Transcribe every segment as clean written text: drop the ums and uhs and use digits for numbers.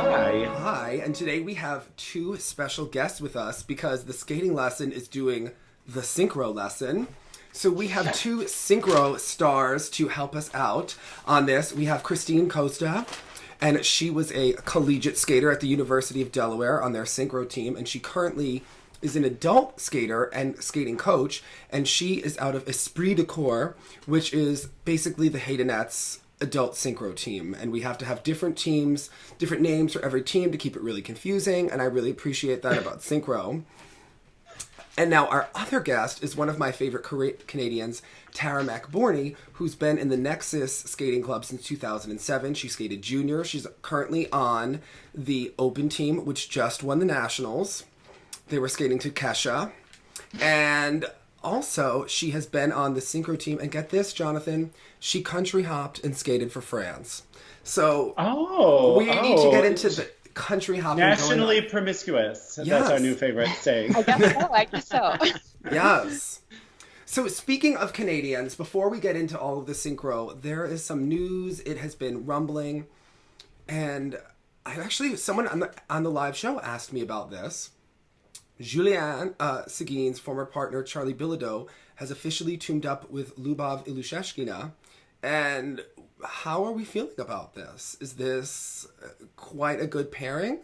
Hi. Hi, and today we have two special guests with us because the skating lesson is doing the synchro lesson. So we have two synchro stars to help us out on this. We have Christine Costa, and she was a collegiate skater at the University of Delaware on their synchro team, and she currently is an adult skater and skating coach, and she is out of Esprit de Corps, which is basically the Haydenettes adult synchro team. And we have to have different teams, different names for every team to keep it really confusing, and I really appreciate that about synchro. And now our other guest is one of my favorite Canadians, Tara MacBournie, who's been in the Nexxice skating club since 2007. She skated junior. She's currently on the open team, which just won the nationals. They were skating to Kesha. And also, she has been on the synchro team. And get this, Jonathan, she country hopped and skated for France. So we need to get into the country hopping. Nationally promiscuous. Yes. That's our new favorite saying. I guess so. Yes. So speaking of Canadians, before we get into all of the synchro, there is some news. It has been rumbling. And someone on the live show asked me about this. Julien Seguin's former partner, Charlie Bilodeau, has officially teamed up with Lubov Ilyusheshkina. And how are we feeling about this? Is this quite a good pairing?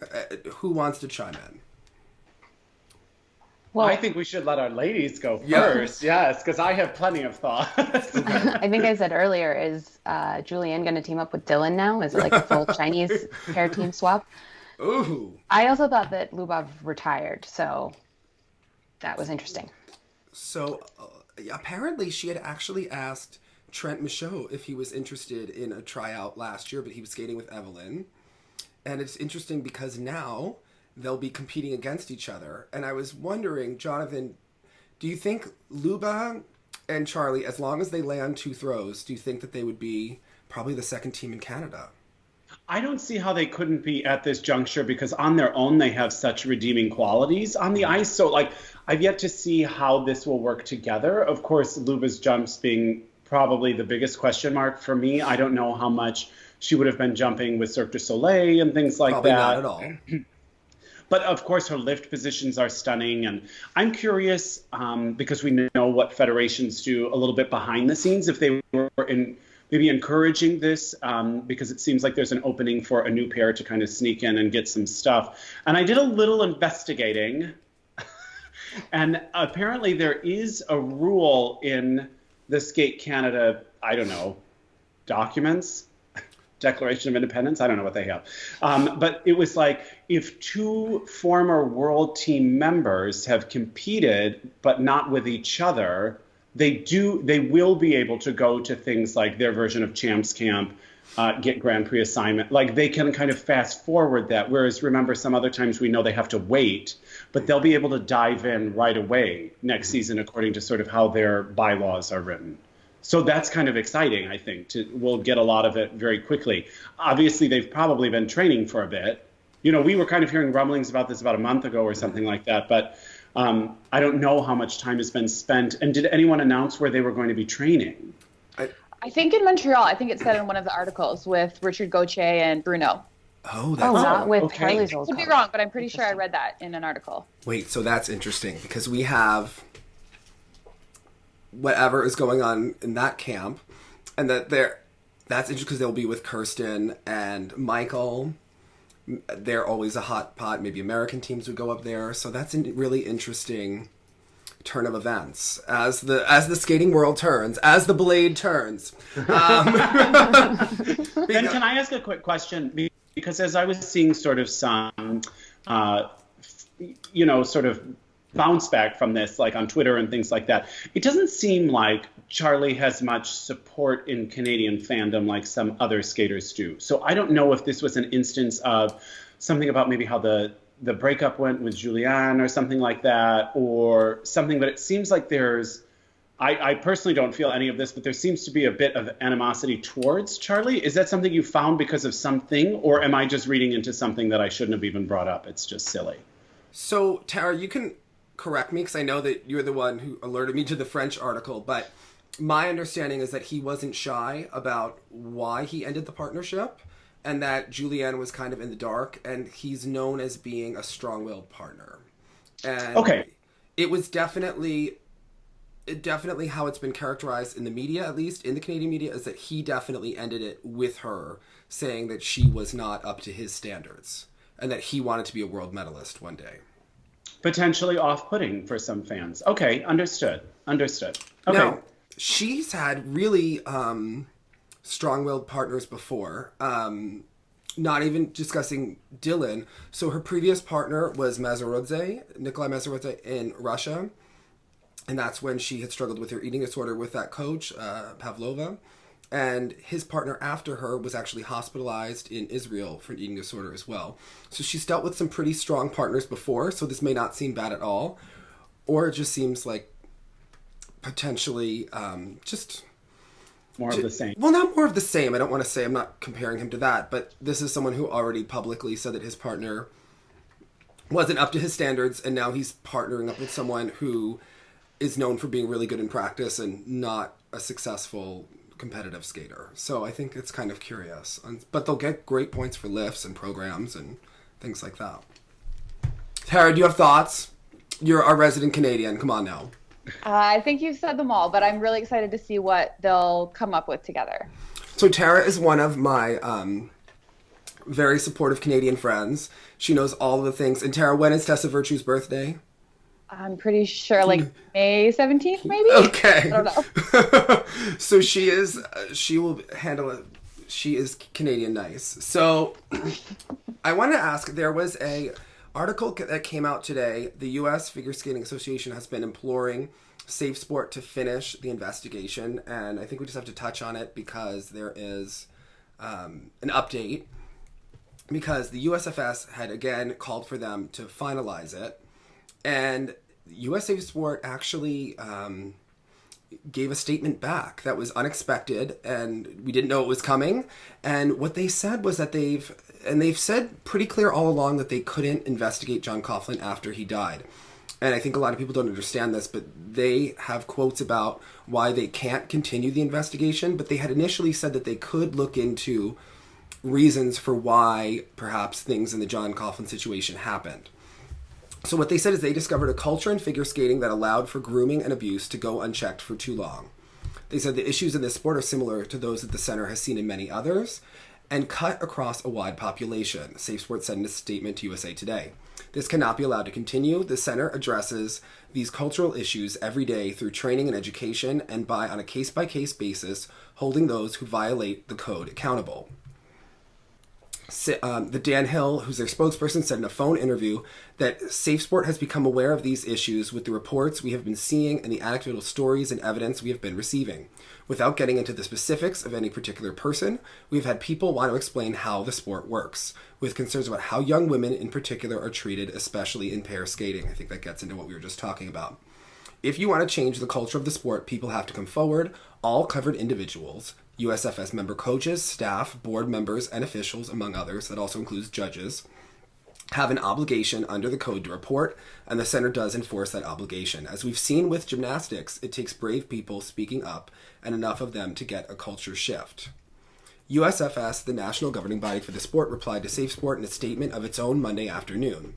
Who wants to chime in? Well, I think we should let our ladies go first. Yes, because I have plenty of thoughts. I think I said earlier, is Julianne going to team up with Dylan now? Is it like a full Chinese pair team swap? Ooh. I also thought that Lubov retired, so that was interesting. So apparently she had actually asked Trent Michaud if he was interested in a tryout last year, but he was skating with Evelyn. And it's interesting because now they'll be competing against each other. And I was wondering, Jonathan, do you think Luba and Charlie, as long as they land two throws, do you think that they would be probably the second team in Canada? I don't see how they couldn't be at this juncture because on their own they have such redeeming qualities on the ice. So I've yet to see how this will work together. Of course, Luba's jumps being probably the biggest question mark for me. I don't know how much she would have been jumping with Cirque du Soleil and things like probably that. Not at all. But of course, her lift positions are stunning. And I'm curious, because we know what federations do a little bit behind the scenes, if they were maybe encouraging this, because it seems like there's an opening for a new pair to kind of sneak in and get some stuff. And I did a little investigating. And apparently there is a rule in the Skate Canada, I don't know, documents, Declaration of Independence, I don't know what they have. But it was like, if two former world team members have competed, but not with each other, they will be able to go to things like their version of Champs Camp, get Grand Prix assignment. Like they can kind of fast forward that. Whereas remember, some other times we know they have to wait, but they'll be able to dive in right away next season, according to sort of how their bylaws are written. So that's kind of exciting, I think. We'll get a lot of it very quickly. Obviously, they've probably been training for a bit. You know, we were kind of hearing rumblings about this about a month ago or something like that, but I don't know how much time has been spent. And did anyone announce where they were going to be training? I think in Montreal. I think it said in one of the articles with Richard Gauthier and Bruno. Oh, that's not with okay. Charlie's old. Could be wrong, but I'm pretty sure I read that in an article. Wait, so that's interesting because we have whatever is going on in that camp, and that's interesting because they'll be with Kirsten and Michael. They're always a hot pot. Maybe American teams would go up there, so that's a really interesting turn of events as the skating world turns, as the blade turns. Ben, can I ask a quick question? Because as I was seeing sort of some, sort of bounce back from this, like on Twitter and things like that, it doesn't seem like Charlie has much support in Canadian fandom like some other skaters do. So I don't know if this was an instance of something about maybe how the breakup went with Julianne or something like that, or something, but it seems like I personally don't feel any of this, but there seems to be a bit of animosity towards Charlie. Is that something you found because of something, or am I just reading into something that I shouldn't have even brought up? It's just silly. So, Tara, you can correct me, because I know that you're the one who alerted me to the French article, but my understanding is that he wasn't shy about why he ended the partnership. and that Julianne was kind of in the dark, and he's known as being a strong-willed partner. And it was definitely how it's been characterized in the media, at least in the Canadian media, is that he definitely ended it with her, saying that she was not up to his standards and that he wanted to be a world medalist one day. Potentially off-putting for some fans. Okay, understood. Okay. Now, she's had really strong-willed partners before. Not even discussing Dylan. So her previous partner was Nikolai Mazarodze in Russia. And that's when she had struggled with her eating disorder with that coach, Pavlova. And his partner after her was actually hospitalized in Israel for an eating disorder as well. So she's dealt with some pretty strong partners before, so this may not seem bad at all. Or it just seems like potentially just... More of the same. Well, not more of the same. I don't want to say, I'm not comparing him to that, but this is someone who already publicly said that his partner wasn't up to his standards, and now he's partnering up with someone who is known for being really good in practice and not a successful competitive skater. So I think it's kind of curious. But they'll get great points for lifts and programs and things like that. Tara, do you have thoughts? You're our resident Canadian. Come on now. I think you've said them all, but I'm really excited to see what they'll come up with together. So Tara is one of my very supportive Canadian friends. She knows all the things. And Tara, when is Tessa Virtue's birthday? I'm pretty sure like May 17th, maybe? Okay. I don't know. So she will handle it. She is Canadian nice. So I want to ask, there was a article that came out today. The U.S. Figure Skating Association has been imploring Safe Sport to finish the investigation, and I think we just have to touch on it because there is an update, because the USFS had again called for them to finalize it, and U.S. Safe Sport actually gave a statement back that was unexpected, and we didn't know it was coming. And what they said was that they've said pretty clear all along that they couldn't investigate John Coughlin after he died. And I think a lot of people don't understand this, but they have quotes about why they can't continue the investigation, but they had initially said that they could look into reasons for why perhaps things in the John Coughlin situation happened. So what they said is they discovered a culture in figure skating that allowed for grooming and abuse to go unchecked for too long. They said the issues in this sport are similar to those that the center has seen in many others and cut across a wide population, Safe Sport said in a statement to USA Today. This cannot be allowed to continue. The center addresses these cultural issues every day through training and education and by, on a case-by-case basis, holding those who violate the code accountable. The Dan Hill, who's their spokesperson, said in a phone interview that Safe Sport has become aware of these issues with the reports we have been seeing and the anecdotal stories and evidence we have been receiving. Without getting into the specifics of any particular person, we've had people want to explain how the sport works, with concerns about how young women in particular are treated, especially in pair skating. I think that gets into what we were just talking about. If you want to change the culture of the sport, people have to come forward, all covered individuals, USFS member coaches, staff, board members, and officials, among others, that also includes judges, have an obligation under the code to report, and the center does enforce that obligation. As we've seen with gymnastics, it takes brave people speaking up and enough of them to get a culture shift. USFS, the national governing body for the sport, replied to Safe Sport in a statement of its own Monday afternoon.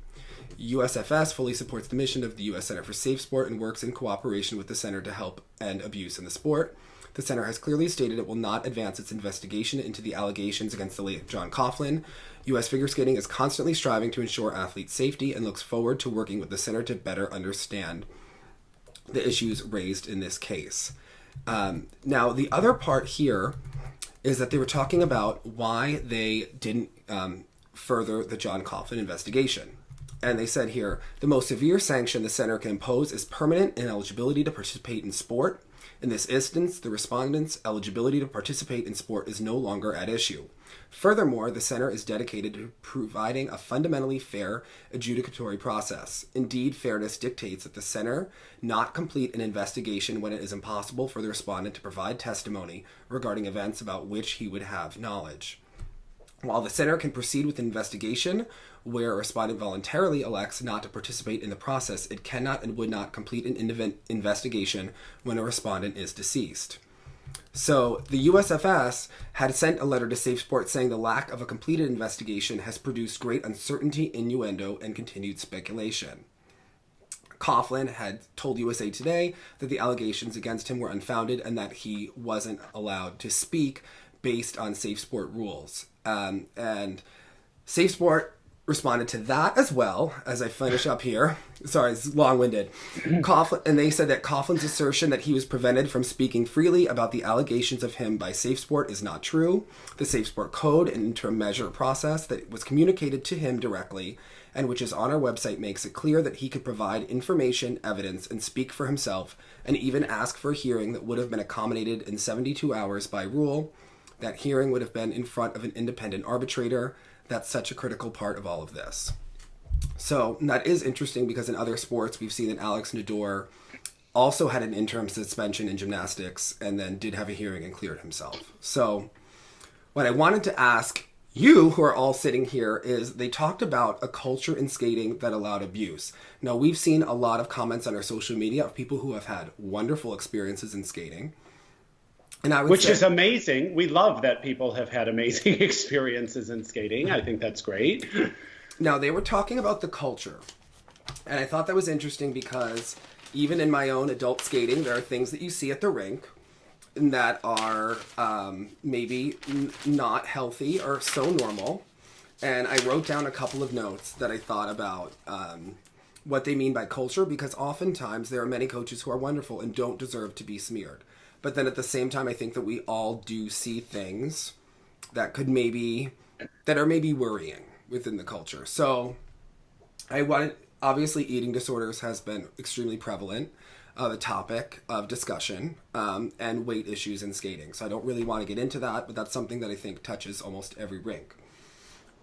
USFS fully supports the mission of the U.S. Center for Safe Sport and works in cooperation with the center to help end abuse in the sport. The center has clearly stated it will not advance its investigation into the allegations against the late John Coughlin. U.S. Figure Skating is constantly striving to ensure athlete safety and looks forward to working with the center to better understand the issues raised in this case. Now, the other part here is that they were talking about why they didn't further the John Coughlin investigation. And they said here, the most severe sanction the center can impose is permanent ineligibility to participate in sport. In this instance, the respondent's eligibility to participate in sport is no longer at issue. Furthermore, the center is dedicated to providing a fundamentally fair adjudicatory process. Indeed, fairness dictates that the center not complete an investigation when it is impossible for the respondent to provide testimony regarding events about which he would have knowledge. While the center can proceed with an investigation where a respondent voluntarily elects not to participate in the process, it cannot and would not complete an investigation when a respondent is deceased. So the USFS had sent a letter to Safe Sport saying the lack of a completed investigation has produced great uncertainty, innuendo, and continued speculation. Coughlin had told USA Today that the allegations against him were unfounded and that he wasn't allowed to speak based on Safe Sport rules. And Safe Sport responded to that as well, as I finish up here. Sorry, it's long-winded. And they said that Coughlin's assertion that he was prevented from speaking freely about the allegations of him by Safe Sport is not true. The Safe Sport code and interim measure process that was communicated to him directly and which is on our website makes it clear that he could provide information, evidence, and speak for himself, and even ask for a hearing that would have been accommodated in 72 hours by rule. That hearing would have been in front of an independent arbitrator. That's such a critical part of all of this. So that is interesting because in other sports, we've seen that Alex Nador also had an interim suspension in gymnastics and then did have a hearing and cleared himself. So what I wanted to ask you, who are all sitting here, is they talked about a culture in skating that allowed abuse. Now, we've seen a lot of comments on our social media of people who have had wonderful experiences in skating. And I would Which say, is amazing. We love that people have had amazing experiences in skating. I think that's great. Now, they were talking about the culture. And I thought that was interesting because even in my own adult skating, there are things that you see at the rink that are maybe not healthy or so normal. And I wrote down a couple of notes that I thought about what they mean by culture, because oftentimes there are many coaches who are wonderful and don't deserve to be smeared. But then at the same time, I think that we all do see things that could that are maybe worrying within the culture. So obviously eating disorders has been extremely prevalent, the topic of discussion, and weight issues in skating. So I don't really want to get into that, but that's something that I think touches almost every rink.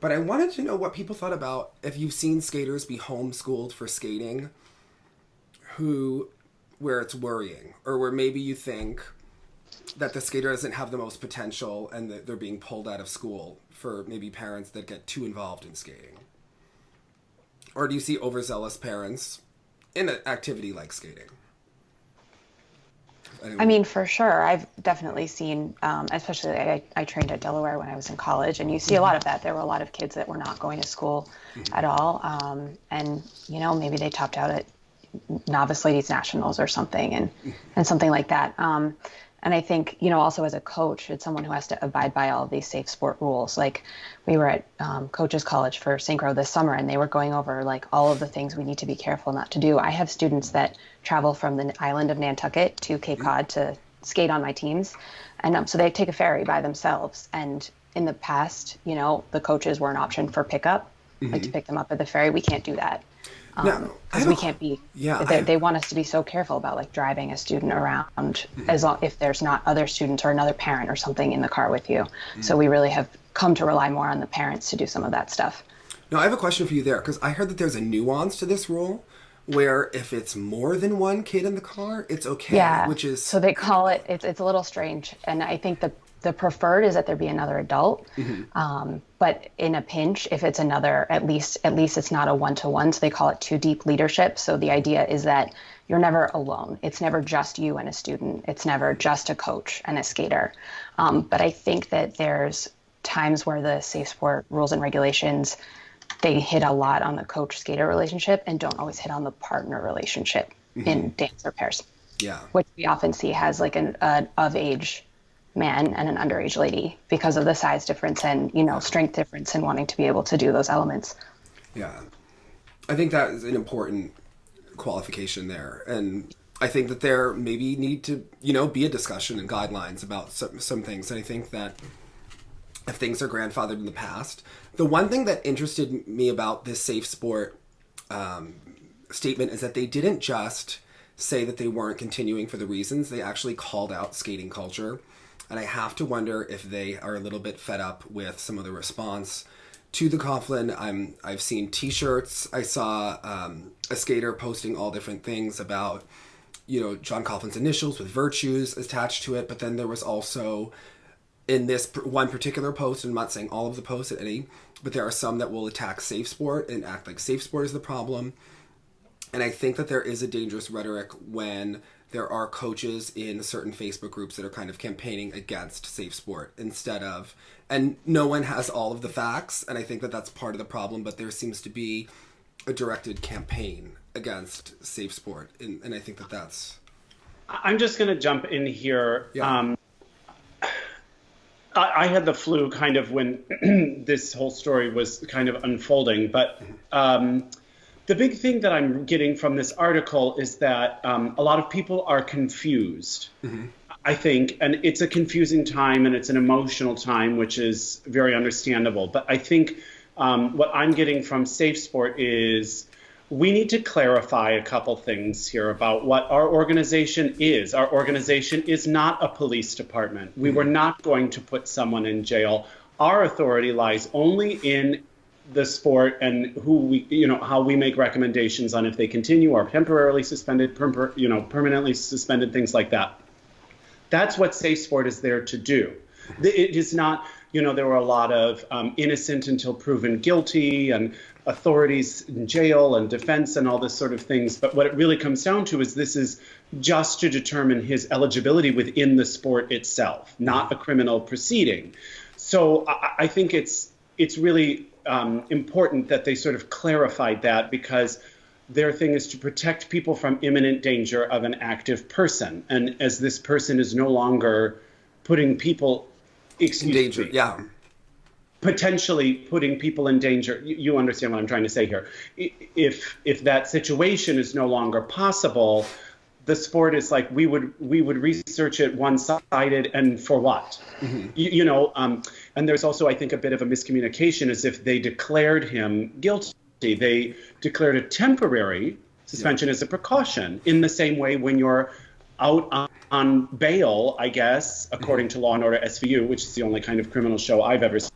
But I wanted to know what people thought about if you've seen skaters be homeschooled for skating where it's worrying, or where maybe you think that the skater doesn't have the most potential and that they're being pulled out of school for maybe parents that get too involved in skating. Or do you see overzealous parents in an activity like skating? I mean, for sure. I've definitely seen, especially I trained at Delaware when I was in college, and you see a lot of that. There were a lot of kids that were not going to school at all. And, maybe they topped out at Novice Ladies Nationals or something and something like that. And I think, also as a coach, it's someone who has to abide by all of these safe sport rules. Like we were at Coaches College for Synchro this summer, and they were going over like all of the things we need to be careful not to do. I have students that travel from the island of Nantucket to Cape Cod to skate on my teams. And so they take a ferry by themselves. And in the past, the coaches were an option for pickup, like to pick them up at the ferry. We can't do that. Because we can't be. They want us to be so careful about like driving a student around as long if there's not other students or another parent or something in the car with you. So we really have come to rely more on the parents to do some of that stuff. Now I have a question for you there, because I heard that there's a nuance to this rule where if it's more than one kid in the car, it's okay. Yeah. Which is so they call it. It's a little strange, and I think the preferred is that there be another adult. But in a pinch, if it's another, at least it's not a one-to-one. So they call it two deep leadership. So the idea is that you're never alone. It's never just you and a student. It's never just a coach and a skater. But I think that there's times where the safe sport rules and regulations, they hit a lot on the coach-skater relationship and don't always hit on the partner relationship in dancer pairs. Yeah. Which we often see has like an of-age man and an underage lady because of the size difference and, strength difference and wanting to be able to do those elements. Yeah. I think that is an important qualification there. And I think that there maybe need to, be a discussion and guidelines about some things. And I think that if things are grandfathered in the past, the one thing that interested me about this safe sport statement is that they didn't just say that they weren't continuing for the reasons. They actually called out skating culture. And I have to wonder if they are a little bit fed up with some of the response to the Coughlin. I've seen T-shirts. I saw a skater posting all different things about, John Coughlin's initials with virtues attached to it. But then there was also, in this one particular post, and I'm not saying all of the posts at any, but there are some that will attack safe sport and act like safe sport is the problem. And I think that there is a dangerous rhetoric when there are coaches in certain Facebook groups that are kind of campaigning against safe sport instead of, and no one has all of the facts, and I think that that's part of the problem, but there seems to be a directed campaign against safe sport, and I think that that's... I'm just going to jump in here. Yeah. I had the flu kind of when this whole story was kind of unfolding, but the big thing that I'm getting from this article is that a lot of people are confused, I think, and it's a confusing time and it's an emotional time, which is very understandable. But I think what I'm getting from Safe Sport is we need to clarify a couple things here about what our organization is. Our organization is not a police department. We were not going to put someone in jail. Our authority lies only in the sport and who we, how we make recommendations on if they continue or temporarily suspended, permanently suspended, things like that. That's what Safe Sport is there to do. It is not, there were a lot of innocent until proven guilty and authorities in jail and defense and all this sort of things. But what it really comes down to is this is just to determine his eligibility within the sport itself, not a criminal proceeding. So I think it's really important that they sort of clarified that, because their thing is to protect people from imminent danger of an active person. And as this person is no longer putting people in danger, potentially putting people in danger. You understand what I'm trying to say here. If that situation is no longer possible, the sport is like we would research it one-sided, and for what? And there's also, I think, a bit of a miscommunication, as if they declared him guilty. They declared a temporary suspension as a precaution, in the same way when you're out on bail, I guess, according to Law and Order SVU, which is the only kind of criminal show I've ever seen.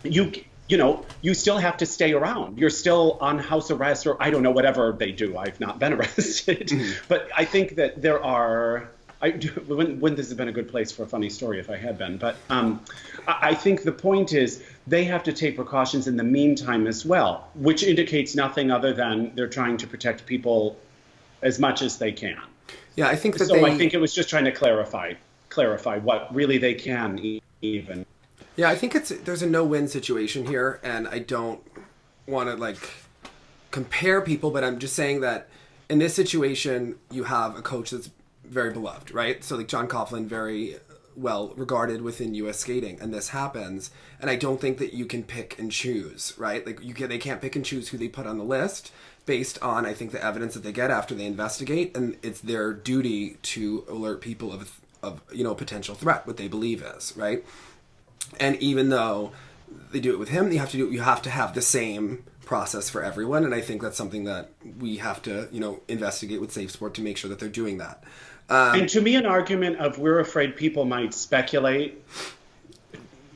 You still have to stay around. You're still on house arrest, or I don't know, whatever they do. I've not been arrested. But I think that there are... wouldn't this have been a good place for a funny story if I had been? But I think the point is they have to take precautions in the meantime as well, which indicates nothing other than they're trying to protect people as much as they can. Yeah, I think that so I think it was just trying to clarify what really they can even. Yeah, I think there's a no-win situation here, and I don't want to compare people, but I'm just saying that in this situation you have a coach that's very beloved, right? So John Coughlin, very well regarded within U.S. skating, and this happens, and I don't think that you can pick and choose, right? They can't pick and choose who they put on the list based on, I think, the evidence that they get after they investigate, and it's their duty to alert people of a potential threat, what they believe is, right? And even though they do it with him, you have to have the same process for everyone, and I think that's something that we have to investigate with Safe Sport to make sure that they're doing that. And to me, an argument of we're afraid people might speculate,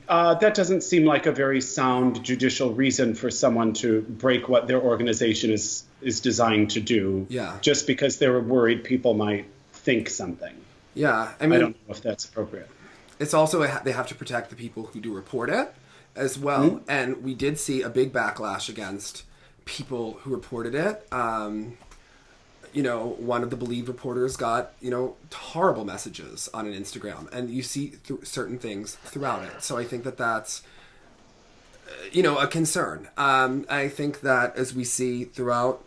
that doesn't seem like a very sound judicial reason for someone to break what their organization is designed to do. Yeah. Just because they're worried people might think something. Yeah, I don't know if that's appropriate. It's also they have to protect the people who do report it as well, and we did see a big backlash against people who reported it. One of the Believe reporters got, horrible messages on an Instagram, and you see certain things throughout it. So I think that that's, a concern. I think that as we see throughout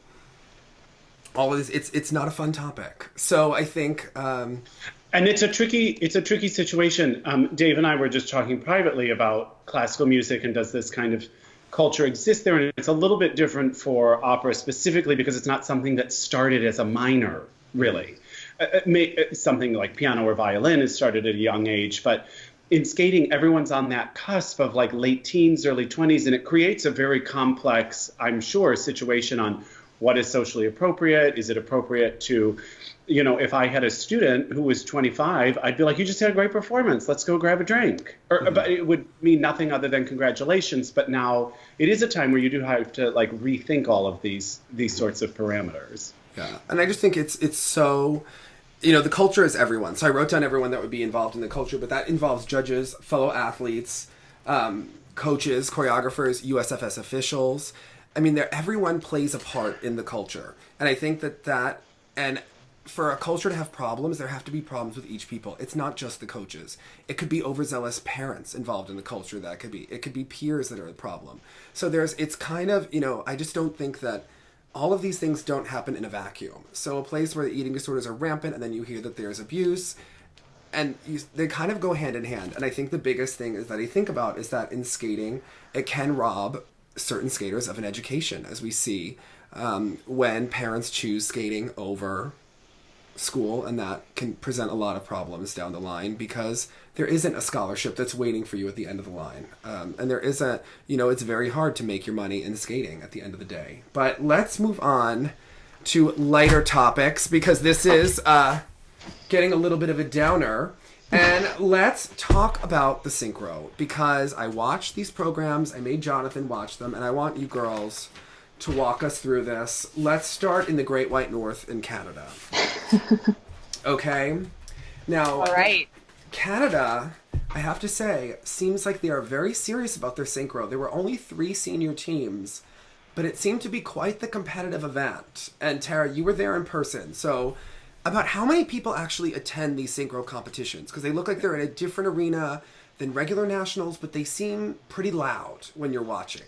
all of this, it's not a fun topic. So I think, and it's a tricky situation. Dave and I were just talking privately about classical music, and does this kind of culture exists there, and it's a little bit different for opera specifically because it's not something that started as a minor, really. Something like piano or violin is started at a young age, but in skating, everyone's on that cusp of late teens, early 20s, and it creates a very complex, I'm sure, situation on what is socially appropriate. Is it appropriate to, if I had a student who was 25, I'd be like, you just had a great performance. Let's go grab a drink. But it would mean nothing other than congratulations. But now it is a time where you do have to rethink all of these sorts of parameters. Yeah. And I just think it's so, the culture is everyone. So I wrote down everyone that would be involved in the culture, but that involves judges, fellow athletes, coaches, choreographers, USFS officials. I mean, everyone plays a part in the culture. And I think and for a culture to have problems, there have to be problems with each people. It's not just the coaches. It could be overzealous parents involved in the culture. It could be peers that are the problem. So it's kind of, I just don't think that all of these things don't happen in a vacuum. So a place where the eating disorders are rampant, and then you hear that there's abuse, and they kind of go hand in hand. And I think the biggest thing that I think about is that in skating, it can rob certain skaters of an education, as we see when parents choose skating over school, and that can present a lot of problems down the line because there isn't a scholarship that's waiting for you at the end of the line. And there isn't, it's very hard to make your money in skating at the end of the day. But let's move on to lighter topics because this is getting a little bit of a downer. And let's talk about the Synchro because I watched these programs. I made Jonathan watch them, and I want you girls to walk us through this. Let's start in the Great White North in Canada. Okay? Now, all right. Canada, I have to say, seems like they are very serious about their Synchro. There were only 3 senior teams, but it seemed to be quite the competitive event. And Tara, you were there in person. So about how many people actually attend these Synchro competitions? Because they look like they're in a different arena than regular nationals, but they seem pretty loud when you're watching.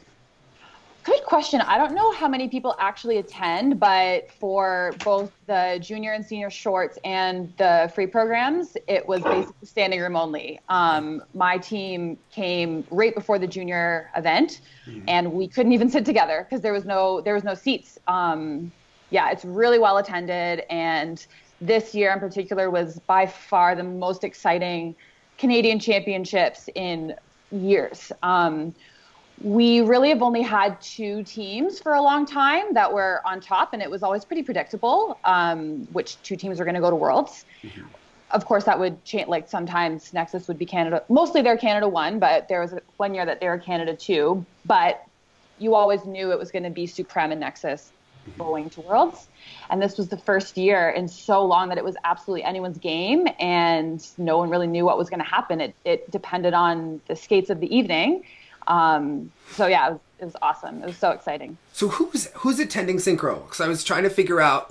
Good question. I don't know how many people actually attend, but for both the junior and senior shorts and the free programs, it was basically standing room only. My team came right before the junior event, and we couldn't even sit together because there was no seats. It's really well attended, and this year in particular was by far the most exciting Canadian Championships in years. We really have only had 2 teams for a long time that were on top, and it was always pretty predictable which 2 teams were going to go to Worlds. Mm-hmm. Of course, that would change. Like sometimes Nexxice would be Canada. Mostly they're Canada 1, but there was one year that they were Canada 2. But you always knew it was going to be Supreme and Nexxice going to Worlds. And this was the first year in so long that it was absolutely anyone's game, and no one really knew what was going to happen. It depended on the skates of the evening. It was awesome. It was so exciting. So who's attending Synchro? Because I was trying to figure out,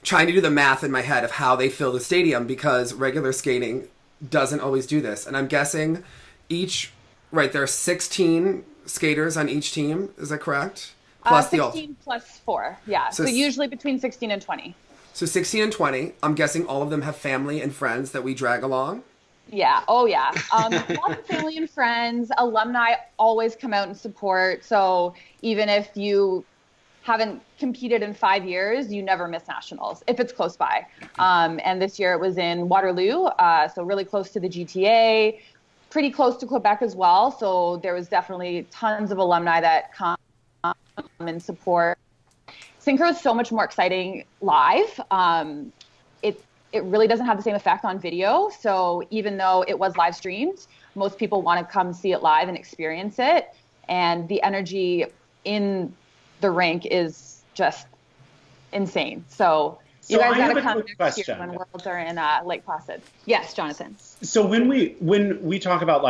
trying to do the math in my head of how they fill the stadium, because regular skating doesn't always do this. And I'm guessing there are 16 skaters on each team. Is that correct? Plus 16 plus 4. Yeah. So usually between 16 and 20. So 16 and 20. I'm guessing all of them have family and friends that we drag along. Yeah. Oh, yeah. Lots of family and friends. Alumni always come out and support. So even if you haven't competed in 5 years, you never miss nationals if it's close by. And this year it was in Waterloo, so really close to the GTA, pretty close to Quebec as well. So there was definitely tons of alumni that come and support. Synchro is so much more exciting live. It really doesn't have the same effect on video. So even though it was live streamed, most people want to come see it live and experience it. And the energy in the rink is just insane. So you guys got to come next year when Worlds are in Lake Placid. Yes, Jonathan. So when we talk about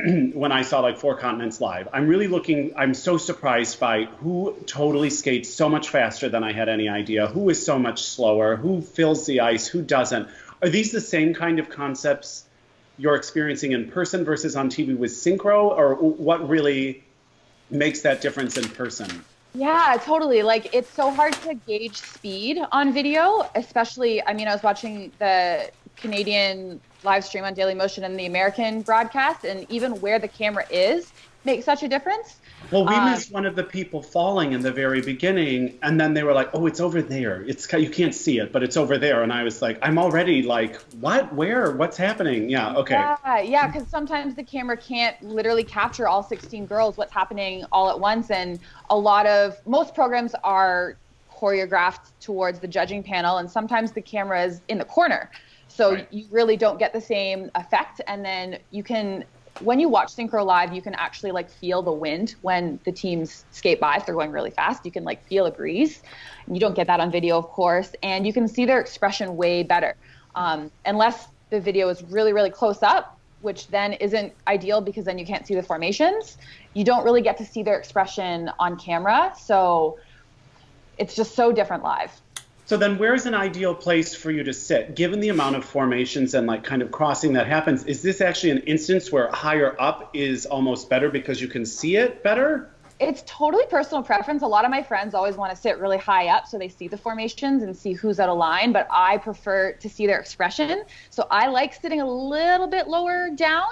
when I saw 4 continents live, I'm so surprised by who totally skates so much faster than I had any idea, who is so much slower, who fills the ice, who doesn't. Are these the same kind of concepts you're experiencing in person versus on TV with Synchro, or what really makes that difference in person? Yeah, totally. It's so hard to gauge speed on video, especially, I was watching the Canadian live stream on Dailymotion and the American broadcast, and even where the camera is makes such a difference. Well, we missed one of the people falling in the very beginning, and then they were like, oh, it's over there. You can't see it, but it's over there. And I was like, I'm already what? Where? What's happening? Yeah, okay. Yeah, because sometimes the camera can't literally capture all 16 girls, what's happening all at once. And most programs are choreographed towards the judging panel, and sometimes the camera is in the corner. So You really don't get the same effect. And then when you watch Synchro live, you can actually feel the wind when the teams skate by. If they're going really fast, you can feel a breeze. And you don't get that on video, of course. And you can see their expression way better. Unless the video is really, really close up, which then isn't ideal because then you can't see the formations. You don't really get to see their expression on camera. So it's just so different live. So then where's an ideal place for you to sit? Given the amount of formations and like kind of crossing that happens, is this actually an instance where higher up is almost better because you can see it better? It's totally personal preference. A lot of my friends always want to sit really high up so they see the formations and see who's out of line, but I prefer to see their expression. So I like sitting a little bit lower down,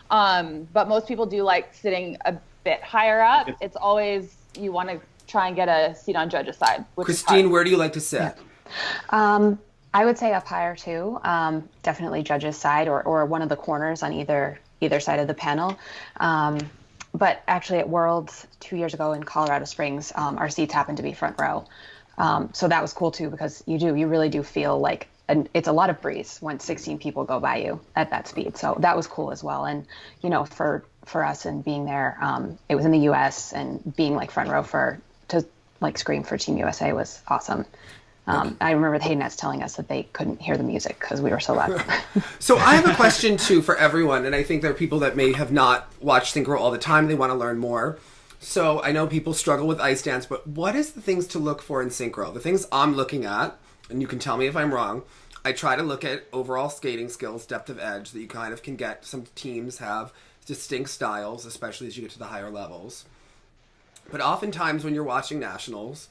but most people do like sitting a bit higher up. It's always, you want to try and get a seat on judge's side. Christine, where do you like to sit? I would say up higher too. Definitely judge's side or one of the corners on either side of the panel. But actually at Worlds 2 years ago in Colorado Springs, our seats happened to be front row. So that was cool too, because you really do feel like it's a lot of breeze when 16 people go by you at that speed. So that was cool as well. And, for us and being there, it was in the US and being like front row to like scream for Team USA was awesome. I remember the Haydenettes telling us that they couldn't hear the music because we were so loud. So I have a question too for everyone, and I think there are people that may have not watched Synchro all the time. They want to learn more. So I know people struggle with ice dance, but what is the things to look for in Synchro? The things I'm looking at, and you can tell me if I'm wrong, I try to look at overall skating skills, depth of edge, that you kind of can get. Some teams have distinct styles, especially as you get to the higher levels. But oftentimes when you're watching nationals,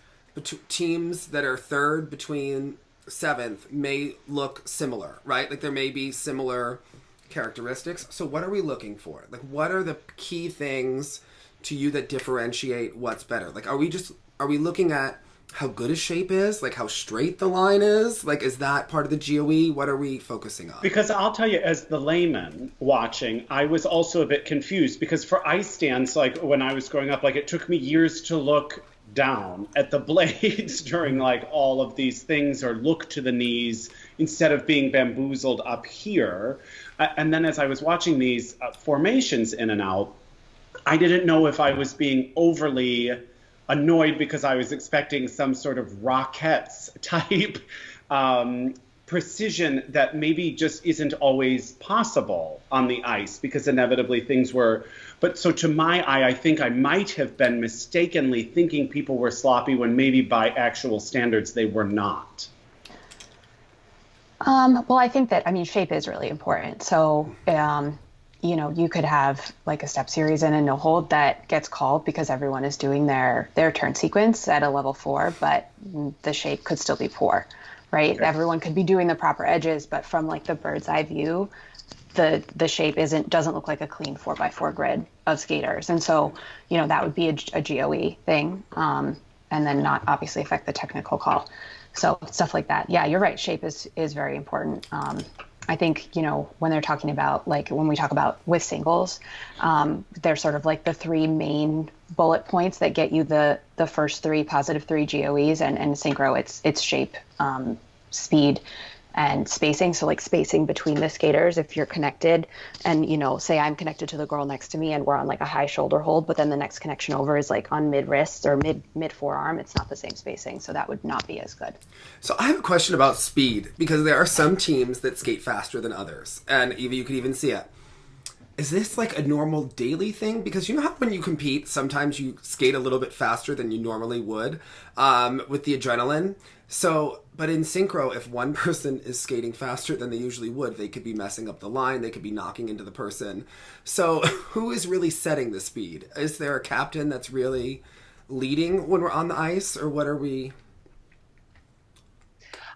teams that are third between seventh may look similar, right? Like there may be similar characteristics. So what are we looking for? Like what are the key things to you that differentiate what's better? Like are we looking at how good a shape is? Like how straight the line is? Like is that part of the GOE? What are we focusing on? Because I'll tell you, as the layman watching, I was also a bit confused because for ice dance, like when I was growing up, like it took me years to look down at the blades during like all of these things or look to the knees instead of being bamboozled up here. And then as I was watching these formations in and out, I didn't know if I was being overly annoyed because I was expecting some sort of Rockettes type precision that maybe just isn't always possible on the ice because inevitably things were. But so to my eye, I think I might have been mistakenly thinking people were sloppy when maybe by actual standards they were not. Well, I think that, shape is really important. So, you could have like a step series and a no hold that gets called because everyone is doing their turn sequence at a level 4, but the shape could still be poor, right? Okay. Everyone could be doing the proper edges, but from like the bird's eye view, the shape doesn't look like a clean 4x4 grid of skaters. And so, that would be a GOE thing, and then not obviously affect the technical call. So stuff like that. Yeah, you're right. Shape is very important. I think, when they're talking about, like when we talk about with singles, they're sort of like the 3 main bullet points that get you the first 3 positive 3 GOEs, and synchro, it's shape, speed, and spacing. So like spacing between the skaters, if you're connected and, say I'm connected to the girl next to me and we're on like a high shoulder hold, but then the next connection over is like on mid wrist or mid forearm, it's not the same spacing. So that would not be as good. So I have a question about speed, because there are some teams that skate faster than others. And you could even see it. Is this like a normal daily thing? Because you know how when you compete, sometimes you skate a little bit faster than you normally would with the adrenaline. So, but in synchro, if one person is skating faster than they usually would, they could be messing up the line, they could be knocking into the person. So who is really setting the speed? Is there a captain that's really leading when we're on the ice, or what are we?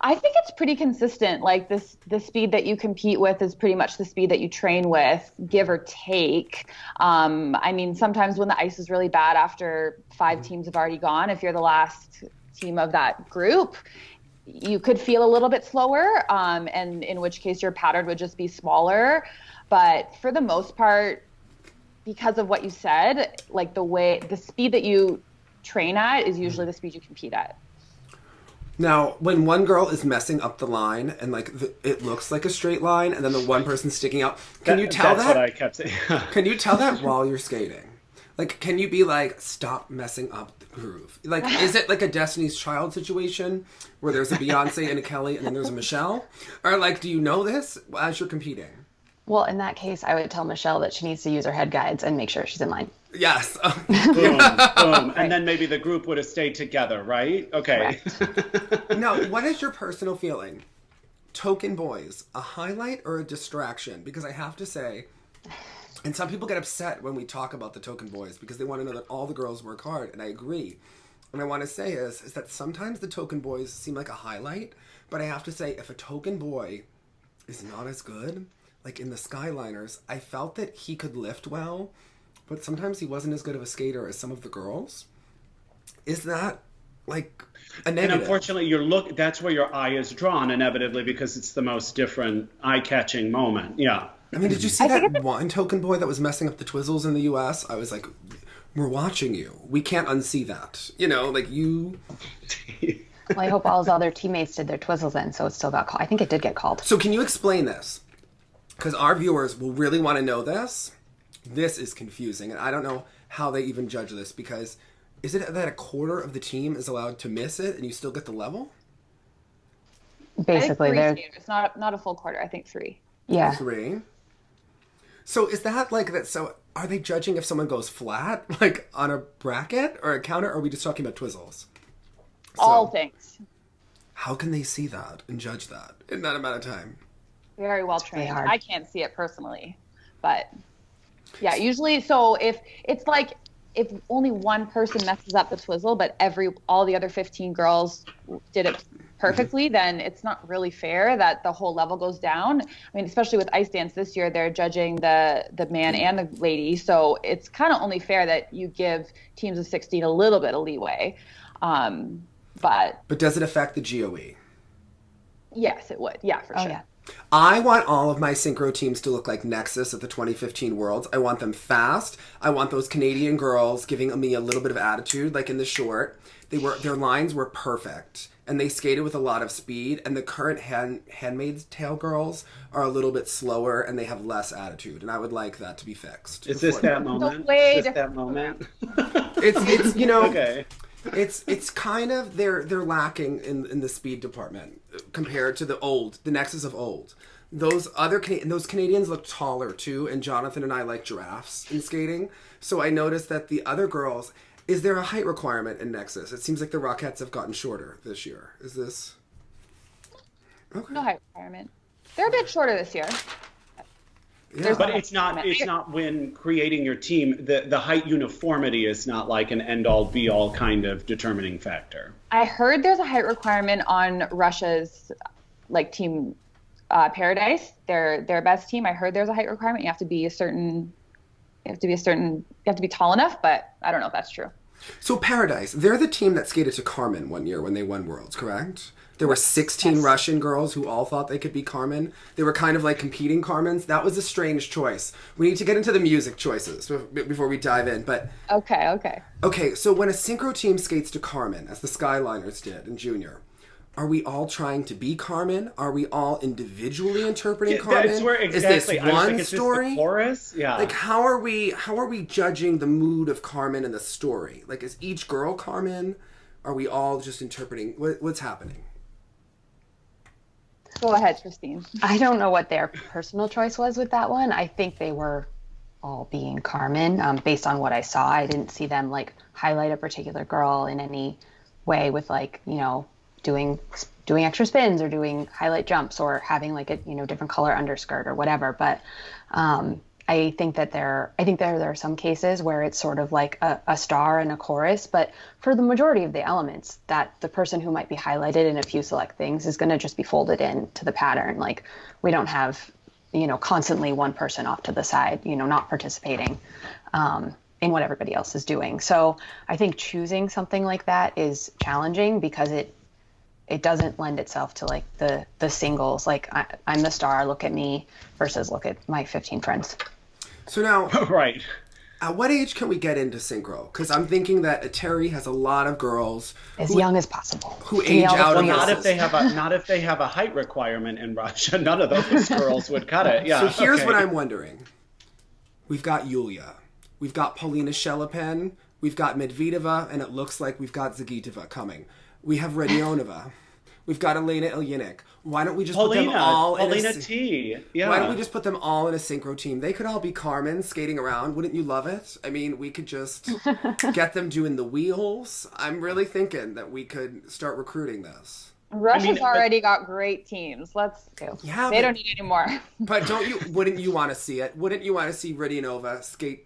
I think it's pretty consistent. Like the speed that you compete with is pretty much the speed that you train with, give or take. Sometimes when the ice is really bad after 5 teams have already gone, if you're the last team of that group, you could feel a little bit slower, and in which case your pattern would just be smaller. But for the most part, because of what you said, like the speed that you train at is usually the speed you compete at. Now, when one girl is messing up the line and like it looks like a straight line, and then the one person sticking out, can you tell that? That's what I kept saying. Can you tell that while you're skating? Like, can you be like, stop messing up the groove? Like, is it like a Destiny's Child situation where there's a Beyonce and a Kelly and then there's a Michelle? Or like, do you know this as you're competing? Well, in that case, I would tell Michelle that she needs to use her head guides and make sure she's in line. Yes. Boom, boom. And then maybe the group would have stayed together, right? Okay. Now, what is your personal feeling? Token boys, a highlight or a distraction? Because I have to say, and some people get upset when we talk about the token boys because they want to know that all the girls work hard, and I agree. What I want to say is that sometimes the token boys seem like a highlight, but I have to say, if a token boy is not as good, like in the Skyliners, I felt that he could lift well, but sometimes he wasn't as good of a skater as some of the girls. Is that like a negative? And unfortunately, that's where your eye is drawn inevitably because it's the most different, eye-catching moment. Yeah. I mean, did you see that one token boy that was messing up the Twizzles in the U.S.? I was like, we're watching you. We can't unsee that. You know, like you... Well, I hope all his other teammates did their Twizzles then, so it still got called. I think it did get called. So can you explain this? Because our viewers will really want to know this. This is confusing, and I don't know how they even judge this, because is it that a quarter of the team is allowed to miss it and you still get the level? Basically, they're... It's not a full quarter. I think 3. Yeah. 3? So is that like that? So are they judging if someone goes flat, like on a bracket or a counter, or are we just talking about Twizzles? All things. How can they see that and judge that in that amount of time? Very well trained. I can't see it personally, but yeah, usually. So if only one person messes up the Twizzle, but all the other 15 girls did it perfectly, then it's not really fair that the whole level goes down. I mean, especially with ice dance this year, they're judging the man and the lady, so it's kind of only fair that you give teams of 16 a little bit of leeway. But does it affect the GOE? Yes, it would. Yeah, for sure. Yeah. I want all of my synchro teams to look like Nexxice at the 2015 Worlds. I want them fast. I want those Canadian girls giving me a little bit of attitude, like in the short. Their lines were perfect, and they skated with a lot of speed. And the current Handmaid's Tale girls are a little bit slower, and they have less attitude. And I would like that to be fixed. Is this that moment? Is this that moment? It's you know. Okay. It's kind of they're lacking in the speed department compared to the Nexxice of old. Those Canadians look taller too, and Jonathan and I like giraffes in skating. So I noticed that the other girls, is there a height requirement in Nexxice? It seems like the Rockettes have gotten shorter this year. Is this? Okay. No height requirement. They're a bit shorter this year. Yeah. But it's not when creating your team, the height uniformity is not like an end-all be-all kind of determining factor. I heard there's a height requirement on Russia's team Paradise. Their best team. I heard there's a height requirement. You have to be tall enough, but I don't know if that's true. So Paradise, they're the team that skated to Carmen one year when they won Worlds, correct? There were 16 Russian girls who all thought they could be Carmen. They were kind of like competing Carmens. That was a strange choice. We need to get into the music choices before we dive in. But Okay, so when a synchro team skates to Carmen, as the Skyliners did in junior, are we all trying to be Carmen? Are we all individually interpreting Carmen? That's where exactly. Is this one story? This the chorus? Yeah. Like how are we judging the mood of Carmen in the story? Like is each girl Carmen? Are we all just interpreting what's happening? Go ahead, Christine. I don't know what their personal choice was with that one. I think they were all being Carmen. Based on what I saw, I didn't see them highlight a particular girl in any way with doing extra spins or doing highlight jumps or having a different color underskirt or whatever. But I think there are some cases where it's sort of like a star and a chorus, but for the majority of the elements, that the person who might be highlighted in a few select things is going to just be folded into the pattern. Like we don't have, constantly one person off to the side, not participating in what everybody else is doing. So I think choosing something like that is challenging because it doesn't lend itself to the singles, I'm the star, look at me, versus look at my 15 friends. So now, right. At what age can we get into synchro? Because I'm thinking that Terry has a lot of girls as young as possible who age out of not if they have a height requirement in Russia. None of those girls would cut it. Yeah. So here's what I'm wondering: we've got Yulia, we've got Polina Shelopin, we've got Medvedeva, and it looks like we've got Zagitova coming. We have Radionova. We've got Elena Ilyinik. Why don't we just put them all Paulina T. Yeah. Why don't we just put them all in a synchro team? They could all be Carmen skating around. Wouldn't you love it? I mean, we could just get them doing the wheels. I'm really thinking that we could start recruiting this. Russia's already got great teams. Let's go. Yeah, they don't need any more. But wouldn't you want to see it? Wouldn't you want to see Rydianova skate,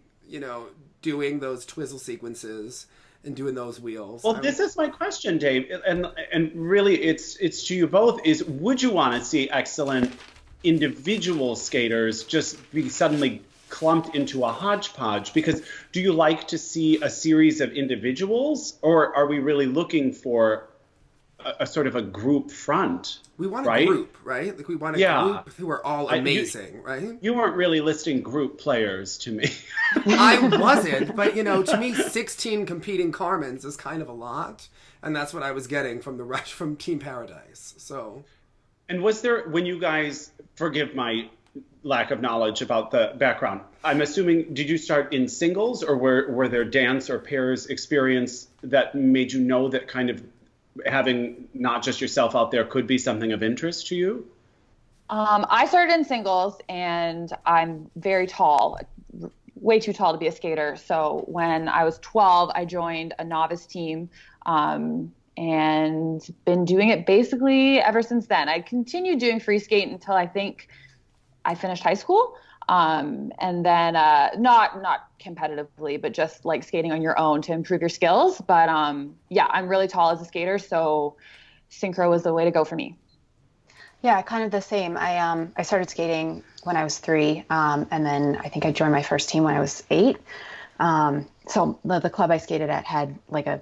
doing those twizzle sequences and doing those wheels? Well, this is my question, Dave, and really it's to you both, is would you want to see excellent individual skaters just be suddenly clumped into a hodgepodge? Because do you like to see a series of individuals, or are we really looking for a sort of a group front? We want a group, right? Like we want a group who are all amazing, right? You weren't really listing group players to me. I wasn't, but to me, 16 competing Carmens is kind of a lot, and that's what I was getting from Team Paradise. So, and was there, when you guys, forgive my lack of knowledge about the background, I'm assuming, did you start in singles, or were there dance or pairs experience that made you know that kind of having not just yourself out there could be something of interest to you? I started in singles, and I'm very tall, way too tall to be a skater. So when I was 12, I joined a novice team, and been doing it basically ever since then. I continued doing free skate until I think I finished high school. And then not competitively, but just like skating on your own to improve your skills. But yeah, I'm really tall as a skater, so synchro was the way to go for me. Yeah, kind of the same. I started skating when I was 3, and then I think I joined my first team when I was 8. So the club I skated at had like a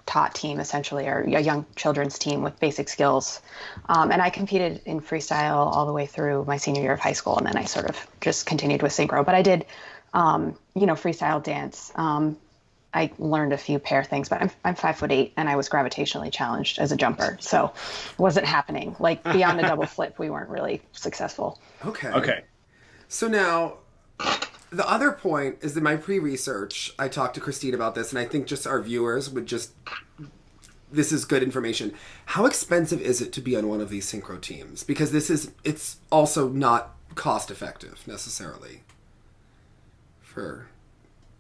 tot team, essentially, or a young children's team with basic skills. And I competed in freestyle all the way through my senior year of high school, and then I sort of just continued with synchro. But I did, freestyle dance. I learned a few pair things, but I'm 5'8", and I was gravitationally challenged as a jumper, so it wasn't happening. Like beyond a double flip, we weren't really successful. Okay. So now, the other point is that my pre-research, I talked to Christine about this, and I think just our viewers this is good information. How expensive is it to be on one of these synchro teams? Because it's also not cost effective necessarily.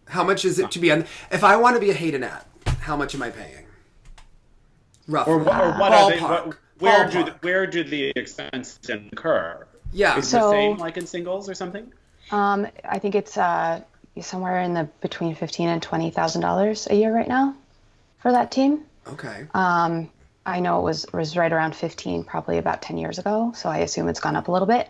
How much is it to be on? If I want to be a Haydenette, how much am I paying? Roughly. Or what ballpark. Where do the expenses incur? Yeah. Is it the same like in singles or something? I think it's somewhere in between $15,000 and $20,000 a year right now for that team. Okay. I know it was right around 15 probably about 10 years ago, so I assume it's gone up a little bit.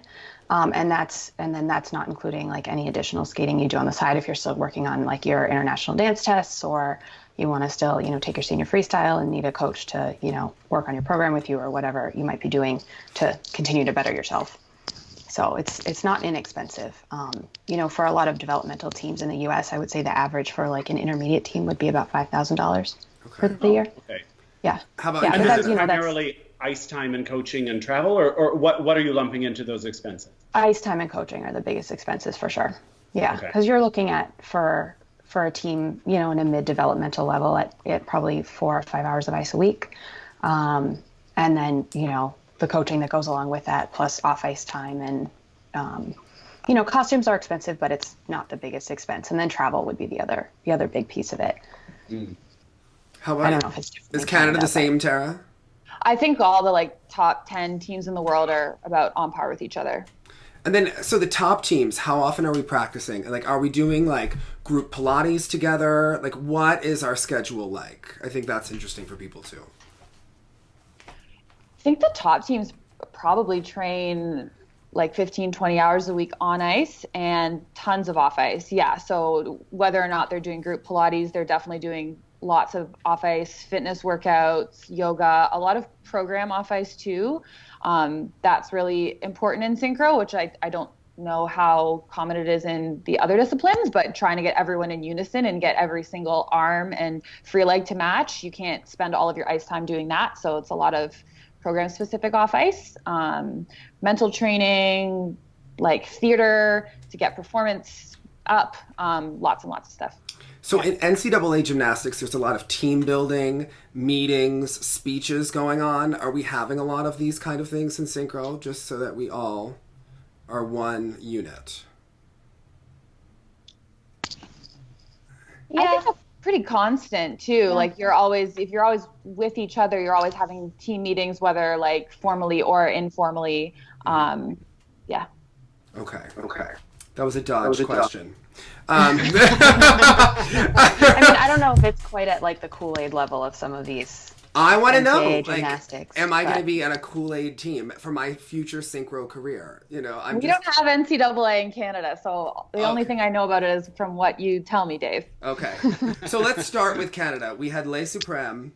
And then that's not including like any additional skating you do on the side if you're still working on like your international dance tests, or you want to still, take your senior freestyle and need a coach to, work on your program with you, or whatever you might be doing to continue to better yourself. So it's not inexpensive. For a lot of developmental teams in the U.S., I would say the average for like an intermediate team would be about $5,000 for the year. Okay. Yeah. How about and this is primarily ice time and coaching and travel, or what are you lumping into those expenses? Ice time and coaching are the biggest expenses for sure. Yeah, because you're looking at for a team, in a mid-developmental level at probably 4 or 5 hours of ice a week, and then the coaching that goes along with that, plus off-ice time, and costumes are expensive, but it's not the biggest expense. And then travel would be the other big piece of it. How about, I don't know if it's is Canada the same, Tara? I think all the top 10 teams in the world are about on par with each other. And then, so the top teams, how often are we practicing? Are we doing group Pilates together? What is our schedule like? I think that's interesting for people too. I think the top teams probably train 15, 20 hours a week on ice and tons of off ice. Yeah. So whether or not they're doing group Pilates, they're definitely doing lots of off ice fitness workouts, yoga, a lot of program off ice too. That's really important in synchro, which I don't know how common it is in the other disciplines, but trying to get everyone in unison and get every single arm and free leg to match, you can't spend all of your ice time doing that. So it's a lot of program specific off ice, mental training, theater to get performance up, lots and lots of stuff. So in NCAA gymnastics, there's a lot of team building, meetings, speeches going on. Are we having a lot of these kind of things in Synchro, just so that we all are one unit? Yeah. I think that's pretty constant too. Yeah. Like if you're always with each other, you're always having team meetings, whether like formally or informally. Yeah. Okay. That was a dodge question. I mean, I don't know if it's quite at like the Kool-Aid level of some of these. I want to know, gymnastics. Am I going to be on a Kool-Aid team for my future synchro career? You know, we don't have NCAA in Canada, so the only thing I know about it is from what you tell me, Dave. Okay, so let's start with Canada. We had Les Supremes,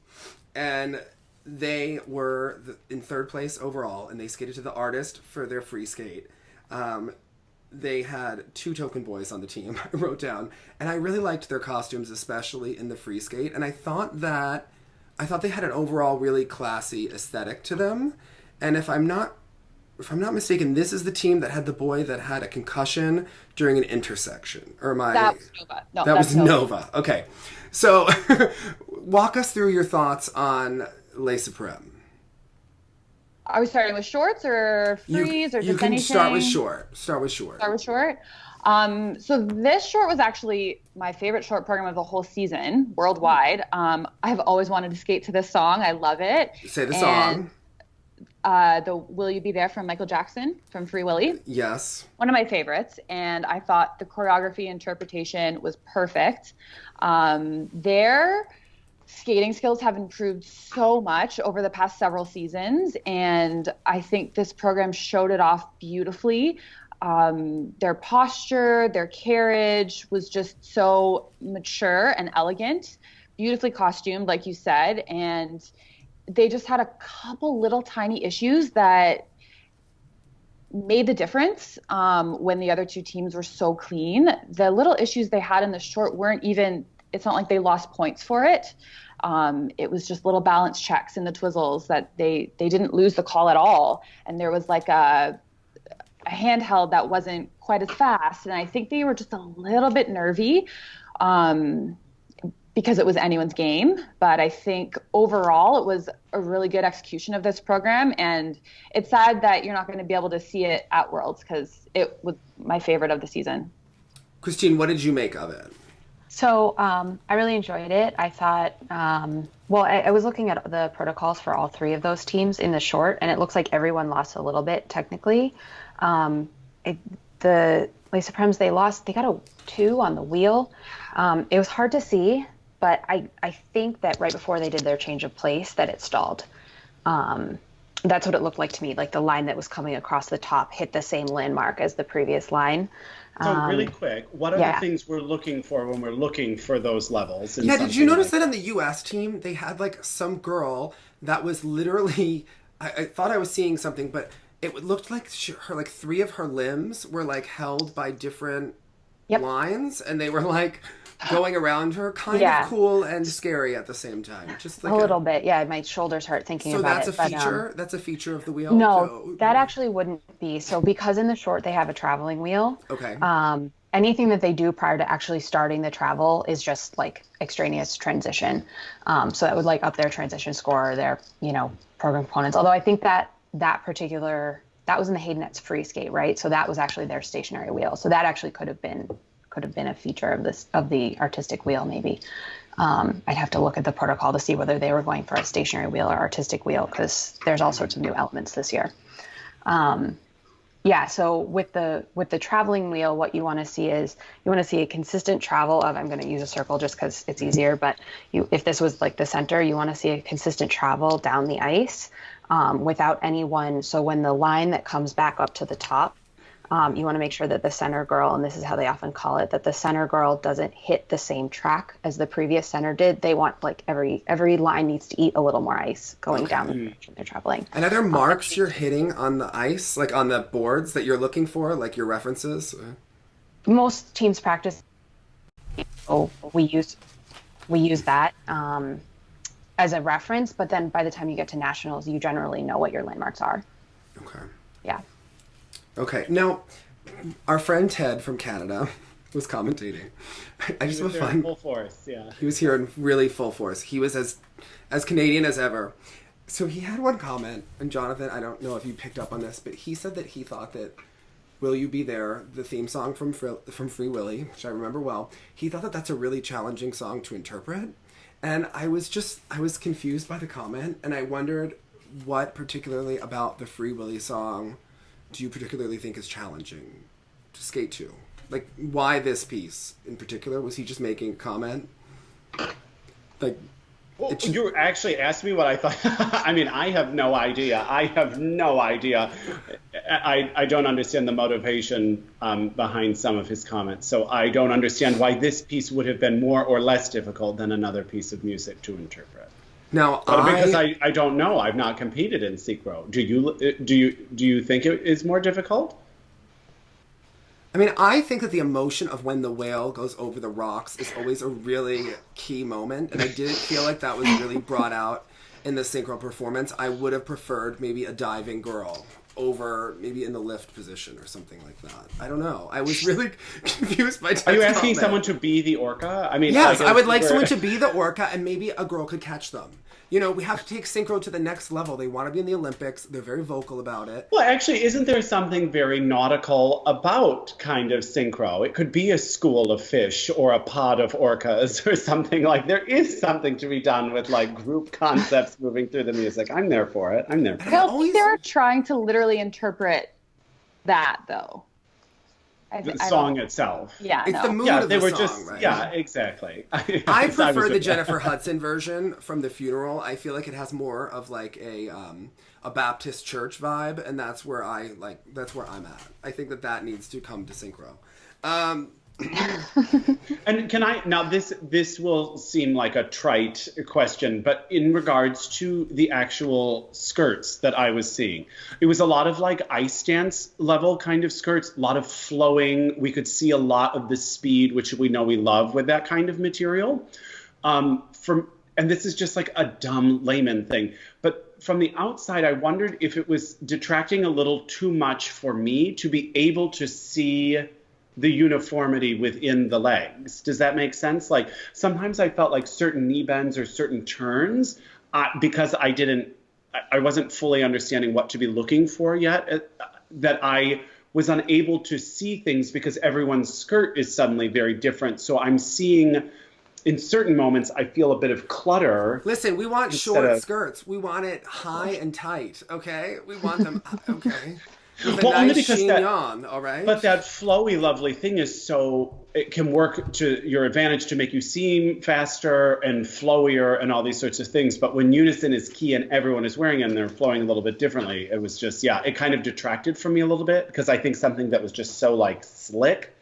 and they were in third place overall, and they skated to the artist for their free skate. They had 2 token boys on the team, I wrote down, and I really liked their costumes, especially in the free skate, and I thought they had an overall really classy aesthetic to them. And if I'm not mistaken, this is the team that had the boy that had a concussion during an intersection. Or that was Nova. No, that was Nova. Okay. So walk us through your thoughts on Les Supremes. Are we starting with shorts or frees or just anything? You can start with short. Start with short. So this short was actually my favorite short program of the whole season worldwide. I've always wanted to skate to this song. I love it. Say the song. The Will You Be There from Michael Jackson from Free Willy. Yes. One of my favorites. And I thought the choreography interpretation was perfect. Their skating skills have improved so much over the past several seasons. And I think this program showed it off beautifully. Their posture, their carriage was just so mature and elegant, beautifully costumed, like you said. And they just had a couple little tiny issues that made the difference when the other 2 teams were so clean. The little issues they had in the short weren't even, it's not like they lost points for it. It was just little balance checks in the twizzles that they didn't lose the call at all. And there was like a handheld that wasn't quite as fast. And I think they were just a little bit nervy because it was anyone's game. But I think overall it was a really good execution of this program. And it's sad that you're not going to be able to see it at Worlds because it was my favorite of the season. Christine, what did you make of it? So I really enjoyed it. I thought, I was looking at the protocols for all 3 of those teams in the short, and it looks like everyone lost a little bit technically. The Les Supremes, they got a 2 on the wheel. It was hard to see, but I think that right before they did their change of place that it stalled. That's what it looked like to me. Like the line that was coming across the top hit the same landmark as the previous line. So really quick, what are the things we're looking for when we're looking for those levels? Yeah, did you notice that on the U.S. team, they had like some girl that was literally, I thought I was seeing something, but it looked like her, like 3 of her limbs were like held by different lines, and they were like going around her, kind of cool and scary at the same time. Just like a little bit, yeah. My shoulders hurt thinking about it. So that's a feature? That's a feature of the wheel? No, that actually wouldn't be. So because in the short they have a traveling wheel. Okay. Anything that they do prior to actually starting the travel is just like extraneous transition. So that would like up their transition score or their, program components. Although I think that was in the Haydenettes free skate, right? So that was actually their stationary wheel. So that actually could have been a feature of the artistic wheel, maybe. I'd have to look at the protocol to see whether they were going for a stationary wheel or artistic wheel, because there's all sorts of new elements this year. So with the traveling wheel, what you want to see is a consistent travel of, I'm going to use a circle just because it's easier, but if this was like the center, you want to see a consistent travel down the ice without anyone. So when the line that comes back up to the top, you want to make sure that the center girl, and this is how they often call it, that the center girl doesn't hit the same track as the previous center did. They want like every line needs to eat a little more ice going down the direction they're traveling. And are there marks you're hitting on the ice, like on the boards that you're looking for, like your references? Most teams practice. So we use that as a reference, but then by the time you get to nationals, you generally know what your landmarks are. Okay. Yeah. Okay. Now, our friend Ted from Canada was commentating. I just was was there in fun. full force, yeah. He was here in really full force. He was as Canadian as ever. So he had one comment, and Jonathan, I don't know if you picked up on this, but he said that he thought that Will You Be There, the theme song from Free Willy, which I remember well, he thought that that's a really challenging song to interpret. And I was confused by the comment, and I wondered what particularly about the Free Willy song do you particularly think is challenging to skate to? Like, why this piece in particular? Was he just making a comment? Like, well, you actually asked me what I thought. I mean, I have no idea. I don't understand the motivation behind some of his comments. So I don't understand why this piece would have been more or less difficult than another piece of music to interpret. Now, because I don't know. I've not competed in Synchro. Do you think it is more difficult? I mean, I think that the emotion of when the whale goes over the rocks is always a really key moment, and I didn't feel like that was really brought out in the Synchro performance. I would have preferred maybe a diving girl over maybe in the lift position or something like that. I don't know. I was really confused by Ted's Are you asking comment. someone to be the orca? I mean, yes, I would like someone to be the orca, and maybe a girl could catch them. You know, we have to take Synchro to the next level. They want to be in the Olympics. They're very vocal about it. Well, actually, isn't there something very nautical about kind of Synchro? It could be a school of fish or a pod of orcas or something like. There is something to be done with like group concepts moving through the music. I'm there for it. I don't think they're trying to literally interpret that, though. The song itself. Yeah, it's the mood of the song, right? Yeah, exactly. I prefer the Jennifer Hudson version from The Funeral. I feel like it has more of like a Baptist church vibe, and that's where I'm at. I think that needs to come to Synchro. And can I now this will seem like a trite question, but in regards to the actual skirts that I was seeing, it was a lot of like ice dance level kind of skirts, a lot of flowing. We could see a lot of the speed, which we know we love with that kind of material. And this is just like a dumb layman thing, but from the outside, I wondered if it was detracting a little too much for me to be able to see the uniformity within the legs. Does that make sense? Like sometimes I felt like certain knee bends or certain turns, because I wasn't fully understanding what to be looking for yet, that I was unable to see things because everyone's skirt is suddenly very different. So I'm seeing, in certain moments, I feel a bit of clutter. Listen, we want short skirts. We want it high and tight, okay? We want them, okay? With a nice chignon, all right? But that flowy, lovely thing is it can work to your advantage to make you seem faster and flowier and all these sorts of things. But when unison is key and everyone is wearing it and they're flowing a little bit differently, it was just, it kind of detracted from me a little bit because I think something that was just so like slick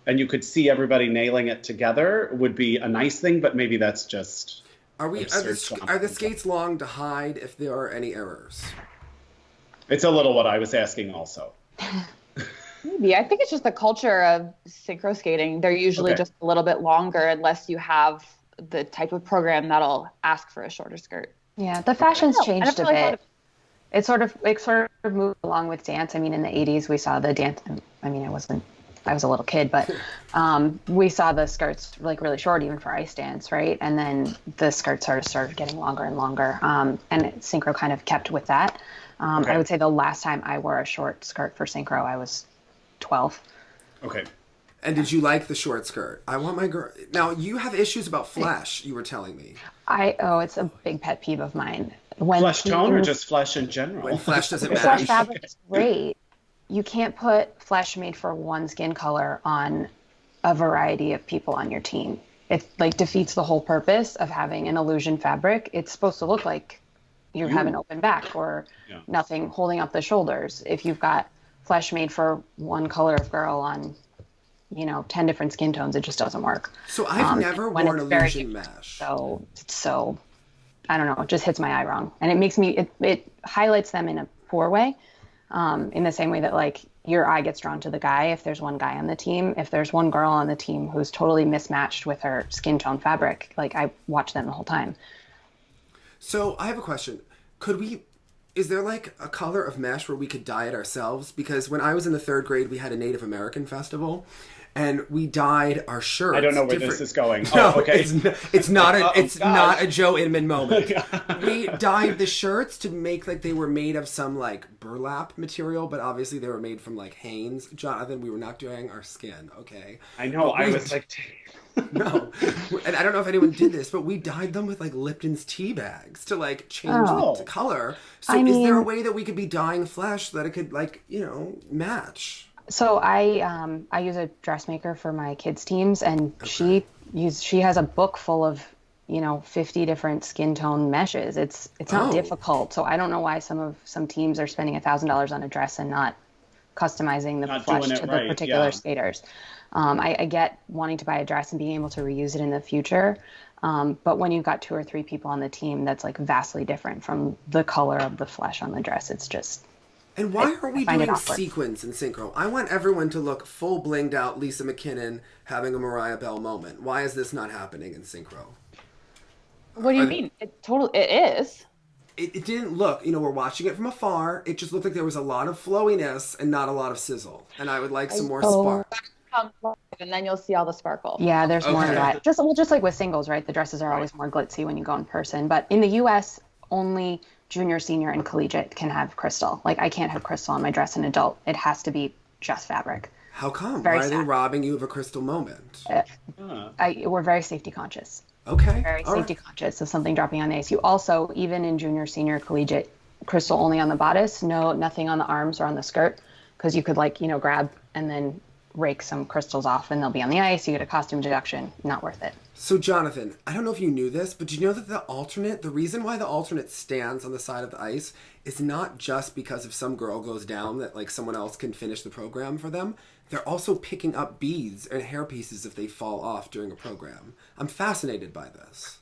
and you could see everybody nailing it together would be a nice thing, but maybe that's just... Are the skates long to hide if there are any errors? It's a little what I was asking also. Maybe. I think it's just the culture of synchro skating. They're usually just a little bit longer unless you have the type of program that'll ask for a shorter skirt. Yeah, the fashion's changed a bit. It sort of moved along with dance. I mean, in the 80s, we saw the dance. I mean, I was a little kid, but we saw the skirts like really short, even for ice dance, right? And then the skirts started getting longer and longer. And Synchro kind of kept with that. I would say the last time I wore a short skirt for Synchro, I was 12. Okay. And did you like the short skirt? I want my girl. Now, you have issues about flesh, you were telling me. It's a big pet peeve of mine. When flesh tone or just flesh in general? When flesh doesn't match. match. Flesh fabric is great. You can't put flesh made for one skin color on a variety of people on your team. It like defeats the whole purpose of having an illusion fabric. It's supposed to look like you have an open back or nothing holding up the shoulders. If you've got flesh made for one color of girl on, 10 different skin tones, it just doesn't work. So I've never worn illusion mesh. So I don't know, it just hits my eye wrong. And it makes me, it highlights them in a poor way. In the same way that like your eye gets drawn to the guy if there's one guy on the team. If there's one girl on the team who's totally mismatched with her skin tone fabric, like I watch them the whole time. So I have a question. Could we Is there like a color of mesh where we could dye it ourselves? Because when I was in the 3rd grade, we had a Native American festival, and we dyed our shirts. I don't know where this is going. No, oh, okay. It's not a Joe Inman moment. We dyed the shirts to make like they were made of some like burlap material, but obviously they were made from like Hanes. Jonathan, we were not doing our skin, okay? I know. I was like... No, and I don't know if anyone did this, but we dyed them with like Lipton's tea bags to like change the color. So is there a way that we could be dyeing flesh so that it could like, match? So I use a dressmaker for my kids' teams, and she has a book full of 50 different skin tone meshes. It's not difficult. So I don't know why some teams are spending $1,000 on a dress and not customizing the flesh to the particular skaters. I get wanting to buy a dress and being able to reuse it in the future. But when you've got 2 or 3 people on the team, that's like vastly different from the color of the flesh on the dress. It's just... And why are we doing sequins in Synchro? I want everyone to look full blinged out Lisa McKinnon having a Mariah Bell moment. Why is this not happening in Synchro? What do you mean? It is. It didn't look, we're watching it from afar. It just looked like there was a lot of flowiness and not a lot of sizzle. And I would like some more spark. And then you'll see all the sparkle. Yeah, there's more of that. Just like with singles, right? The dresses are always more glitzy when you go in person. But in the U.S., only junior, senior, and collegiate can have crystal. Like, I can't have crystal on my dress in adult. It has to be just fabric. How come? Why are they robbing you of a crystal moment? We're very safety conscious. Okay. Very safety conscious of something dropping on the ice. You also, even in junior, senior, collegiate, crystal only on the bodice, nothing on the arms or on the skirt, because you could grab and then rake some crystals off and they'll be on the ice. You get a costume deduction. Not worth it. So Jonathan, I don't know if you knew this, but did you know that the reason why the alternate stands on the side of the ice is not just because if some girl goes down that like someone else can finish the program for them. They're also picking up beads and hair pieces if they fall off during a program. I'm fascinated by this.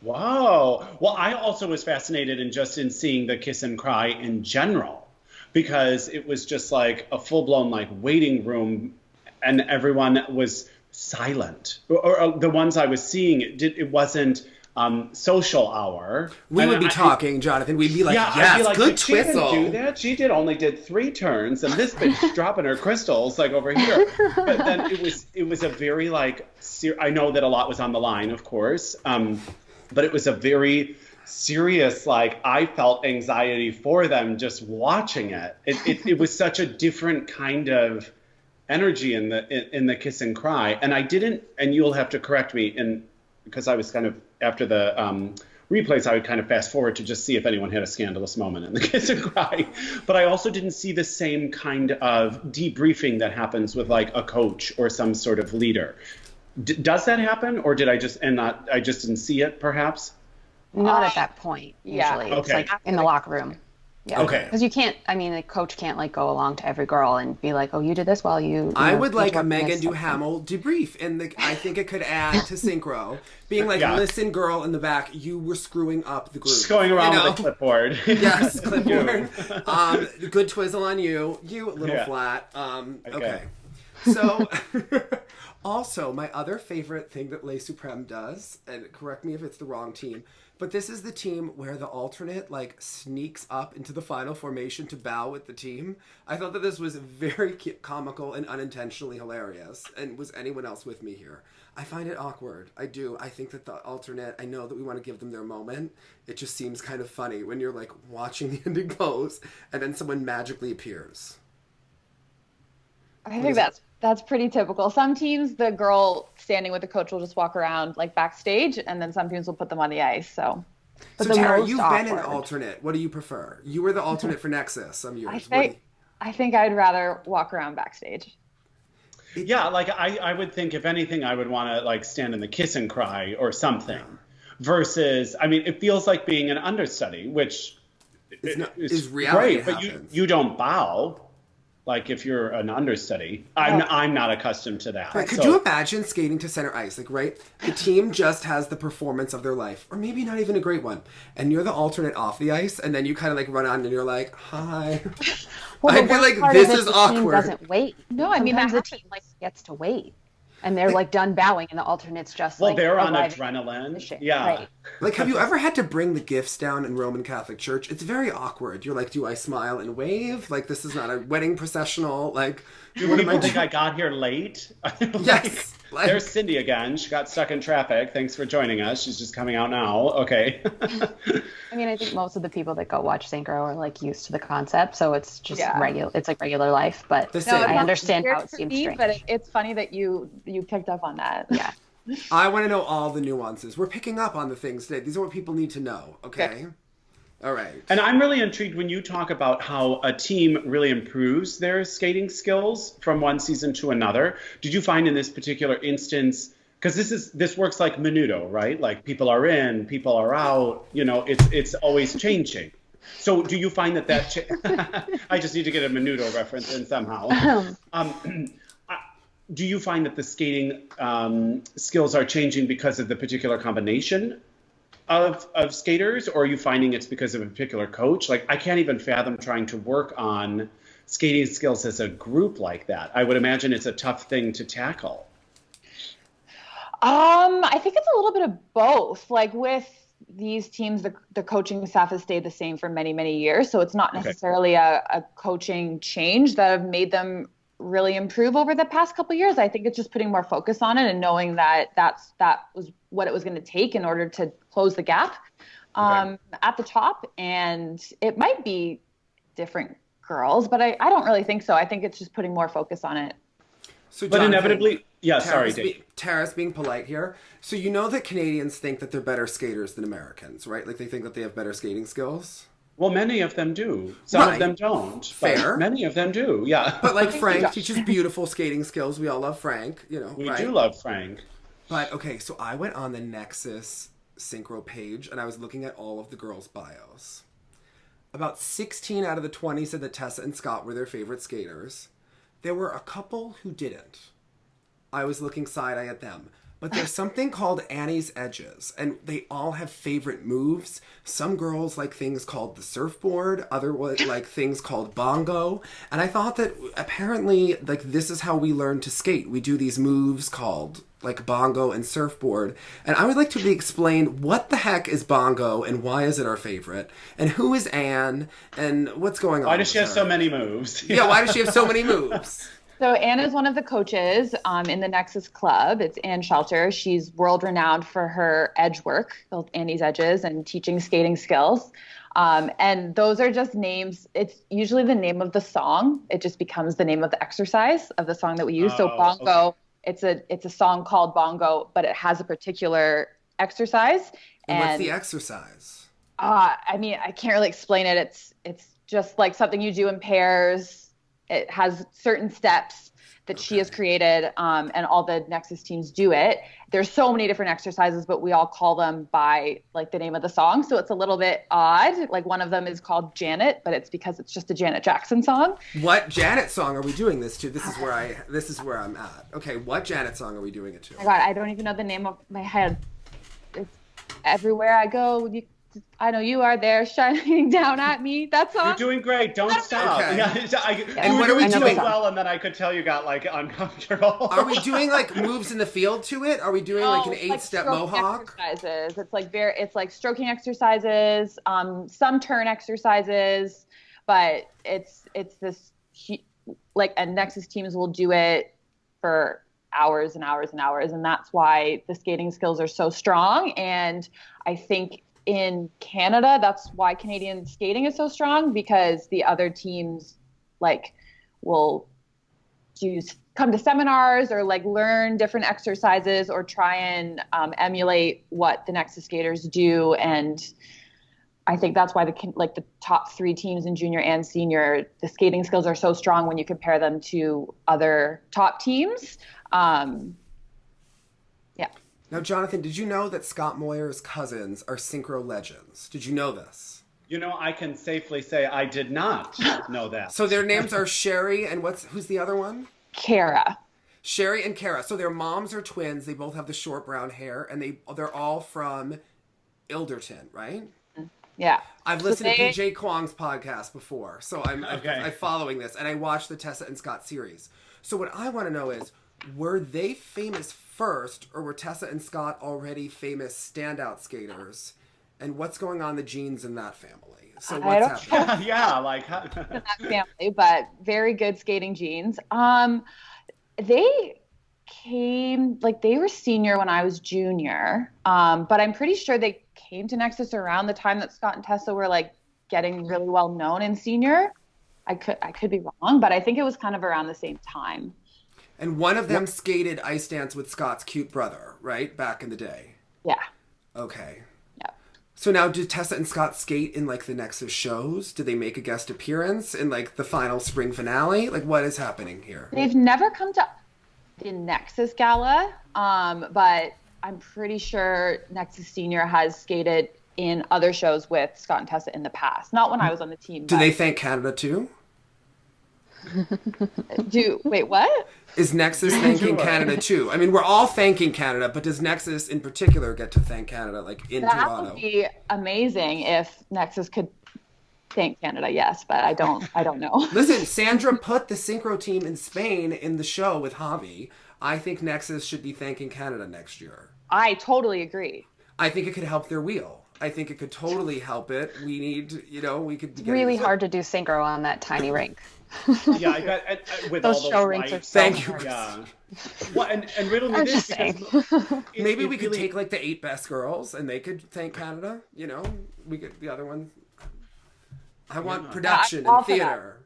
Wow. Well, I also was fascinated in seeing the kiss and cry in general, because it was just like a full-blown like waiting room and everyone was silent. Or the ones I was seeing, it wasn't social hour. We would be talking, Jonathan. We'd be like, yes, good twistle. She didn't do that. She only did 3 turns, and this bitch dropping her crystals like over here. But then it was a very like, I know that a lot was on the line, of course, but it was a very serious, like, I felt anxiety for them just watching it. It was such a different kind of energy in the kiss and cry. And I didn't, and you'll have to correct me, because I was kind of, after the replays, I would kind of fast forward to just see if anyone had a scandalous moment in the kiss and cry. But I also didn't see the same kind of debriefing that happens with like a coach or some sort of leader. Does that happen, or did I just didn't see it, perhaps? Not at that point, usually. Yeah. It's like in the locker room. Yeah. Okay. Because you can't, the coach can't like go along to every girl and be like, oh, you did this while you I would like a Megan Duhamel debrief. And I think it could add to Synchro. Being like, listen, girl in the back, you were screwing up the group. Just going around with a clipboard. Yes, clipboard. Good twizzle on you. You, a little flat. Okay. So, also, my other favorite thing that Les Supremes does, and correct me if it's the wrong team, but this is the team where the alternate, like, sneaks up into the final formation to bow with the team. I thought that this was very comical and unintentionally hilarious. And was anyone else with me here? I find it awkward. I do. I think that the alternate, I know that we want to give them their moment. It just seems kind of funny when you're, like, watching the ending pose and then someone magically appears. I think that's pretty typical. Some teams, the girl standing with the coach will just walk around like backstage, and then some teams will put them on the ice. So Tara, you've been an alternate. What do you prefer? You were the alternate for Nexxice some years. I think I'd rather walk around backstage. Yeah, like I would think if anything, I would want to like stand in the kiss and cry or something. Versus, it feels like being an understudy, which is reality great, but you don't bow. Like if you're an understudy, I'm not accustomed to that. Right. Could you imagine skating to center ice? Like, right, the team just has the performance of their life, or maybe not even a great one, and you're the alternate off the ice, and then you kind of like run on and you're like, "Hi." Well, I feel like this is awkward. Team doesn't wait. No, sometimes the team like gets to wait. And they're like done bowing, and the alternates just well, like they're on arriving. adrenaline. Yeah. Right. Like, have you ever had to bring the gifts down in Roman Catholic Church? It's very awkward. You're like, do I smile and wave? Like, this is not a wedding processional. Like, do people think I got here late? Yes. Like, there's Cindy again. She got stuck in traffic. Thanks for joining us. She's just coming out now. Okay. I mean, I think most of the people that go watch Synchro are like used to the concept, so it's just regular. It's like regular life. But I understand how it seems strange. But it's funny that you picked up on that. Yeah. I want to know all the nuances. We're picking up on the things today. These are what people need to know. Okay. All right. And I'm really intrigued when you talk about how a team really improves their skating skills from one season to another. Did you find in this particular instance, because this works like Menudo, right? Like people are in, people are out. You know, it's always changing. So do you find that I just need to get a Menudo reference in somehow. Do you find that the skating skills are changing because of the particular combination of skaters, or are you finding it's because of a particular coach? Like, I can't even fathom trying to work on skating skills as a group like that. I would imagine it's a tough thing to tackle. I think it's a little bit of both. Like with these teams, the coaching staff has stayed the same for many, many years. So it's not necessarily a coaching change that have made them really improve over the past couple of years. I think it's just putting more focus on it and knowing that that was what it was going to take in order to close the gap at the top. And it might be different girls, but I don't really think so. I think it's just putting more focus on it. So, but Jonathan, inevitably, sorry, Dave. Tara's being polite here. So you know that Canadians think that they're better skaters than Americans, right? Like they think that they have better skating skills. Well, many of them do. Some of them don't. Fair. Many of them do, yeah. But like Frank teaches beautiful skating skills. We all love Frank, you know. We do love Frank. But, okay, so I went on the Nexxice Synchro page, and I was looking at all of the girls' bios. About 16 out of the 20 said that Tessa and Scott were their favorite skaters. There were a couple who didn't. I was looking side-eye at them. But there's something called Annie's Edges, and they all have favorite moves. Some girls like things called the surfboard, other like things called bongo. And I thought that apparently, like, this is how we learn to skate. We do these moves called, like, bongo and surfboard. And I would like to be explained what the heck is bongo and why is it our favorite? And who is Anne? And what's going on? Why does she have so many moves? Yeah, why does she have so many moves? So Anne is one of the coaches in the Nexxice Club. It's Anne Shelter. She's world-renowned for her edge work, called Annie's Edges, and teaching skating skills. And those are just names. It's usually the name of the song. It just becomes the name of the exercise of the song that we use. So bongo, it's a song called bongo, but it has a particular exercise. And what's the exercise? I mean, I can't really explain it. It's just like something you do in pairs. It has certain steps that she has created, and all the Nexxice teams do it. There's so many different exercises, but we all call them by like the name of the song. So it's a little bit odd. Like one of them is called Janet, but it's because it's just a Janet Jackson song. What Janet song are we doing this to? This is where I'm at. Okay, what Janet song are we doing it to? Oh my God, I don't even know the name of my head. It's Everywhere I Go. I know you are there shining down at me. That song. You're doing great. Don't stop. Okay. And what are we doing? Well, and then I could tell you got like uncomfortable. Are we doing like moves in the field to it? Are we doing like an 8-step mohawk? Exercises. It's like stroking exercises, some turn exercises, but it's this like, and Nexxice teams will do it for hours and hours and hours, and that's why the skating skills are so strong. And I think in Canada, that's why Canadian skating is so strong, because the other teams like will come to seminars or like learn different exercises or try and emulate what the Nexxice skaters do. And I think that's why the top 3 teams in junior and senior, the skating skills are so strong when you compare them to other top teams. Yeah. Now, Jonathan, did you know that Scott Moyer's cousins are Synchro legends? Did you know this? You know, I can safely say I did not know that. So their names are Sherry and who's the other one? Kara. Sherry and Kara. So their moms are twins. They both have the short brown hair, and they're all from Ilderton, right? Yeah. I've listened to PJ Kwong's podcast before, so I'm following this, and I watched the Tessa and Scott series. So what I want to know is, were they famous first, or were Tessa and Scott already famous standout skaters? And what's going on in the genes in that family? So what's happening? Yeah, like in that family, but very good skating genes. They came, like, they were senior when I was junior, but I'm pretty sure they came to Nexxice around the time that Scott and Tessa were like getting really well known in senior. I could be wrong, but I think it was kind of around the same time. And one of them skated ice dance with Scott's cute brother, right? Back in the day. Yeah. Okay. Yeah. So now, did Tessa and Scott skate in like the Nexxice shows? Did they make a guest appearance in like the final spring finale? Like, what is happening here? They've never come to the Nexxice gala, but I'm pretty sure Nexxice Senior has skated in other shows with Scott and Tessa in the past. Not when I was on the team. Do they thank Canada too? Wait, what? Is Nexxice thanking Canada too? I mean, we're all thanking Canada, but does Nexxice in particular get to thank Canada, like in Toronto? That would be amazing if Nexxice could thank Canada, yes, but I don't know. Listen, Sandra put the Synchro team in Spain in the show with Javi. I think Nexxice should be thanking Canada next year. I totally agree. I think it could help their wheel. I think it could totally help it. We need, we could. It's really hard to do synchro on that tiny rink. Yeah, I bet with those all those show rinks are lights. so Thank you. Yeah. Well, and riddle me I'm this, just saying. because Maybe we could take like the 8 best girls and they could thank Canada. We could the other ones. I want production and theater.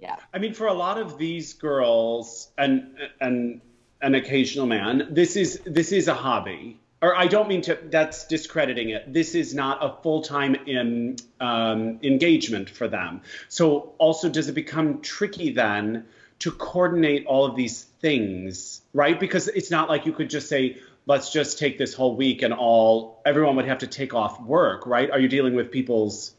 Yeah. I mean, for a lot of these girls and an occasional man, this is a hobby. Or I don't mean to, that's discrediting it. This is not a full-time engagement for them. So also, does it become tricky then to coordinate all of these things, right? Because it's not like you could just say, let's just take this whole week and everyone would have to take off work, right? Are you dealing with people's...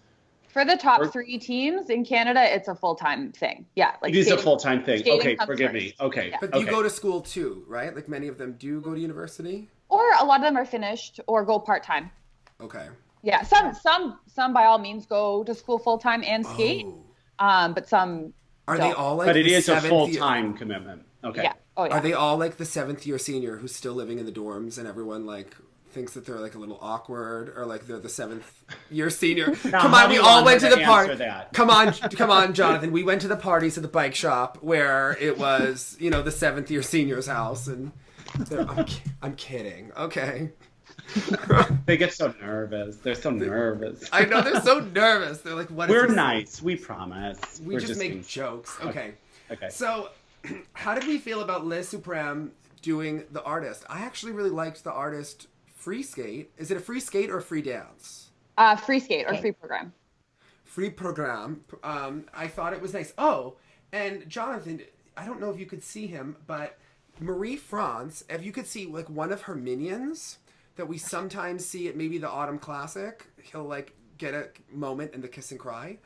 For the top 3 teams in Canada, it's a full-time thing. Yeah. Like it is a full-time thing. Okay, forgive me. Okay. Yeah. But you go to school too, right? Like many of them do go to university? Or a lot of them are finished or go part-time. Okay. Yeah, some by all means go to school full-time and skate. But some Are don't. they all like But it the is a 7th full-time commitment. Okay. Yeah. Oh, yeah. Are they all like the 7th year senior who's still living in the dorms and everyone like thinks that they're like a little awkward or like they're the 7th year senior? Now, Come on, we all went to the party. That. Come on, Jonathan. We went to the parties at the bike shop where it was, the 7th year senior's house and I'm kidding. Okay. They get so nervous. They're so nervous. I know, they're so nervous. They're like, what is We're this? nice. We promise. We just make jokes. Okay. Okay. So, how did we feel about Les Supremes doing the artist? I actually really liked the artist free skate. Is it a free skate or a free dance? Free skate or free program. Free program. I thought it was nice. Oh, and Jonathan, I don't know if you could see him, but Marie France, if you could see like one of her minions that we sometimes see at maybe the Autumn Classic, he'll like get a moment in the kiss and cry.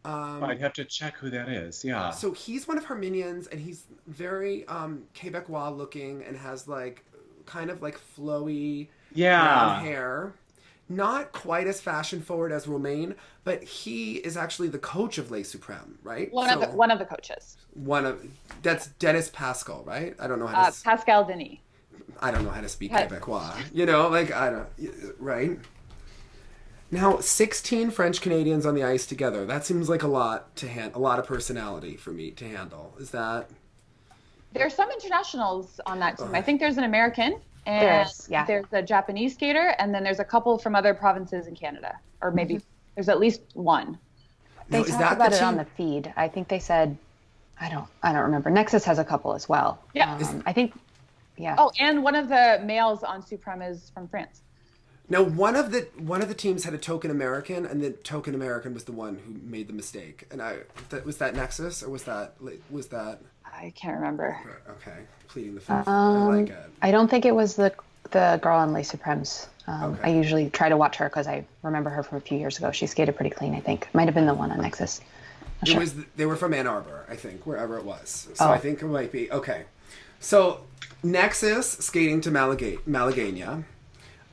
I'd have to check who that is. Yeah. So he's one of her minions, and he's very Quebecois looking, and has like kind of like flowy brown hair. Not quite as fashion forward as Romain, but he is actually the coach of Les Supremes, right? One of the coaches. That's Dennis Pascal, right? I don't know how to Pascal Denis. I don't know how to speak Quebecois. Right? Now, 16 French Canadians on the ice together. That seems like a lot a lot of personality for me to handle. Is that? There's some internationals on that team. I think there's an American. And there's a Japanese skater, and then there's a couple from other provinces in Canada, or maybe there's at least one. They talked about it on the feed. I think they said, I don't remember. Nexxice has a couple as well. Yeah, I think. Yeah. Oh, and one of the males on Supreme is from France. Now, one of the teams had a token American, and the token American was the one who made the mistake. And was that Nexxice, or was that? I can't remember. Okay, pleading the fifth. I like it. I don't think it was the girl on Les Supremes. I usually try to watch her because I remember her from a few years ago. She skated pretty clean, I think. Might have been the one on Nexxice. They were from Ann Arbor, I think, wherever it was. So I think it might be. Okay. So, Nexxice skating to Malagueña.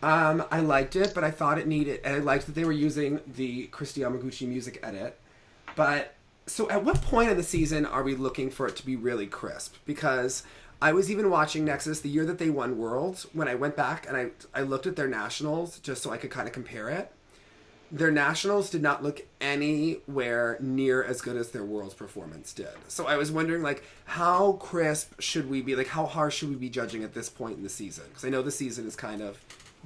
I liked it, but I thought it needed... And I liked that they were using the Christy Yamaguchi music edit. But... So at what point in the season are we looking for it to be really crisp? Because I was even watching Nexxice the year that they won Worlds. When I went back and I looked at their nationals just so I could kind of compare it. Their nationals did not look anywhere near as good as their Worlds performance did. So I was wondering, like, how crisp should we be? Like, how harsh should we be judging at this point in the season? Because I know the season is kind of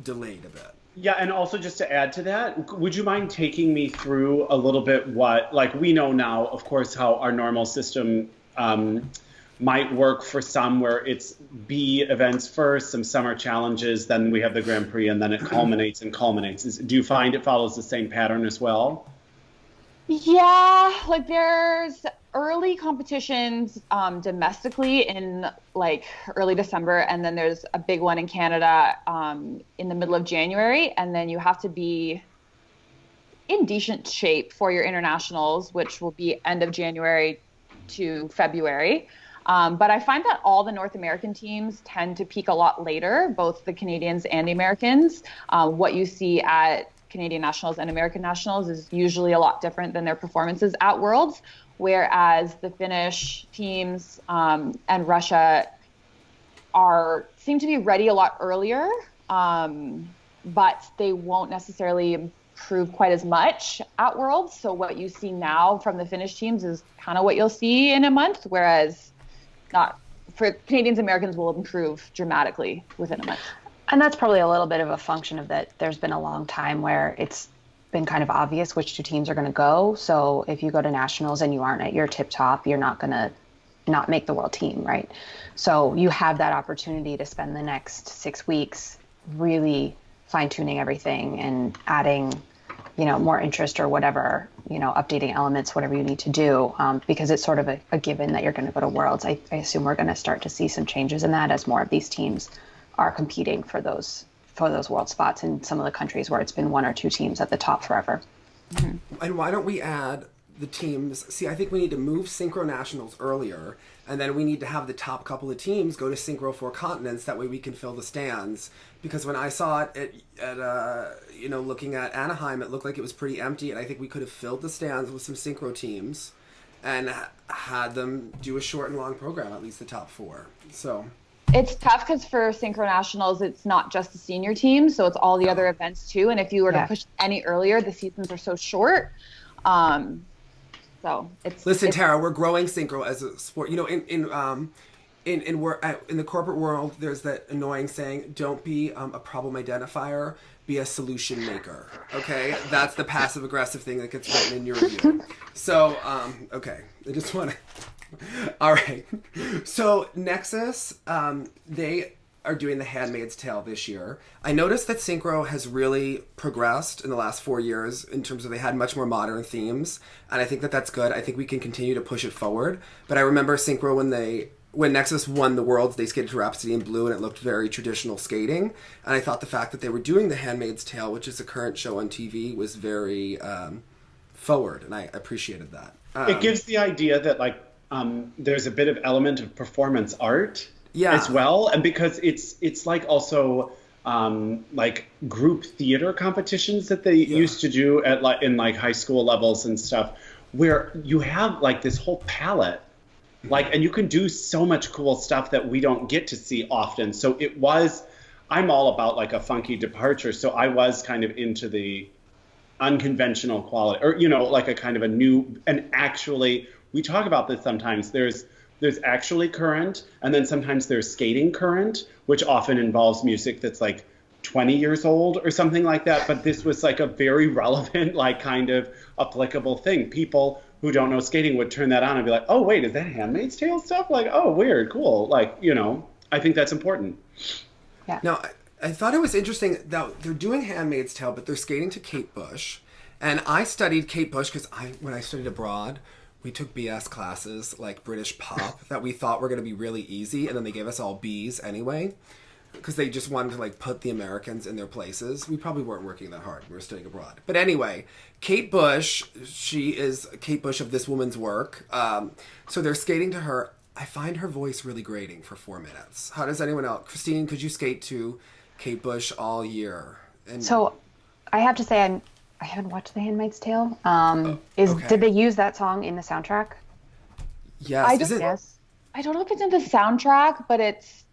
delayed a bit. Yeah, and also just to add to that, would you mind taking me through a little bit what, like, we know now, of course, how our normal system might work for some, where it's B events first, some summer challenges, then we have the Grand Prix, and then it culminates and culminates. Do you find it follows the same pattern as well? Yeah, like there's early competitions domestically in like early December, and then there's a big one in Canada in the middle of January, and then you have to be in decent shape for your internationals, which will be end of January to February. But I find that all the North American teams tend to peak a lot later, both the Canadians and the Americans. What you see at Canadian Nationals and American Nationals is usually a lot different than their performances at Worlds, whereas the Finnish teams and Russia seem to be ready a lot earlier, but they won't necessarily improve quite as much at Worlds. So what you see now from the Finnish teams is kind of what you'll see in a month, whereas not for Canadians, Americans will improve dramatically within a month. And that's probably a little bit of a function of that there's been a long time where it's been kind of obvious which two teams are going to go. So if you go to nationals and you aren't at your tip top, you're not going to not make the world team, right? So you have that opportunity to spend the next 6 weeks really fine-tuning everything and adding, more interest or whatever, updating elements, whatever you need to do, because it's sort of a given that you're going to go to Worlds. I assume we're going to start to see some changes in that as more of these teams are competing for those world spots in some of the countries where it's been one or two teams at the top forever. Mm-hmm. And why don't we add the teams? See, I think we need to move Synchro Nationals earlier, and then we need to have the top couple of teams go to Synchro 4 continents. That way we can fill the stands. Because when I saw it at looking at Anaheim, it looked like it was pretty empty, and I think we could have filled the stands with some Synchro teams and had them do a short and long program, at least the top four. So it's tough because for Synchro Nationals, it's not just the senior team, so it's all the other events too. And if you were to push any earlier, the seasons are so short. So it's Tara, we're growing Synchro as a sport. In the corporate world, there's that annoying saying, "Don't be a problem identifier, be a solution maker." Okay, that's the passive aggressive thing that gets written in your review. So, okay, I just want to. All right. So Nexxice, they are doing The Handmaid's Tale this year. I noticed that Synchro has really progressed in the last 4 years in terms of they had much more modern themes, and I think that that's good. I think we can continue to push it forward. But I remember Synchro when Nexxice won the Worlds, they skated to Rhapsody in Blue, and it looked very traditional skating. And I thought the fact that they were doing The Handmaid's Tale, which is a current show on TV, was very forward, and I appreciaed that. It gives the idea that there's a bit of element of performance art as well, and because it's like also like group theater competitions that they used to do at in high school levels and stuff, where you have this whole palette, and you can do so much cool stuff that we don't get to see often. So I'm all about a funky departure, so I was kind of into the unconventional quality, or a kind of a new, and actually we talk about this sometimes. There's actually current, and then sometimes there's skating current, which often involves music that's 20 years old or something like that. But this was a very relevant, kind of applicable thing. People who don't know skating would turn that on and be like, "Oh, wait, is that Handmaid's Tale stuff? Oh, weird, cool." I think that's important. Yeah. Now, I thought it was interesting that they're doing Handmaid's Tale, but they're skating to Kate Bush. And I studied Kate Bush because when I studied abroad, we took BS classes like British pop that we thought were going to be really easy, and then they gave us all Bs anyway because they just wanted to put the Americans in their places. We probably weren't working that hard. We were studying abroad. But anyway, Kate Bush, she is Kate Bush of This Woman's Work. So they're skating to her. I find her voice really grating for 4 minutes. How does anyone else? Christine, could you skate to Kate Bush all year? So I have to say I haven't watched The Handmaid's Tale. Okay. Did they use that song in the soundtrack? Yes. I I don't know if it's in the soundtrack, but it's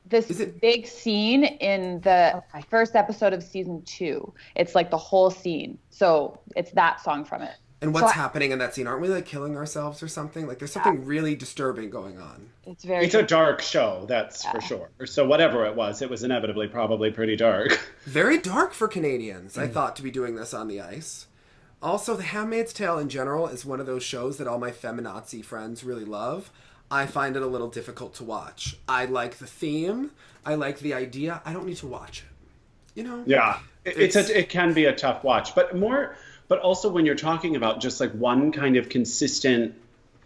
this big scene in the first episode of season 2. It's like the whole scene. So it's that song from it. And what's happening in that scene? Aren't we like killing ourselves or something? Like there's something really disturbing going on. It's a dark show, that's for sure. So whatever it was inevitably probably pretty dark. Very dark for Canadians, I thought, to be doing this on the ice. Also, The Handmaid's Tale in general is one of those shows that all my feminazi friends really love. I find it a little difficult to watch. I like the theme. I like the idea. I don't need to watch it. You know? Yeah. It can be a tough watch. But also when you're talking about just like one kind of consistent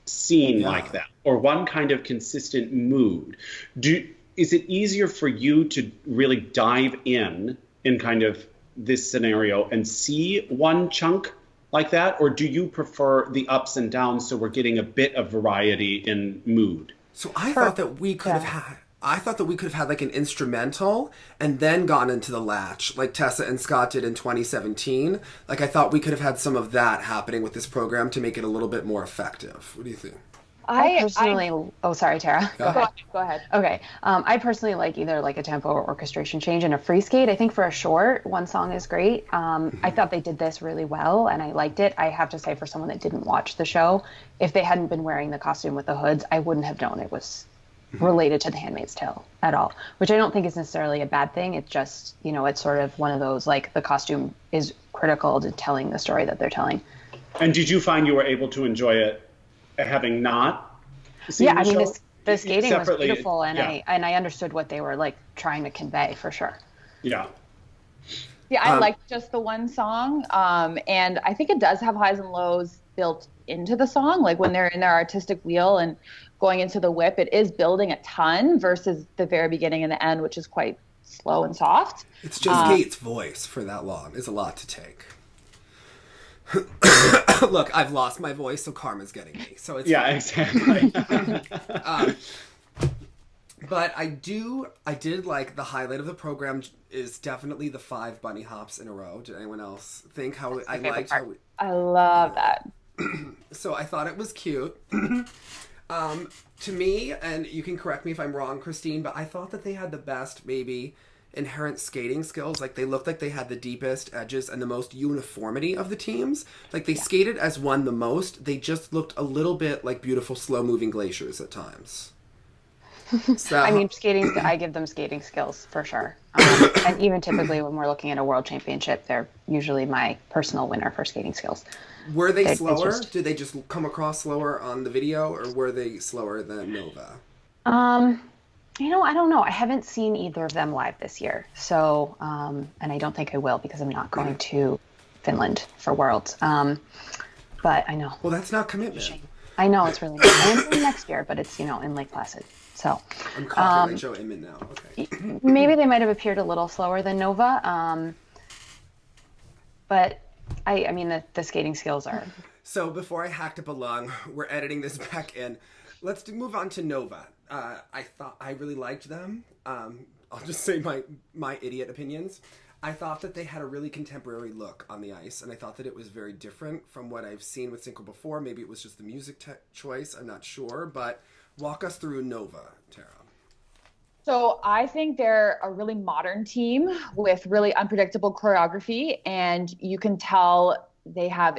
scene like that, or one kind of consistent mood, is it easier for you to really dive in kind of this scenario and see one chunk like that? Or do you prefer the ups and downs so we're getting a bit of variety in mood? So I thought that we could have had like an instrumental and then gone into the latch like Tessa and Scott did in 2017. Like I thought we could have had some of that happening with this program to make it a little bit more effective. What do you think? I personally, sorry, Tara. Go ahead. Okay. I personally like either like a tempo or orchestration change in a free skate. I think for a short, one song is great. I thought they did this really well and I liked it. I have to say, for someone that didn't watch the show, if they hadn't been wearing the costume with the hoods, I wouldn't have known it was related to The Handmaid's Tale at all, which I don't think is necessarily a bad thing. It's just, it's sort of one of those, like, the costume is critical to telling the story that they're telling. And did you find you were able to enjoy it having not seen the show? The skating was beautiful, and I understood what they were like trying to convey for sure. Yeah. Yeah, I liked just the one song, and I think it does have highs and lows built into the song. Like when they're in their artistic wheel and going into the whip, it is building a ton versus the very beginning and the end, which is quite slow and soft. It's just Gate's voice for that long is a lot to take. Look, I've lost my voice, so karma's getting me. So it's exactly. But I did like the highlight of the program is definitely the 5 bunny hops in a row. Did anyone else think how I liked how we... I love that. So I thought it was cute. To me, and you can correct me if I'm wrong, Christine, but I thought that they had the best, maybe, inherent skating skills. Like, they looked like they had the deepest edges and the most uniformity of the teams. Like, they skated as one the most. They just looked a little bit like beautiful, slow-moving glaciers at times. So, I mean, I give them skating skills for sure. And even typically when we're looking at a world championship, they're usually my personal winner for skating skills. Were they slower? Did they just come across slower on the video, or were they slower than Nova? I don't know. I haven't seen either of them live this year. So, and I don't think I will because I'm not going to Finland for Worlds. But I know. Well, that's not commitment. I know, it's really nice. I am going next year, but it's, in Lake Placid. So I'm coughing like Joe Inman now. Okay. Maybe they might have appeared a little slower than Nova. But I mean, the skating skills are. So before I hacked up a lung, we're editing this back in. Let's move on to Nova. I really liked them. I'll just say my idiot opinions. I thought that they had a really contemporary look on the ice, and I thought that it was very different from what I've seen with Synchro before. Maybe it was just the music choice. I'm not sure, but walk us through Nova, Tara. So I think they're a really modern team with really unpredictable choreography, and you can tell they have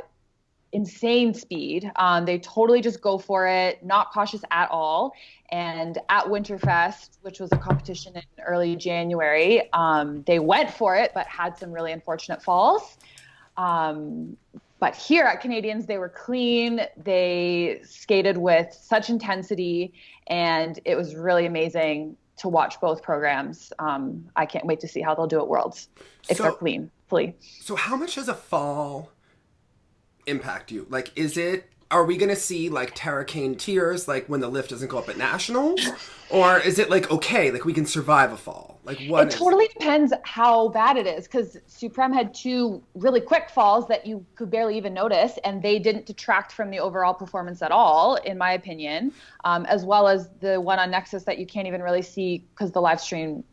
insane speed. They totally just go for it, not cautious at all. And at Winterfest, which was a competition in early January, they went for it, but had some really unfortunate falls. But here at Canadians, they were clean. They skated with such intensity, and it was really amazing to watch both programs. I can't wait to see how they'll do at Worlds if they're clean, fully. So how much does a fall impact you? Like, are we going to see like Tara Kane tears like when the lift doesn't go up at nationals? Or is it like, okay, like we can survive a fall? Like what? It totally depends how bad it is, because Supreme had 2 really quick falls that you could barely even notice, and they didn't detract from the overall performance at all, in my opinion, as well as the one on Nexxice that you can't even really see because the live stream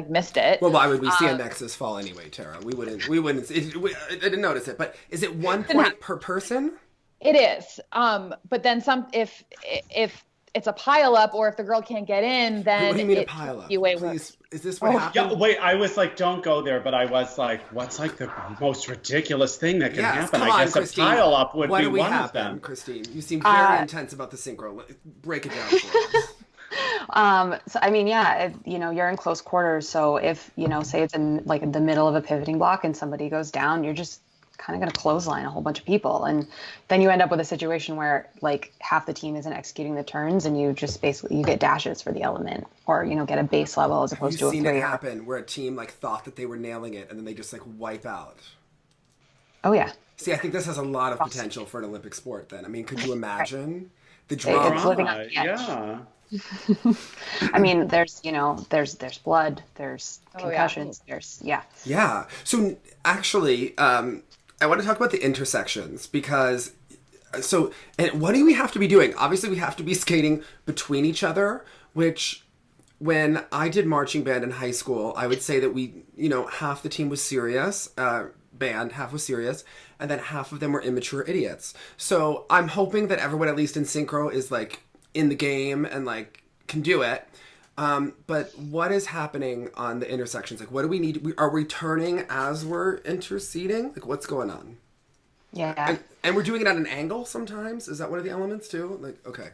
missed it. Well, why would we see a Nexxice fall anyway, Tara? We wouldn't. I didn't notice it. But is it 1 point per person? It is. But then if it's a pile up, or if the girl can't get in, then what do you mean a pile up? Please, is this what happened? Yeah, wait, I was like, don't go there, but I was like, what's like the most ridiculous thing that can happen? I guess Christine. A pile up would what be do we one have of them. Then, Christine, you seem very intense about the synchro. Break it down for us. So I mean, yeah, you're in close quarters. So if, say it's in like the middle of a pivoting block and somebody goes down, you're just kind of going to clothesline a whole bunch of people. And then you end up with a situation where like half the team isn't executing the turns, and you just basically, you get dashes for the element, or, get a base level as opposed to a 3. You've seen it happen where a team like thought that they were nailing it and then they just like wipe out. Oh yeah. See, I think this has a lot of potential for an Olympic sport then. I mean, could you imagine the drama? It's living on the edge. Yeah. I mean, there's blood, there's concussions, Yeah. So actually, I want to talk about the intersections because, and what do we have to be doing? Obviously, we have to be skating between each other, which when I did marching band in high school, I would say that we, half the team was serious, band, half was serious, and then half of them were immature idiots. So I'm hoping that everyone, at least in synchro, is like in the game and like can do it. But what is happening on the intersections? Like, what do we need? Are we turning as we're interceding? Like, what's going on? Yeah. And we're doing it at an angle sometimes? Is that one of the elements too? Like, okay.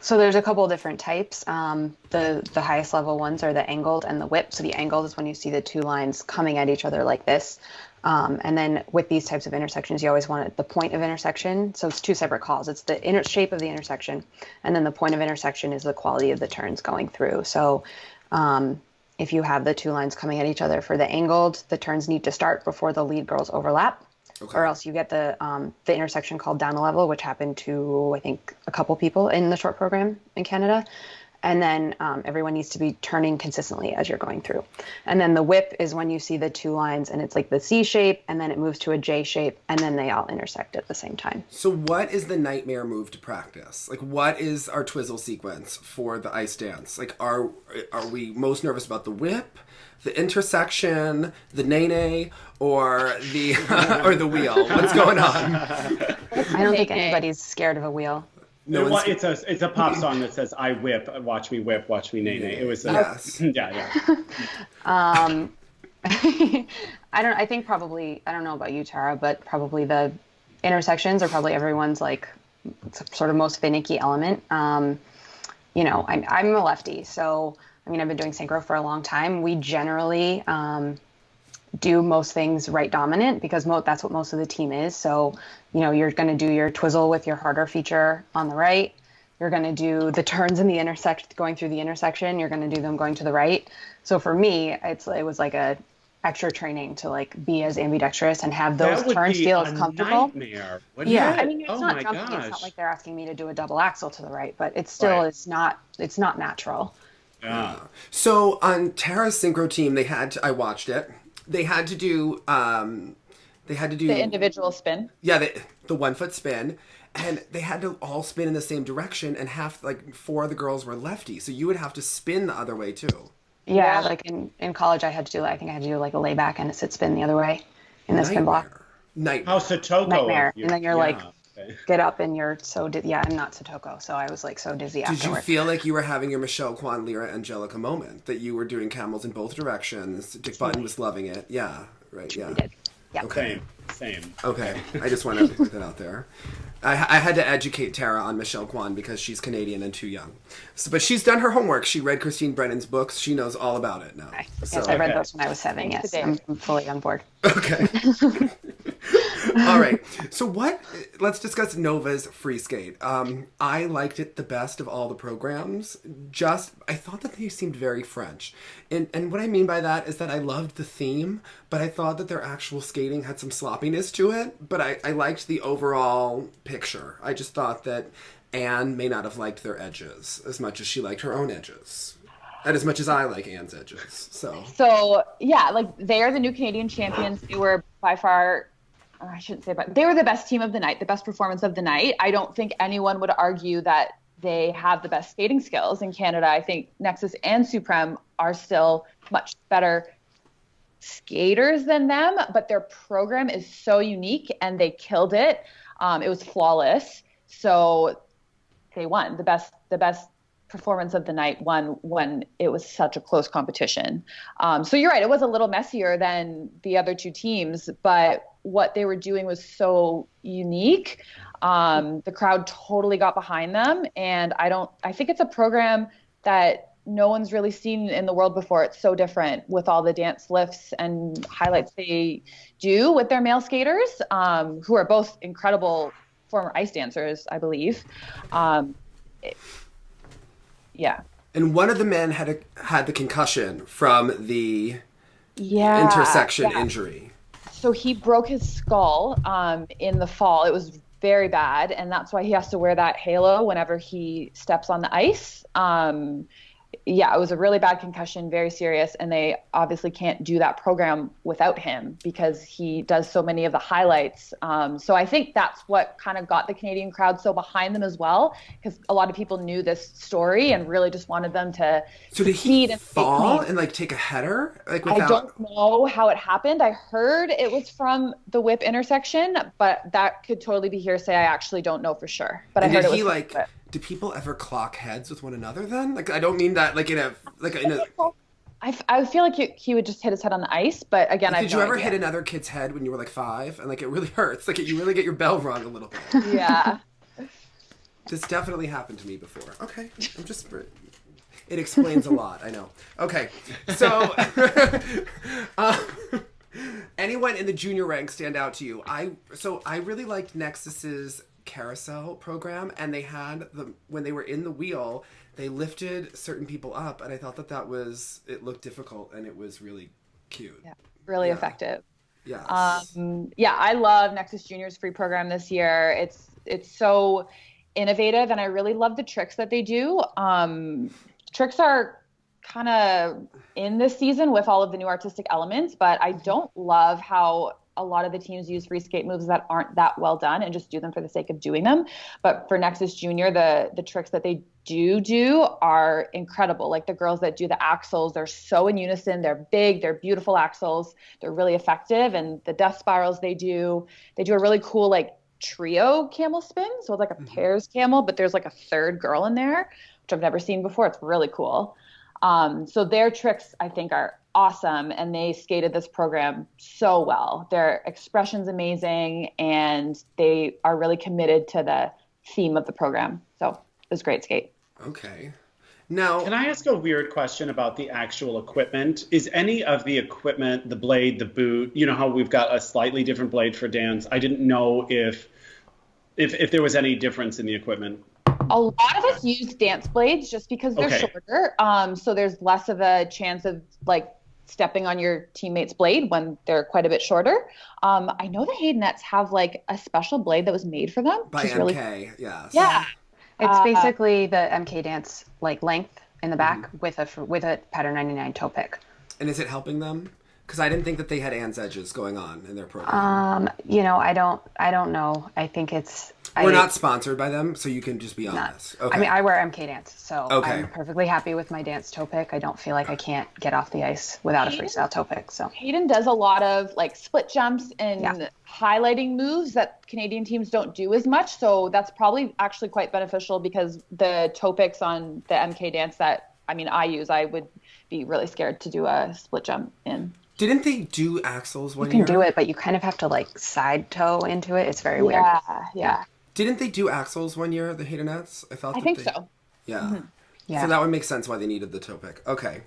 So there's a couple of different types. The highest level ones are the angled and the whip. So the angled is when you see the 2 lines coming at each other like this. And then with these types of intersections, you always want the point of intersection. So it's 2 separate calls. It's the inner shape of the intersection, and then the point of intersection is the quality of the turns going through. So if you have the 2 lines coming at each other for the angled, the turns need to start before the lead girls overlap, or else you get the intersection called down a level, which happened to, I think, a couple people in the short program in Canada. And then everyone needs to be turning consistently as you're going through. And then the whip is when you see the 2 lines and it's like the C shape, and then it moves to a J shape, and then they all intersect at the same time. So what is the nightmare move to practice? Like, what is our twizzle sequence for the ice dance? Like, are we most nervous about the whip, the intersection, the nene, or the or the wheel? What's going on? I don't think anybody's scared of a wheel. No, it's a pop song that says "I whip, watch me whip, watch me nay nay." It was yeah. I think probably, I don't know about you, Tara, but probably the intersections are probably everyone's like sort of most finicky element. I'm a lefty, so I mean I've been doing synchro for a long time. We generally do most things right dominant because that's what most of the team is. So, you're going to do your twizzle with your harder feature on the right. You're going to do the turns in the going through the intersection. You're going to do them going to the right. So for me, it was like a extra training to like be as ambidextrous and have those turns feel as comfortable. Nightmare, yeah, I mean, it's not jumping. Gosh. It's not like they're asking me to do a double axel to the right, but it still is not. It's not natural. Yeah. So on Tara's synchro team, I watched it. They had to do the individual spin. Yeah, the 1 foot spin, and they had to all spin in the same direction. And 4 of the girls were lefty, so you would have to spin the other way too. Yeah, like in college, I had to do like a layback and a sit spin the other way in the spin block. Nightmare. How Satoko? Nightmare. And then you're get up and you're so I'm not Satoko, so I was like so dizzy afterwards. Did you feel like you were having your Michelle Kwan, Lyra Angelica moment, that you were doing camels in both directions? Dick Button was loving it. Yeah, right, yeah. We did. Yeah. Okay. Same. Okay, I just wanted to put that out there. I had to educate Tara on Michelle Kwan because she's Canadian and too young. But she's done her homework. She read Christine Brennan's books. She knows all about it now. Okay. Yes, I read those when I was 7. Yes, I'm fully on board. Okay. All right. So let's discuss Nova's free skate. I liked it the best of all the programs. I thought that they seemed very French. And what I mean by that is that I loved the theme, but I thought that their actual skating had some sloppiness to it. But I liked the overall picture. I just thought that Anne may not have liked their edges as much as she liked her own edges. And as much as I like Anne's edges. So yeah, like they are the new Canadian champions. They were by far... I shouldn't say, but they were the best team of the night, the best performance of the night. I don't think anyone would argue that they have the best skating skills in Canada. I think Nexxice and Supreme are still much better skaters than them, but their program is so unique and they killed it. It was flawless. So they won. The best performance of the night won when it was such a close competition. So you're right, it was a little messier than the other two teams, but what they were doing was so unique. The crowd totally got behind them, and I think it's a program that no one's really seen in the world before. It's so different with all the dance lifts and highlights they do with their male skaters, who are both incredible former ice dancers, I believe. Yeah. And one of the men had the concussion from the intersection injury. So he broke his skull in the fall. It was very bad, and that's why he has to wear that halo whenever he steps on the ice. It was a really bad concussion, very serious, and they obviously can't do that program without him because he does so many of the highlights. So I think that's what kind of got the Canadian crowd so behind them as well, because a lot of people knew this story and really just wanted them to succeed. So did he fall and like take a header? Like without... I don't know how it happened. I heard it was from the whip intersection, but that could totally be hearsay. I actually don't know for sure. But I heard it was from the whip. Do people ever clock heads with one another then? Like, I don't mean that like in a... I feel like he would just hit his head on the ice, but again, Did you ever hit another kid's head when you were like 5? And like it really hurts. Like you really get your bell rung a little bit. Yeah. This definitely happened to me before. Okay. I'm just... It explains a lot, I know. Okay. So... anyone in the junior rank stand out to you? I really liked Nexxice's carousel program, and they had when they were in the wheel, they lifted certain people up, and I thought it looked difficult, and it was really cute. Really effective. Yes. I love Nexxice Junior's free program this year. It's so innovative, and I really love the tricks that they do. Tricks are kind of in this season with all of the new artistic elements, but I don't love how a lot of the teams use free skate moves that aren't that well done and just do them for the sake of doing them. But for Nexxice Junior, the tricks that they do are incredible. Like the girls that do the axles, they're so in unison. They're big, they're beautiful axles. They're really effective. And the death spirals they do a really cool like trio camel spin. So it's like a pairs camel, but there's like a third girl in there, which I've never seen before. It's really cool. So their tricks, I think, are awesome, and they skated this program so well. Their expression's amazing, and they are really committed to the theme of the program. So it was great skate. Okay. Now, can I ask a weird question about the actual equipment? Is any of the equipment, the blade, the boot, you know how we've got a slightly different blade for dance? I didn't know if there was any difference in the equipment. A lot of us use dance blades just because they're shorter. So there's less of a chance of like stepping on your teammate's blade when they're quite a bit shorter. I know the Haydenettes have like a special blade that was made for them. By MK, really... yes. Yeah. It's basically the MK Dance like length in the back with a pattern 99 toe pick. And is it helping them? Because I didn't think that they had Anne's edges going on in their program. I don't know. I think it's... We're not sponsored by them, so you can just be honest. Okay. I mean, I wear MK Dance, so I'm perfectly happy with my dance toe pick. I don't feel like I can't get off the ice without a freestyle toe pick. So Hayden does a lot of like split jumps and highlighting moves that Canadian teams don't do as much. So that's probably actually quite beneficial because the toe picks on the MK Dance that I use, I would be really scared to do a split jump in. Didn't they do axles one year? You can do it, but you kind of have to like side toe into it. It's very weird. Yeah. Didn't they do axles one year, the Haydenettes? I think so. Yeah. Mm-hmm. Yeah. So that would make sense why they needed the toe pick. Okay.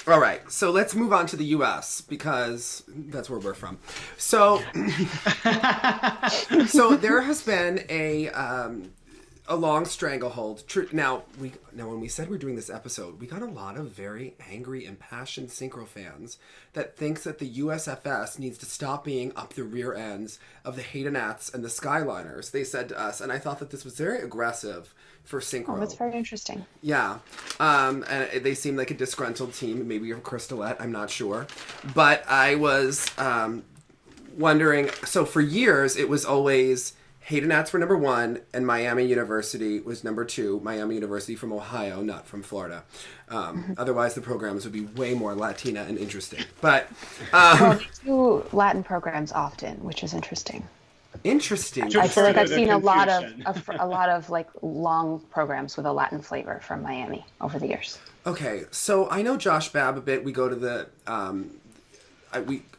All right. So let's move on to the U.S. because that's where we're from. So, so there has been a long stranglehold. Now, when we said we're doing this episode, we got a lot of very angry, impassioned synchro fans that thinks that the USFS needs to stop being up the rear ends of the Haydenettes and the Skyliners. They said to us, and I thought that this was very aggressive for synchro. Oh, that's very interesting. Yeah. And they seem like a disgruntled team, maybe a crystalette, I'm not sure. But I was wondering, so for years, it was always... Haydenettes were number 1, and Miami University was number 2. Miami University from Ohio, not from Florida. Otherwise, the programs would be way more Latina and interesting. But well, they do Latin programs often, which is interesting. Interesting. To I feel like further I've the seen a lot confusion. of like long programs with a Latin flavor from Miami over the years. Okay, so I know Josh Babb a bit. We go to the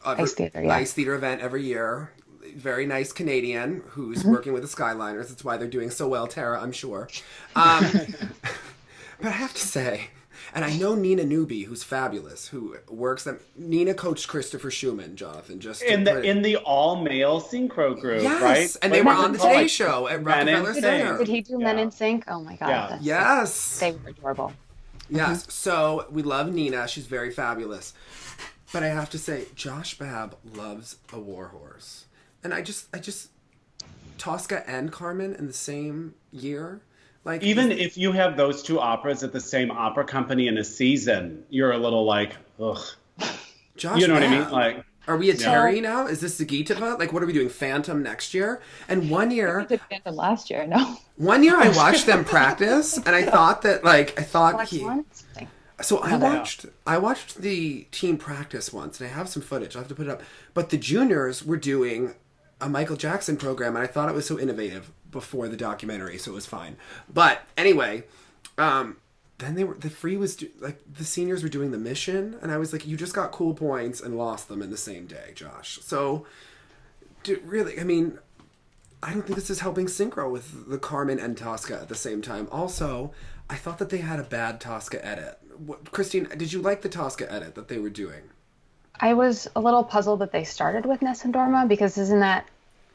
Ice Theater, yeah. Ice Theater event every year. Very nice Canadian who's working with the Skyliners. That's why they're doing so well, Tara, I'm sure. But I have to say, and I know Nina Newby, who's fabulous, who works them. Nina coached Christopher Schumann, Jonathan, just In the all-male synchro group, yes, right? and they were on the Today Like Show at Men in Rockefeller Sync. Center. Did he do Men in Sync? Oh my God. Yeah. Yes. They were adorable. Yes, so we love Nina. She's very fabulous. But I have to say, Josh Babb loves a war horse. And I just Tosca and Carmen in the same year. Like, Even if you have those two operas at the same opera company in a season, you're a little like, ugh. Josh You know what I Babb. mean? Like, Are we a Terry now? Is this Zagitova? Like, what are we doing? Phantom next year? And one year, We did Phantom last year, no? I watched them practice, and I thought Black he. Swan? So I watched the team practice once, and I have some footage. I'll have to put it up. But the juniors were doing a Michael Jackson program, and I thought it was so innovative before the documentary, so it was fine. But anyway, then the seniors were doing the mission, and I was like, you just got cool points and lost them in the same day, Josh. So, really, I mean, I don't think this is helping synchro with the Carmen and Tosca at the same time. Also, I thought that they had a bad Tosca edit. Christine, did you like the Tosca edit that they were doing? I was a little puzzled that they started with Nessun Dorma because isn't that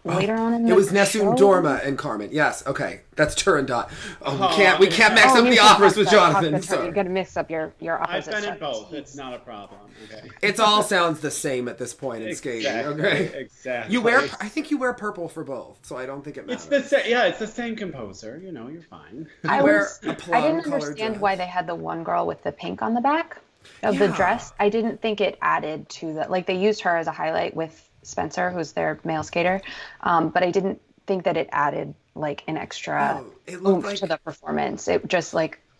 later on in the It was Nessun show? Dorma and Carmen. Yes, okay. That's Turandot. Oh, we can't mix up you the said operas with Tosca, Jonathan. Tosca, You're going to mix up your I've opposite been in stuff. both. It's not a problem. Okay. It all sounds the same at this point in skating. Okay. Exactly. I think you wear purple for both, so I don't think it matters. It's the same. Yeah, it's the same composer. You know, you're fine. I a didn't plum-colored understand dress. why they had the one girl with the pink on the back of the dress. I didn't think it added to the, like, they used her as a highlight with Spencer, who's their male skater, but I didn't think that it added like an extra oomph to the performance. It just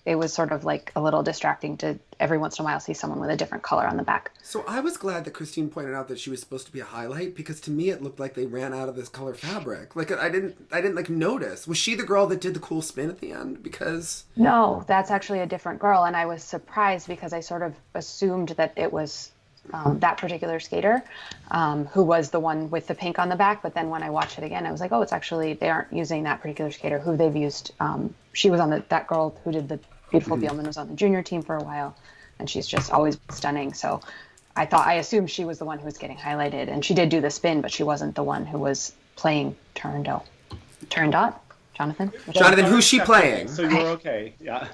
it was sort of like a little distracting to every once in a while see someone with a different color on the back. So I was glad that Christine pointed out that she was supposed to be a highlight, because to me it looked like they ran out of this color fabric. Like I didn't like notice. Was she the girl that did the cool spin at the end? Because No, that's actually a different girl, and I was surprised because I sort of assumed that it was that particular skater who was the one with the pink on the back. But then when I watched it again, I was like, oh, it's actually, they aren't using that particular skater who they've used. She was on that girl who did the Beautiful Beelman was on the junior team for a while, and she's just always stunning. So I assumed she was the one who was getting highlighted, and she did do the spin, but she wasn't the one who was playing Turandot. Jonathan, who's she playing? So you're okay. Yeah.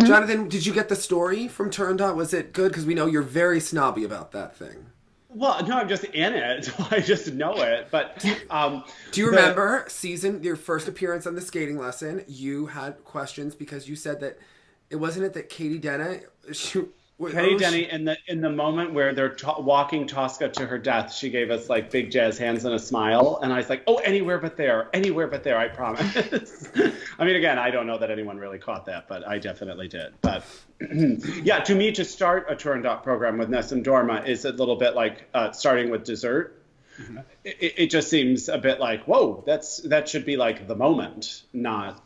Jonathan, did you get the story from Turandot? Was it good? Because we know you're very snobby about that thing. Well, no, I'm just in it, so I just know it. But do you remember your first appearance on the skating lesson? You had questions because you said that wasn't it that Katie Denny, in the moment where they're walking Tosca to her death, she gave us like big jazz hands and a smile, and I was like, oh, anywhere but there, I promise. I mean, again, I don't know that anyone really caught that, but I definitely did. But yeah, to me, to start a Turandot program with Nessun Dorma is a little bit like starting with dessert. Mm-hmm. It just seems a bit like, whoa, that should be like the moment, not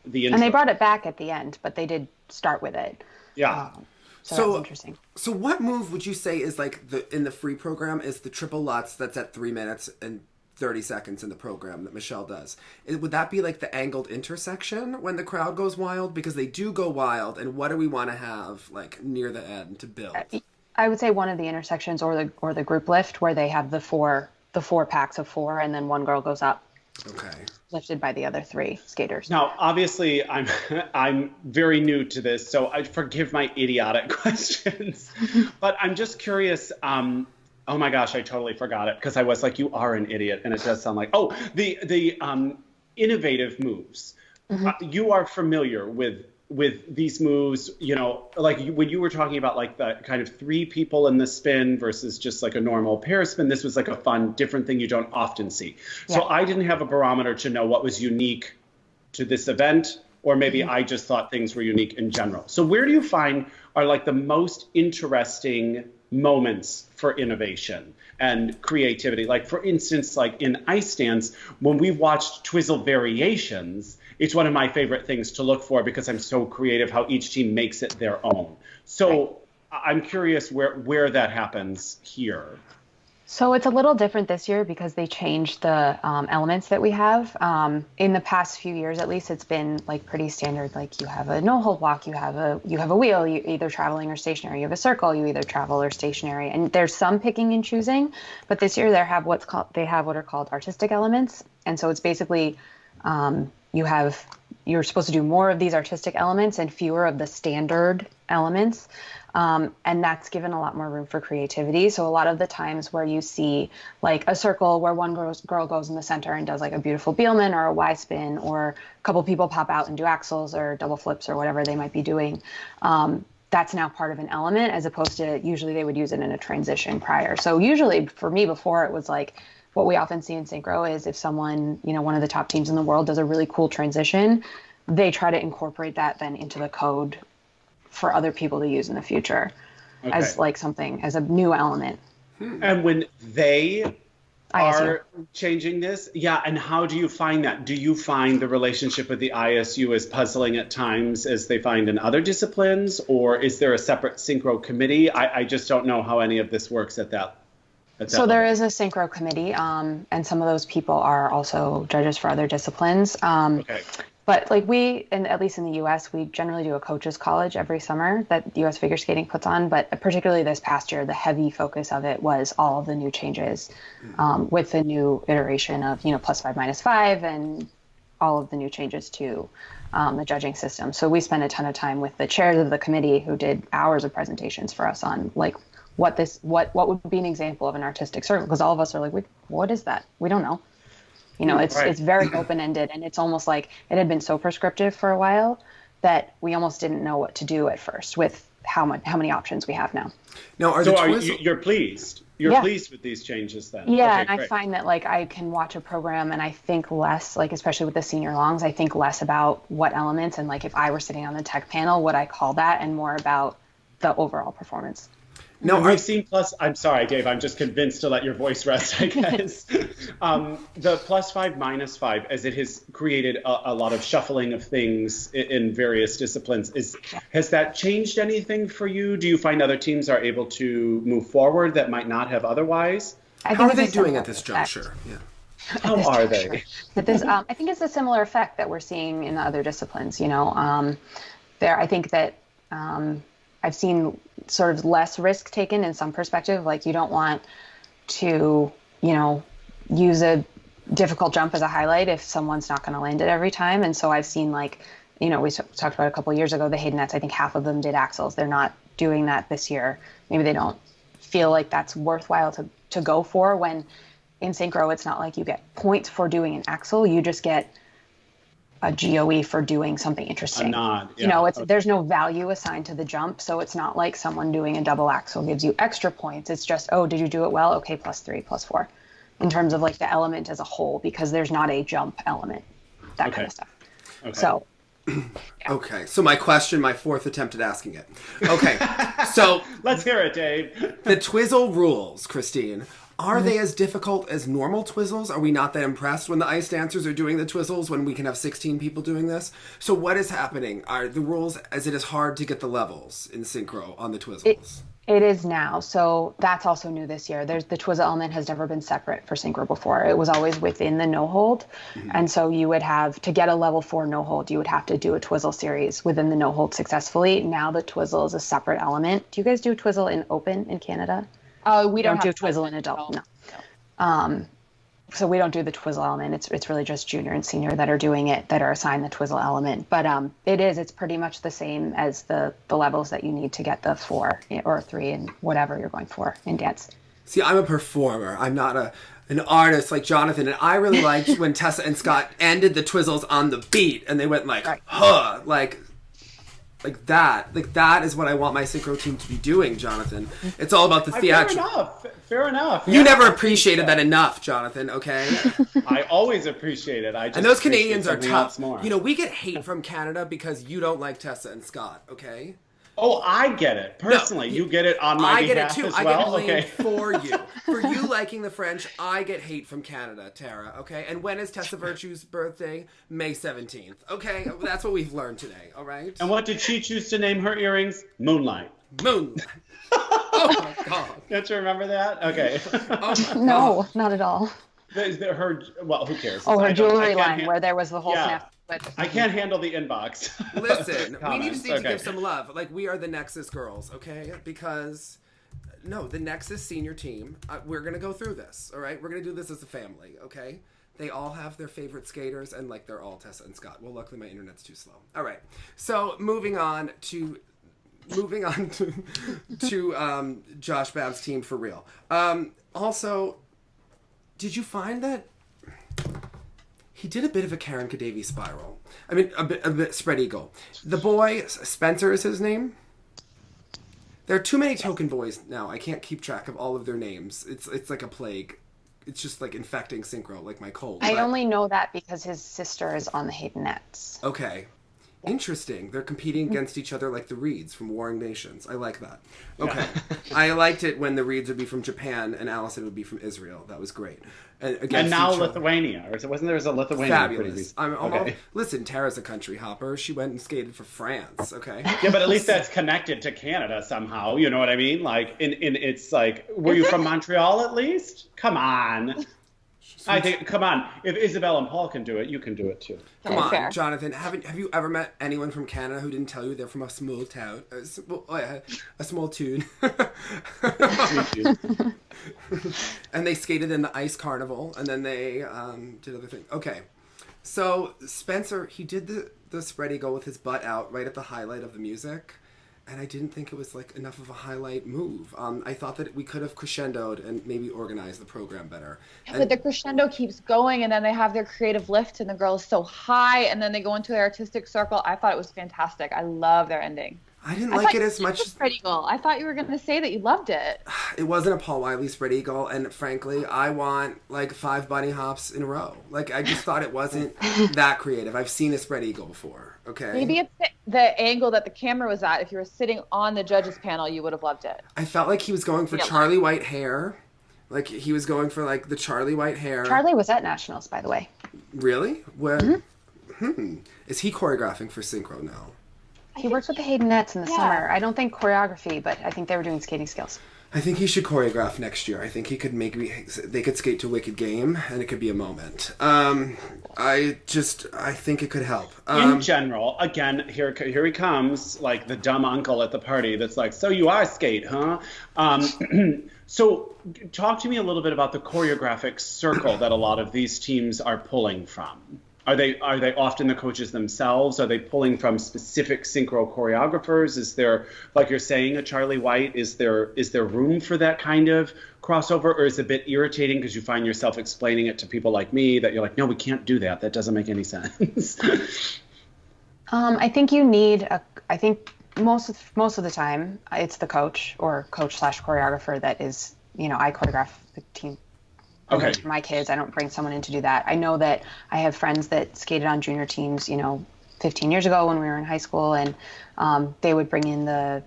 the intro. And they brought it back at the end, but they did start with it. Yeah. So that's interesting. So what move would you say is like in the free program is the triple Lutz that's at 3 minutes and 30 seconds in the program that Michelle does? Would that be like the angled intersection when the crowd goes wild? Because they do go wild, and what do we want to have like near the end to build? I would say one of the intersections or the group lift where they have the four packs of four, and then one girl goes up. Okay. Lifted by the other three skaters. Now, obviously, I'm very new to this, so I forgive my idiotic questions. But I'm just curious. Oh my gosh, I totally forgot it because I was like, "You are an idiot," and it does sound like, oh, the innovative moves. Mm-hmm. You are familiar with these moves, you know, like when you were talking about like the kind of 3 people in the spin versus just like a normal pair spin, this was like a fun, different thing you don't often see. Yeah. So I didn't have a barometer to know what was unique to this event, or maybe I just thought things were unique in general. So where do you find are like the most interesting moments for innovation and creativity. Like, for instance, like in ice dance, when we've watched Twizzle variations, it's one of my favorite things to look for because I'm so creative how each team makes it their own. So I'm curious where that happens here. So it's a little different this year because they changed the elements that we have. In the past few years, at least, it's been like pretty standard. Like you have a no-hold walk, you have a wheel, you either traveling or stationary. You have a circle, you either travel or stationary. And there's some picking and choosing, but this year they have what are called artistic elements. And so it's basically you're supposed to do more of these artistic elements and fewer of the standard elements. And that's given a lot more room for creativity. So a lot of the times where you see like a circle where one girl goes in the center and does like a beautiful Bielmann or a Y spin, or a couple people pop out and do axles or double flips or whatever they might be doing. That's now part of an element, as opposed to usually they would use it in a transition prior. So usually for me before, it was like what we often see in Synchro is if someone, one of the top teams in the world does a really cool transition, they try to incorporate that then into the code for other people to use in the future as like something, as a new element. And when they are changing this, and how do you find that? Do you find the relationship with the ISU as puzzling at times as they find in other disciplines, or is there a separate Synchro committee? I just don't know how any of this works at that level. There is a Synchro committee, and some of those people are also judges for other disciplines. But like at least in the U.S., we generally do a coaches college every summer that U.S. Figure Skating puts on. But particularly this past year, the heavy focus of it was all of the new changes with the new iteration of, +5, -5, and all of the new changes to the judging system. So we spent a ton of time with the chairs of the committee who did hours of presentations for us on like what would be an example of an artistic circle, because all of us are like, what is that? We don't know. It's very open-ended, and it's almost like it had been so prescriptive for a while that we almost didn't know what to do at first with how many options we have now. Now, you're pleased? You're pleased with these changes then? Yeah, and I find that like I can watch a program and I think less, like especially with the senior longs, I think less about what elements and like if I were sitting on the tech panel, would I call that, and more about the overall performance. No, I've seen I'm sorry, Dave, I'm just convinced to let your voice rest, I guess. The +5, -5, as it has created a lot of shuffling of things in various disciplines, has that changed anything for you? Do you find other teams are able to move forward that might not have otherwise? How are they doing at this juncture? Yeah. How are they? But this, I think it's a similar effect that we're seeing in the other disciplines. I think that I've seen sort of less risk taken in some perspective. Like you don't want to, use a difficult jump as a highlight if someone's not going to land it every time. And so I've seen like, we talked about a couple of years ago, the Haydenettes, I think half of them did axles. They're not doing that this year. Maybe they don't feel like that's worthwhile to go for, when in Synchro, it's not like you get points for doing an axle. You just get a GOE for doing something interesting. A nod. Yeah. There's no value assigned to the jump, so it's not like someone doing a double axle gives you extra points. It's just, did you do it well? Okay, +3, +4, in terms of like the element as a whole, because there's not a jump element, that kind of stuff. Okay. So. Okay, so my fourth attempt at asking it. Okay, so let's hear it, Dave. The Twizzle rules, Christine. Are they as difficult as normal Twizzles? Are we not that impressed when the ice dancers are doing the Twizzles when we can have 16 people doing this? So what is happening? Are the rules as it is hard to get the levels in Synchro on the Twizzles? It is now. So that's also new this year. The Twizzle element has never been separate for Synchro before. It was always within the no-hold. Mm-hmm. And so you would have, to get a level 4 no-hold, you would have to do a Twizzle series within the no-hold successfully. Now the Twizzle is a separate element. Do you guys do Twizzle in open in Canada? We don't do Twizzle in adult. No. So we don't do the Twizzle element. It's really just junior and senior that are doing it, that are assigned the Twizzle element. But it's pretty much the same as the levels that you need to get the 4 or 3 and whatever you're going for in dance. See, I'm a performer. I'm not an artist like Jonathan. And I really liked when Tessa and Scott ended the Twizzles on the beat and they went like, huh, like that. Like that is what I want my Synchro team to be doing, Jonathan. It's all about the theatrical. Fair enough. You never appreciated that enough, Jonathan, okay? I always appreciate it. And those Canadians are tough. We get hate from Canada because you don't like Tessa and Scott, okay? Oh, I get it. Personally, you get it on my behalf as well? I get it blamed for you. For you liking the French, I get hate from Canada, Tara, okay? And when is Tessa Virtue's birthday? May 17th. Okay, that's what we've learned today, all right? And what did she choose to name her earrings? Moonlight. Moonlight. Oh, my God. Don't you remember that? Okay. No, not at all. Well, who cares? Her jewelry line where there was the whole snap. I can't handle the inbox. Listen, we need to give some love. Like, we are the Nexxice girls, okay? Because, no, the Nexxice senior team, we're going to go through this, all right? We're going to do this as a family, okay? They all have their favorite skaters, and, like, they're all Tessa and Scott. Well, luckily my internet's too slow. All right. So, moving on to Josh Babb's team for real. Also, did you find that he did a bit of a Karen Kadavi spiral? I mean, a bit spread eagle. The boy, Spencer is his name? There are too many token boys now. I can't keep track of all of their names. It's like a plague. It's just like infecting Synchro, like my cold. I only know that because his sister is on the Haydenettes. Okay. Interesting. They're competing against each other like the Reeds from Warring Nations. I like that. Okay. Yeah. I liked it when the Reeds would be from Japan and Allison would be from Israel. That was great. And now Lithuania. Or wasn't there a Lithuania? Fabulous. Listen, Tara's a country hopper. She went and skated for France, okay? Yeah, but at least that's connected to Canada somehow. You know what I mean? Like, it's like, were you from Montreal at least? Come on. I think, come on. If Isabel and Paul can do it, you can do it too. Come on, fair. Jonathan. Have you ever met anyone from Canada who didn't tell you they're from a small town? A small tune. And they skated in the ice carnival, and then they did other things. Okay. So Spencer, he did the spread eagle with his butt out right at the highlight of the music. And I didn't think it was like enough of a highlight move. I thought that we could have crescendoed and maybe organized the program better. Yeah, but the crescendo keeps going, and then they have their creative lift, and the girl is so high, and then they go into their artistic circle. I thought it was fantastic. I love their ending. I didn't like it as much as spread eagle. I thought you were going to say that you loved it. It wasn't a Paul Wiley spread eagle, and frankly, I want like 5 bunny hops in a row. Like, I just thought it wasn't that creative. I've seen a spread eagle before. Okay. Maybe it's the angle that the camera was at. If you were sitting on the judges panel, you would have loved it. I felt like he was going for Charlie White hair. Like, he was going for like the Charlie White hair. Charlie was at Nationals, by the way. Really? Where? Is he choreographing for Synchro now? He works with the Haydenettes in the summer. I don't think choreography, but I think they were doing skating skills. I think he should choreograph next year. I think he could they could skate to Wicked Game, and it could be a moment. I think it could help. In general, again, here he comes, like the dumb uncle at the party that's like, so you are skate, huh? So talk to me a little bit about the choreographic circle that a lot of these teams are pulling from. Are they often the coaches themselves? Are they pulling from specific synchro choreographers? Is there, like you're saying, a Charlie White? Is there room for that kind of crossover, or is it a bit irritating because you find yourself explaining it to people like me that you're like, no, we can't do that. That doesn't make any sense. I think you need I think most of the time it's the coach or coach/choreographer that is, I choreograph the team. Okay. For my kids, I don't bring someone in to do that. I know that I have friends that skated on junior teams, 15 years ago when we were in high school, and they would bring in a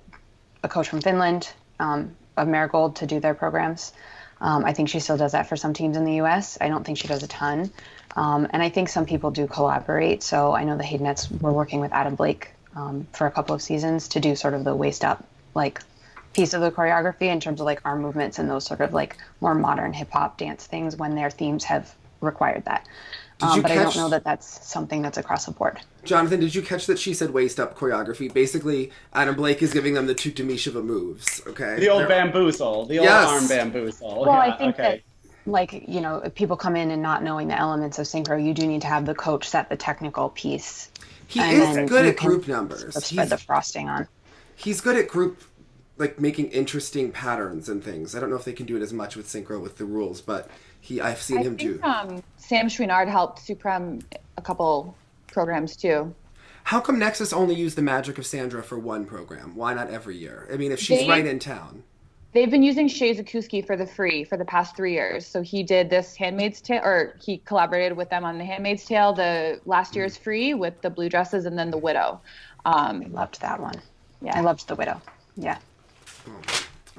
coach from Finland, of Marigold, to do their programs. I think she still does that for some teams in the U.S. I don't think she does a ton. And I think some people do collaborate. So I know the Haydenettes were working with Adam Blake for a couple of seasons to do sort of the waist up, like, piece of the choreography in terms of like arm movements and those sort of like more modern hip hop dance things when their themes have required that. But I don't know that that's something that's across the board. Jonathan, did you catch that she said waist up choreography? Basically, Adam Blake is giving them the Tutamisheva moves, okay? The old bamboozle, the old arm bamboozle. Well, I think that, like, if people come in and not knowing the elements of synchro, you do need to have the coach set the technical piece. He is good at group numbers. Spread the frosting on. He's good at group, like making interesting patterns and things. I don't know if they can do it as much with synchro with the rules, but I've seen him do. Sam Chouinard helped Supreme a couple programs too. How come Nexxice only used the magic of Sandra for one program? Why not every year? I mean, if she's right in town. They've been using Shay Zakuski for the past 3 years. So he did this Handmaid's Tale, or he collaborated with them on the Handmaid's Tale, the last year's Free with the blue dresses, and then the Widow. I loved that one. I loved the Widow. Yeah.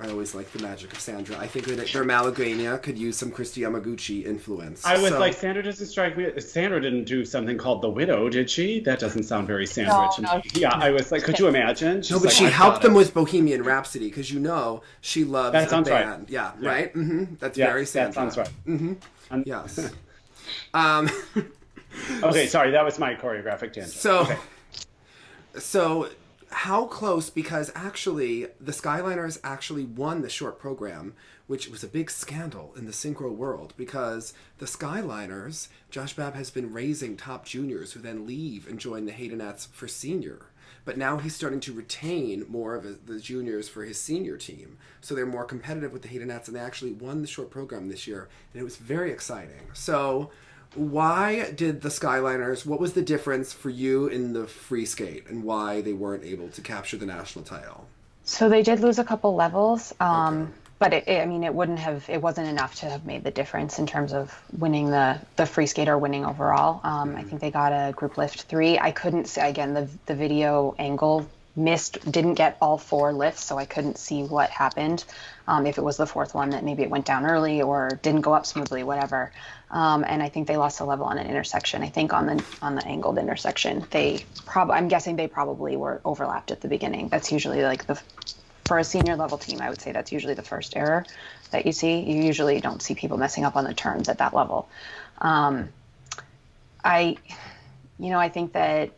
I always like the magic of Sandra. I think that their Malaguena could use some Christy Yamaguchi influence. I was like, Sandra doesn't strike me. Sandra didn't do something called The Widow, did she? That doesn't sound very Sandra to me. Yeah, I was like, could you imagine? No, but she helped them with Bohemian Rhapsody because she loves that sounds a band. Right. Yeah, right? Mm-hmm. That's very Sandra. That sounds right. Mm-hmm. Yes. Okay, sorry, that was my choreographic tangent. So how close, because actually the Skyliners actually won the short program, which was a big scandal in the synchro world because the Skyliners, Josh Babb has been raising top juniors who then leave and join the Haydenettes for senior. But now he's starting to retain more of the juniors for his senior team. So they're more competitive with the Haydenettes, and they actually won the short program this year, and it was very exciting. So why did the Skyliners, what was the difference for you in the free skate and why they weren't able to capture the national title? So they did lose a couple levels, but it wasn't enough to have made the difference in terms of winning the free skate or winning overall. I think they got a group lift 3. I couldn't see, again, the video angle didn't get all 4 lifts, so I couldn't see what happened. If it was the 4th one, that maybe it went down early or didn't go up smoothly, whatever. And I think they lost a level on an intersection. I think on the angled intersection, I'm guessing they probably were overlapped at the beginning. That's usually like for a senior level team, I would say that's usually the first error that you see. You usually don't see people messing up on the turns at that level. I think that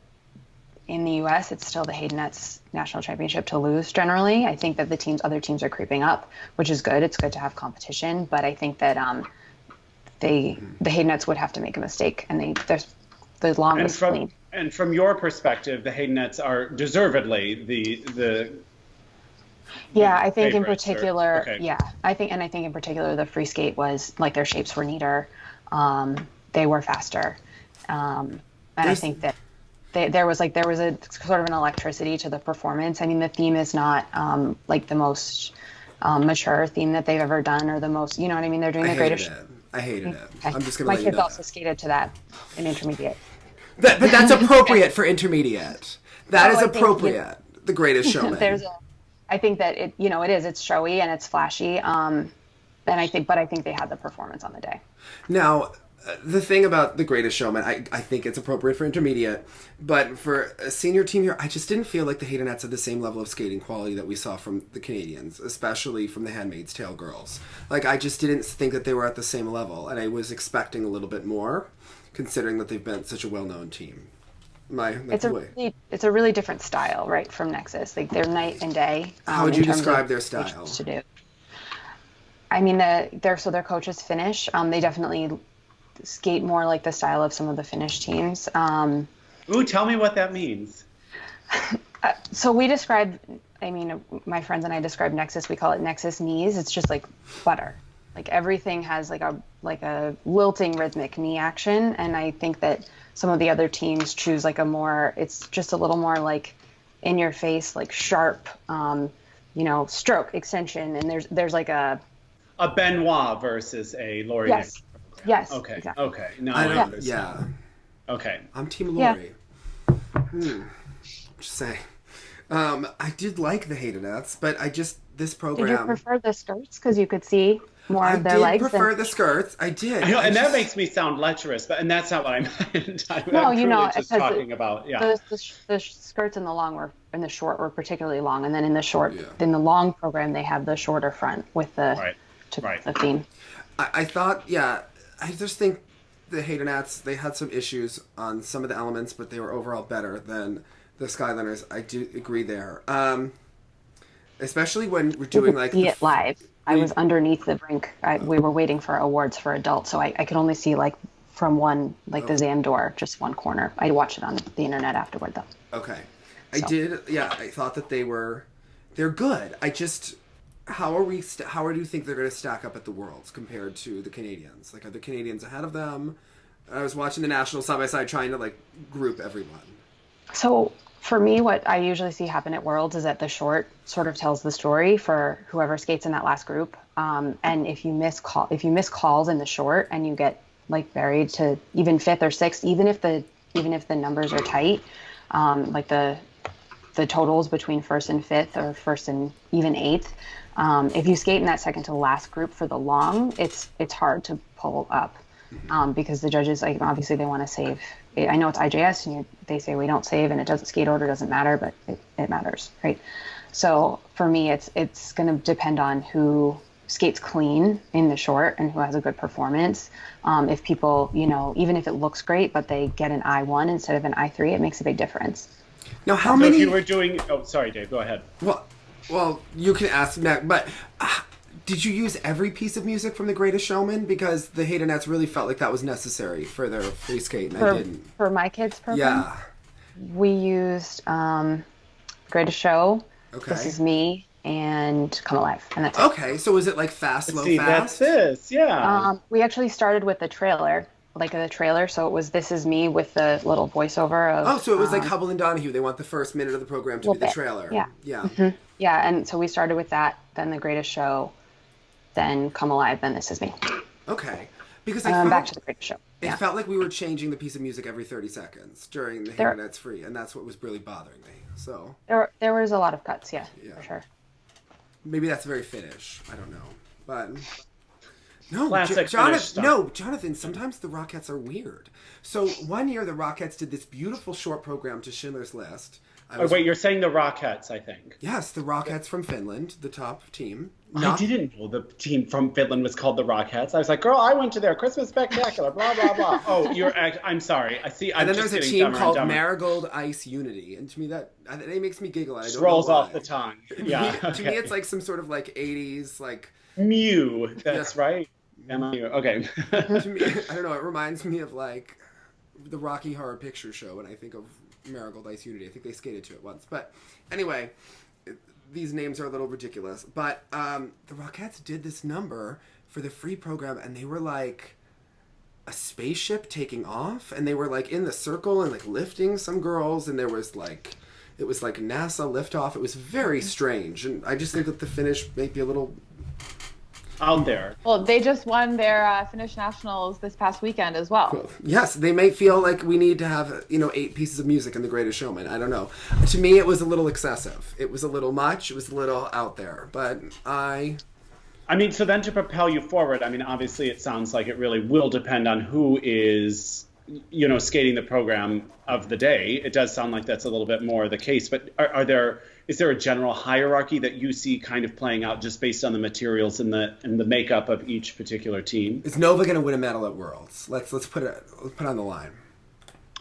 in the U.S., it's still the Haydenettes national championship to lose generally. I think that other teams are creeping up, which is good. It's good to have competition, but I think that the Haydenettes would have to make a mistake, and they're the longest clean. And from your perspective, the Haydenettes are deservedly the I think in particular, I think in particular the free skate was like their shapes were neater, they were faster, and I think that there was a sort of an electricity to the performance. I mean, the theme is not like the most mature theme that they've ever done, or the most, you know what I mean? They're doing the greatest. I hated it. Okay. I'm just gonna. My kids also skated to that in intermediate. But that's appropriate for intermediate. That is appropriate. The Greatest Showman. I think that it is. It's showy and it's flashy. And I think they had the performance on the day. Now, the thing about The Greatest Showman, I think it's appropriate for intermediate, but for a senior team here, I just didn't feel like the Haydenettes had the same level of skating quality that we saw from the Canadians, especially from the Handmaid's Tale girls. Like, I just didn't think that they were at the same level, and I was expecting a little bit more, considering that they've been such a well-known team. It's a really different style, right, from Nexxice. Like, they're night and day. How would you describe their style? To do. I mean, their coach is Finnish. They definitely skate more like the style of some of the Finnish teams. Ooh, tell me what that means. So we describe, my friends and I describe Nexxice, we call it Nexxice knees. It's just like butter. Like everything has like a lilting rhythmic knee action. And I think that some of the other teams choose like it's just a little more like in your face, like sharp, stroke extension. And there's like a Benoit versus a Laurie. Yes. Okay. Exactly. Okay. No, I understand. Yeah. Okay. I'm Team Laurie. Just say. I did like the Haydenettes, but this program. Did you prefer the skirts because you could see more of their legs? I did prefer the skirts. I did. I know, that makes me sound lecherous, and that's not what I meant. I'm just talking about the skirts in the short were particularly long, and then in the long program they have the shorter front with the theme. I thought, I just think the Haydenettes, they had some issues on some of the elements, but they were overall better than the Skyliners. I do agree there. Especially when we're doing like... see it live. I was underneath the rink. We were waiting for awards for adults, so I could only see like from one, like the Zam door, just one corner. I watched it on the internet afterward though. Okay. I thought that they're good. How do you think they're going to stack up at the Worlds compared to the Canadians? Like, are the Canadians ahead of them? I was watching the nationals side by side trying to, like, group everyone. So, for me, what I usually see happen at Worlds is that the short sort of tells the story for whoever skates in that last group. And if you miss calls in the short and you get, like, buried to even 5th or 6th, even if the numbers are tight, like the the totals between first and fifth or first and even eighth. If you skate in that second to last group for the long, it's hard to pull up because the judges, like, obviously they want to save. I know it's IJS and they say we don't save and it doesn't, skate order doesn't matter, but it matters, right? So for me, it's going to depend on who skates clean in the short and who has a good performance. If people, even if it looks great, but they get an I1 instead of an I3, it makes a big difference. Now, how many? If you were doing, sorry, Dave, go ahead. Well, you can ask Mac, but did you use every piece of music from The Greatest Showman? Because the Haydenettes really felt like that was necessary for their free skate, and I didn't. For my kids' program? Yeah. We used Greatest Show, Okay. This Is Me, and Come Alive, and that's it. Okay, so is it like fast, slow, fast? That's this, yeah. We actually started with the trailer, so it was This Is Me with the little voiceover of... So it was like Hubble and Donahue. They want the first minute of the program to be the trailer. Yeah. Yeah. Mm-hmm. Yeah, and so we started with that, then The Greatest Show, then Come Alive, then This Is Me. Okay. Because back to The Greatest Show. It felt like we were changing the piece of music every 30 seconds during the Haydenettes free, and that's what was really bothering me. So there was a lot of cuts, yeah, for sure. Maybe that's very Finnish. I don't know, but no, Jonathan. Sometimes the Rockettes are weird. So one year the Rockettes did this beautiful short program to Schindler's List. Wait, you're saying the Rockettes, I think. Yes, the Rockettes from Finland, the top team. I didn't know the team from Finland was called the Rockettes. I was like, girl, I went to their Christmas spectacular, blah, blah, blah. Oh, I'm sorry. I see. And then there's a team called Marigold Ice Unity. And to me, that makes me giggle. I don't rolls know why. Off the tongue. Yeah. To me, it's like some sort of like 80s, like... Mew. That's right. M-U. Okay. To me, I don't know. It reminds me of like the Rocky Horror Picture Show when I think of Marigold Ice Unity. I think they skated to it once. But anyway, these names are a little ridiculous. But the Rockettes did this number for the free program, and they were like a spaceship taking off, and they were like in the circle and like lifting some girls, and there was like, it was like NASA liftoff. It was very strange, and I just think that the Finnish may be a little out there. Well, they just won their Finnish nationals this past weekend as well. Cool. Yes, they may feel like we need to have 8 pieces of music in The Greatest Showman. I don't know. To me, it was a little excessive. It was a little much. It was a little out there. But I mean, so then to propel you forward, I mean, obviously it sounds like it really will depend on who is, skating the program of the day. It does sound like that's a little bit more the case. But is there a general hierarchy that you see kind of playing out just based on the materials and the makeup of each particular team? Is Nova going to win a medal at Worlds? Let's put it on the line.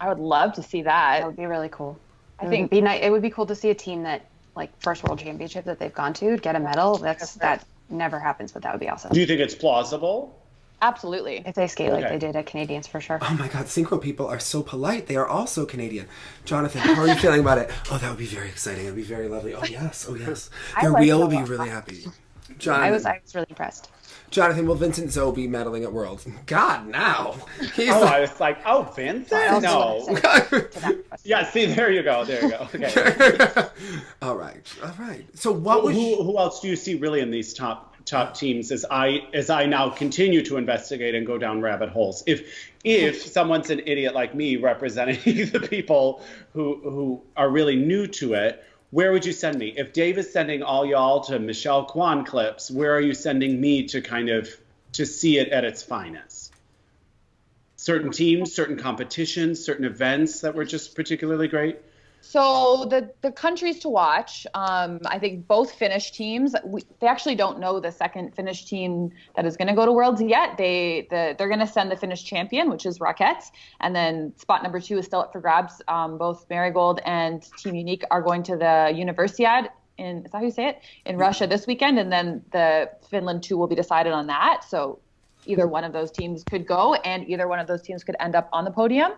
I would love to see that. That would be really cool. I think it would be cool to see a team that, like, first World Championship that they've gone to get a medal. That never happens, but that would be awesome. Do you think it's plausible? Absolutely. If they skate like they did at Canadians, for sure. Oh my God, Synchro people are so polite. They are also Canadian. Jonathan, how are you feeling about it? Oh, that would be very exciting. It would be very lovely. Oh, yes. Their wheel will be really happy. Jonathan, I was really impressed. Jonathan, will Vincent Zoe be medaling at Worlds? God, now. I was like, Vincent? No. Yeah, see, there you go. Okay. All right. So who else do you see really in these top teams as I now continue to investigate and go down rabbit holes? If someone's an idiot like me representing the people who are really new to it, where would you send me? If Dave is sending all y'all to Michelle Kwan clips, where are you sending me to see it at its finest? Certain teams, certain competitions, certain events that were just particularly great? So the countries to watch, I think both Finnish teams, they actually don't know the second Finnish team that is going to go to Worlds yet. They're going to send the Finnish champion, which is Rockettes, and then spot number 2 is still up for grabs. Both Marigold and Team Unique are going to the Universiad is that how you say it? In Russia this weekend, and then the Finland 2 will be decided on that. So either one of those teams could go, and either one of those teams could end up on the podium.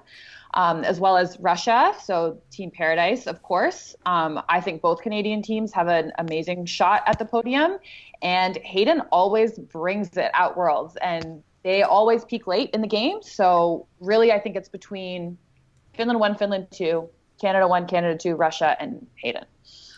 As well as Russia, so Team Paradise, of course. I think both Canadian teams have an amazing shot at the podium, and Hayden always brings it at Worlds, and they always peak late in the game. So really, I think it's between Finland 1, Finland 2, Canada 1, Canada 2, Russia, and Hayden.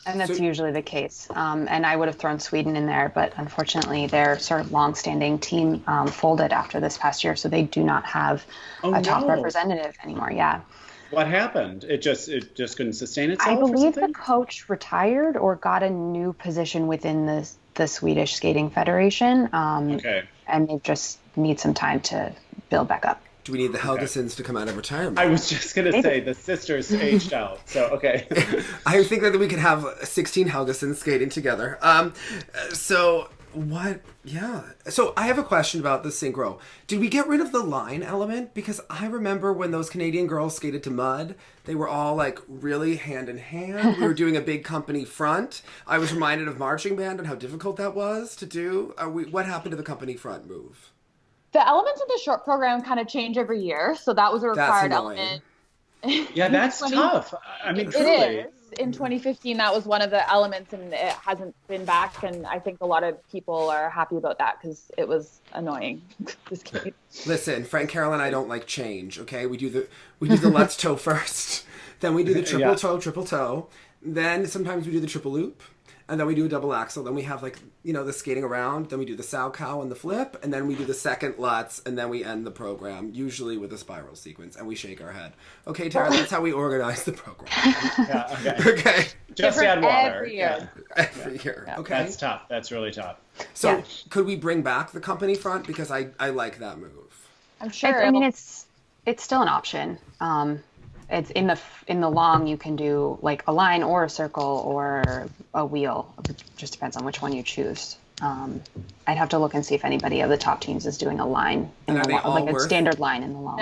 And that's usually the case. And I would have thrown Sweden in there, but unfortunately their sort of long-standing team folded after this past year, so they do not have a top representative anymore. Yeah. What happened? It just couldn't sustain itself. I or believe the something? coach retired or got a new position within the Swedish Skating Federation. Okay. And they just need some time to build back up. Do we need the Helgesons to come out of retirement? I was just going to say the sisters aged out. So, okay. I think that we could have 16 Helgesons skating together. So what? Yeah. So I have a question about the synchro. Did we get rid of the line element? Because I remember when those Canadian girls skated to mud, they were all like really hand in hand. We were doing a big company front. I was reminded of marching band and how difficult that was to do. What happened to the company front move? The elements of the short program kind of change every year, so that was a required element. Yeah, that's tough. I mean, truly. It is. In 2015, that was one of the elements, and it hasn't been back. And I think a lot of people are happy about that because it was annoying. Just kidding. Listen, Frank Carroll and I don't like change. Okay, we do the let's toe first, then we do the triple toe. Then sometimes we do the triple loop. And then we do a double axel. Then we have the skating around. Then we do the sow cow and the flip. And then we do the second Lutz. And then we end the program, usually with a spiral sequence. And we shake our head. Okay, Tara, that's how we organize the program. Yeah, okay. Okay. Just add water. Every year. Every year. Yeah. Okay. That's tough. That's really tough. So could we bring back the company front? Because I like that move. I'm sure. It's still an option. It's in the long, you can do like a line or a circle or a wheel. It just depends on which one you choose. I'd have to look and see if anybody of the top teams is doing a line in And are the they long, all like a worth- standard line in the long.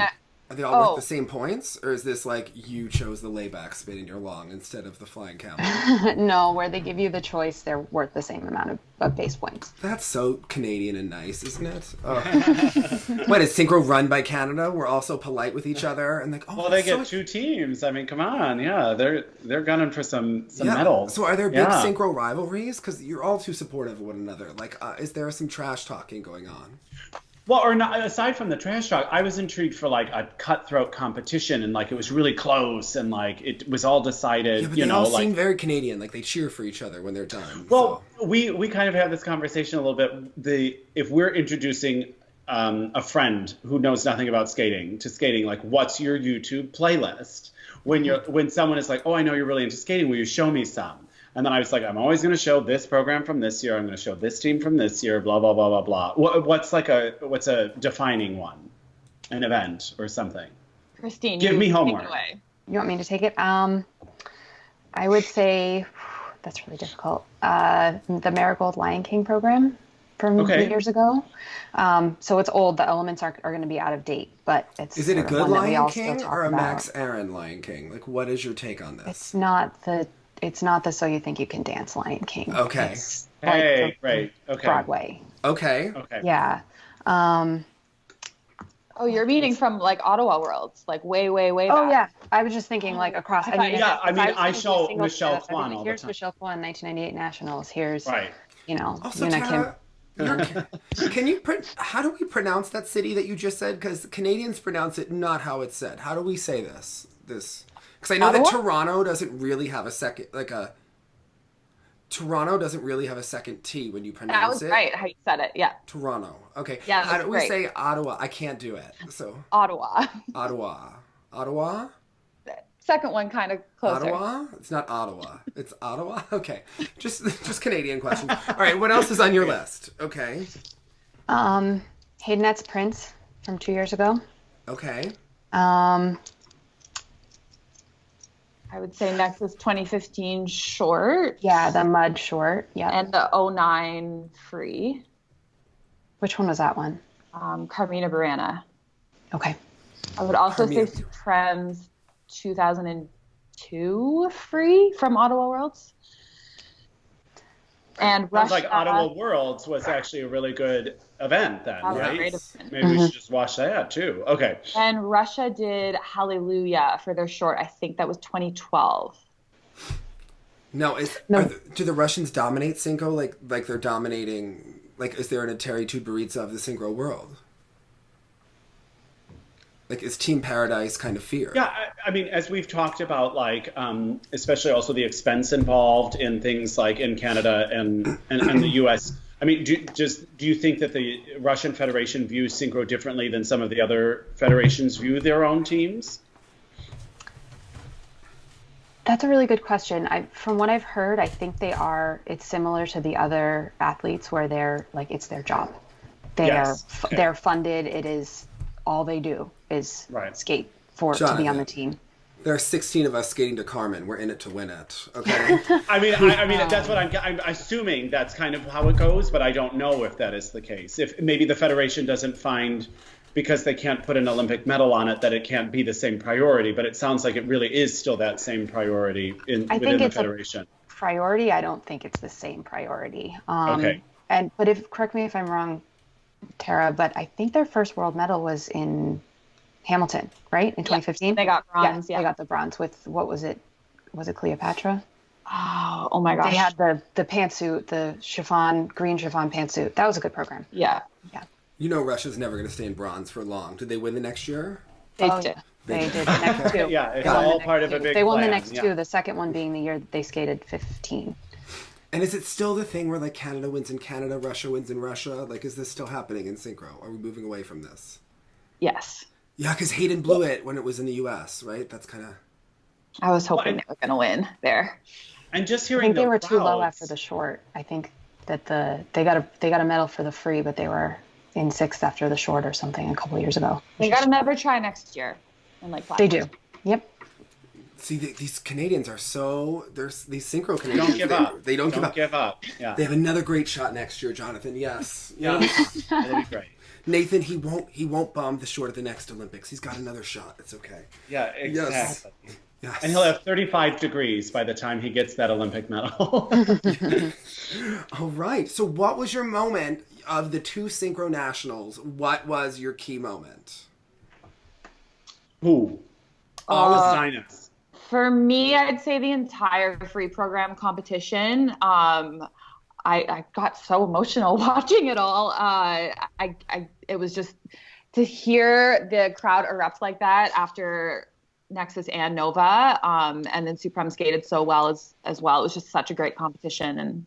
Are they all worth the same points? Or is this like you chose the layback spin in your long instead of the flying camel? No, where they give you the choice, they're worth the same amount of base points. That's so Canadian and nice, isn't it? Oh. What, is Synchro run by Canada? We're all so polite with each other and like, oh, Well, they get two teams. I mean, come on. Yeah, they're gunning for some medals. So are there big Synchro rivalries? Because you're all too supportive of one another. Like, is there some trash talking going on? Well, or not, aside from the trash talk, I was intrigued for like a cutthroat competition and like it was really close and like it was all decided. Yeah, but they all seem very Canadian. Like they cheer for each other when they're done. Well, we kind of have this conversation a little bit. If we're introducing a friend who knows nothing about skating to skating, like what's your YouTube playlist? When someone is like, oh, I know you're really into skating, will you show me some? And then I was like, I'm always going to show this program from this year. I'm going to show this team from this year, blah, blah, blah, blah, blah. What's a defining one? An event or something? Christine, give me homework. You want me to take it? I would say, that's really difficult. The Marigold Lion King program from years ago. So it's old. The elements are going to be out of date, but it's Is it a good Lion King or a about. Max Aaron Lion King? Like, what is your take on this? It's not the So You Think You Can Dance Lion King. Okay. It's right. Okay. Broadway. Okay. Yeah. You're meaning from like Ottawa Worlds, like way back. Oh yeah, I was just thinking like across. I show Michelle Kwan all the Here's time. Michelle Kwan, 1998 Nationals. Here's right. Also, Yuna Kim. How do we pronounce that city that you just said? Because Canadians pronounce it not how it's said. How do we say this? Because I know Ottawa? that Toronto doesn't really have a second, Toronto doesn't really have a second T when you pronounce it. That was right how you said it, yeah. Toronto. Okay. Yeah, how do we great. say Ottawa? I can't do it. So Ottawa. Ottawa? Second one kind of closer. Ottawa? It's not Ottawa. It's Ottawa? Okay. Just Canadian questions. All right, what else is on your list? Okay. Haydenettes Prince from 2 years ago. Okay. I would say Nexxice 2015 short. Yeah, the mud short. Yeah. And the 09 free. Which one was that one? Carmina Burana. Okay. I would also say Supremes 2002 free from Ottawa Worlds. And Russia. Sounds like Ottawa Worlds was actually a really good event then, right? Maybe we should just watch that too. Okay. And Russia did Hallelujah for their short. I think that was 2012. Do the Russians dominate Synchro like they're dominating? Like, is there an Atari Tudorica of the Synchro world? Like, is Team Paradise kind of feared? Yeah, I mean, as we've talked about, like, especially also the expense involved in things like in Canada and the U.S. I mean, do you think that the Russian Federation views Synchro differently than some of the other federations view their own teams? That's a really good question. From what I've heard, I think it's similar to the other athletes where they're like, it's their job. They're funded. It is all they do is skate to be on the team. There are 16 of us skating to Carmen. We're in it to win it. Okay. I mean, that's what I'm assuming. That's kind of how it goes, but I don't know if that is the case. If maybe the federation doesn't find, because they can't put an Olympic medal on it, that it can't be the same priority. But it sounds like it really is still that same priority within the federation. Priority. I don't think it's the same priority. Okay. But correct me if I'm wrong, Tara, but I think their first world medal was in Hamilton, right? In 2015? They got bronze, They got the bronze with, what was it? Was it Cleopatra? Oh my gosh. They had the pantsuit, the green chiffon pantsuit. That was a good program. Yeah. Yeah. You know Russia's never going to stay in bronze for long. Did they win the next year? They did. They did the next two. Yeah, it's all part of a big They won plan. the next two, the second one being the year that they skated 15. And is it still the thing where like Canada wins in Canada, Russia wins in Russia? Like, is this still happening in synchro? Are we moving away from this? Yes. Yeah, because Hayden blew it when it was in the U.S., right? That's kind of... I was hoping they were going to win there. And just I hearing think they were crowds, too low after the short. I think that they got a medal for the free, but they were in sixth after the short or something a couple of years ago. They got another try next year. They do. Yep. See, these Canadians are these synchro Canadians. Don't give up. They don't give up. Yeah. They have another great shot next year, Jonathan. Yes. Yeah. That'll be great. Nathan, he won't bomb the short at the next Olympics. He's got another shot. It's okay. Yeah, exactly. Yes. And he'll have 35 degrees by the time he gets that Olympic medal. All right. So what was your moment of the two synchro nationals? What was your key moment? Who? Was Dinus. For me, I'd say the entire free program competition. I got so emotional watching it all. It was just to hear the crowd erupt like that after Nexxice and Nova, and then Supreme skated so well as well. It was just such a great competition, and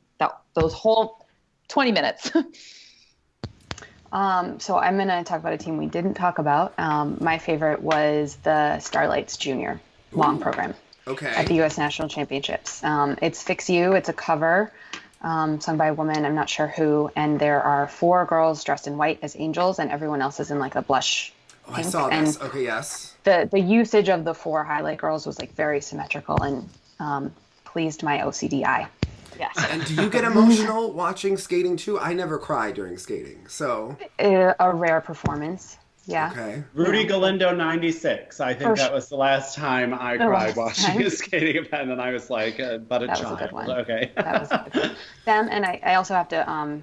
those whole 20 minutes. So I'm going to talk about a team we didn't talk about. My favorite was the Starlights Junior long program. Okay. At the U.S. National Championships. It's Fix You. It's a cover sung by a woman, I'm not sure who, and there are 4 girls dressed in white as angels, and everyone else is in like a blush pink. I saw this. And okay, yes. The usage of the 4 highlight girls was like very symmetrical and pleased my OCD eye. Yes. And do you get emotional watching skating too? I never cry during skating, so. A rare performance. Yeah. Okay. Rudy Galindo, 96. I think that was the last time I cried watching a skating event, and I was like, but a that child. Was a good one. Okay. That was a good one. Them, and I also have to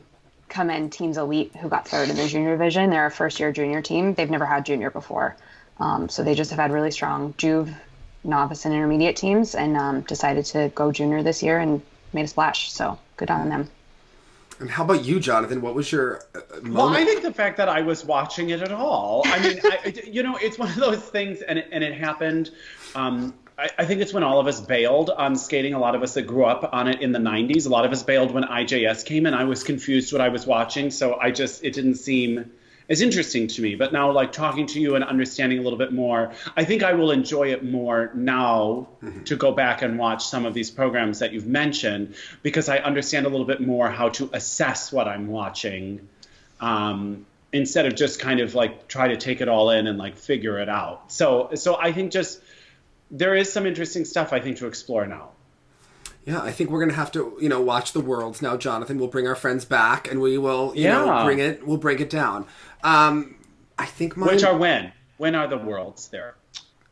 commend Teams Elite, who got third in the junior division. They're a first-year junior team. They've never had junior before. So they just have had really strong juve, novice, and intermediate teams, and decided to go junior this year and made a splash. So good on them. And how about you, Jonathan? What was your moment? Well, I think the fact that I was watching it at all. I mean, it's one of those things, and it happened. I think it's when all of us bailed on skating. A lot of us that grew up on it in the 90s. A lot of us bailed when IJS came, and I was confused what I was watching. So it didn't seem as interesting to me. But now, like talking to you and understanding a little bit more, I think I will enjoy it more now to go back and watch some of these programs that you've mentioned, because I understand a little bit more how to assess what I'm watching, instead of just kind of like try to take it all in and like figure it out. So I think just there is some interesting stuff I think to explore now. Yeah, I think we're going to have to, watch the Worlds now, Jonathan. We'll bring our friends back and we will, we'll break it down. I think Which are when? When are the Worlds there?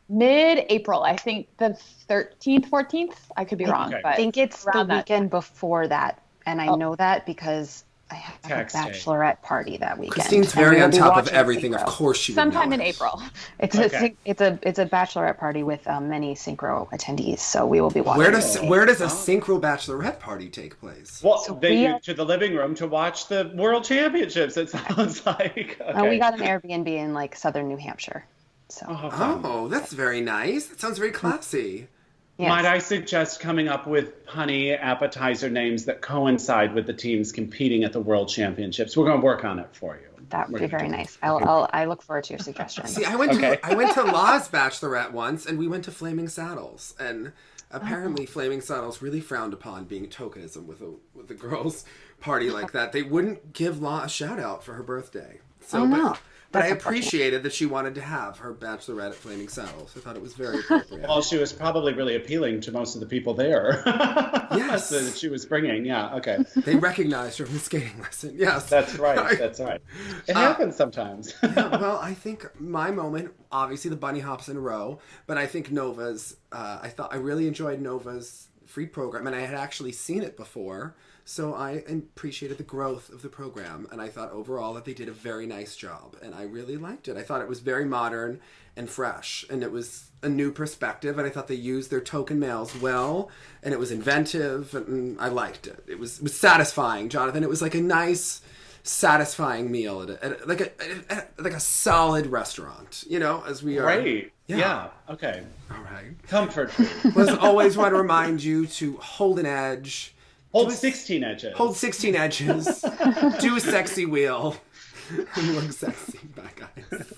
Mid-April, I think the 13th, 14th. I could be wrong. Okay. But I think it's the weekend before that, and I know that because I have a bachelorette party that weekend. Christine's very on top of everything. Synchro. Of course she would sometime know in it. April. It's a bachelorette party with many synchro attendees, so we will be watching. Where does a synchro bachelorette party take place? Well, to the living room to watch the World Championships. It sounds like. Okay. We got an Airbnb in like southern New Hampshire. So. Oh, that's very nice. That sounds very classy. Yes. Might I suggest coming up with punny appetizer names that coincide with the teams competing at the World Championships? We're going to work on it for you. That would be very nice. I look forward to your suggestions. See, I went to Law's Bachelorette once, and we went to Flaming Saddles, and apparently Flaming Saddles really frowned upon being tokenism with a girls' party like that. They wouldn't give La a shout out for her birthday. So, but I appreciated that she wanted to have her bachelorette at Flaming Saddles. I thought it was very appropriate. Well, she was probably really appealing to most of the people there. Yes. That she was bringing, yeah, okay. They recognized her from the skating lesson, yes. That's right, that's right. It happens sometimes. Yeah, well, I think my moment, obviously the bunny hops in a row, but I think Nova's, I really enjoyed Nova's free program, and I had actually seen it before. So I appreciated the growth of the program, and I thought overall that they did a very nice job, and I really liked it. I thought it was very modern and fresh, and it was a new perspective, and I thought they used their token males well, and it was inventive, and I liked it. It was satisfying, Jonathan. It was like a nice, satisfying meal at like a solid restaurant, you know, as we are. Right. Yeah. Okay. All right. Comfort food. As always, want to remind you to hold an edge. Hold 16 edges. Hold 16 edges. Do a sexy wheel. And look sexy. Bye, guys.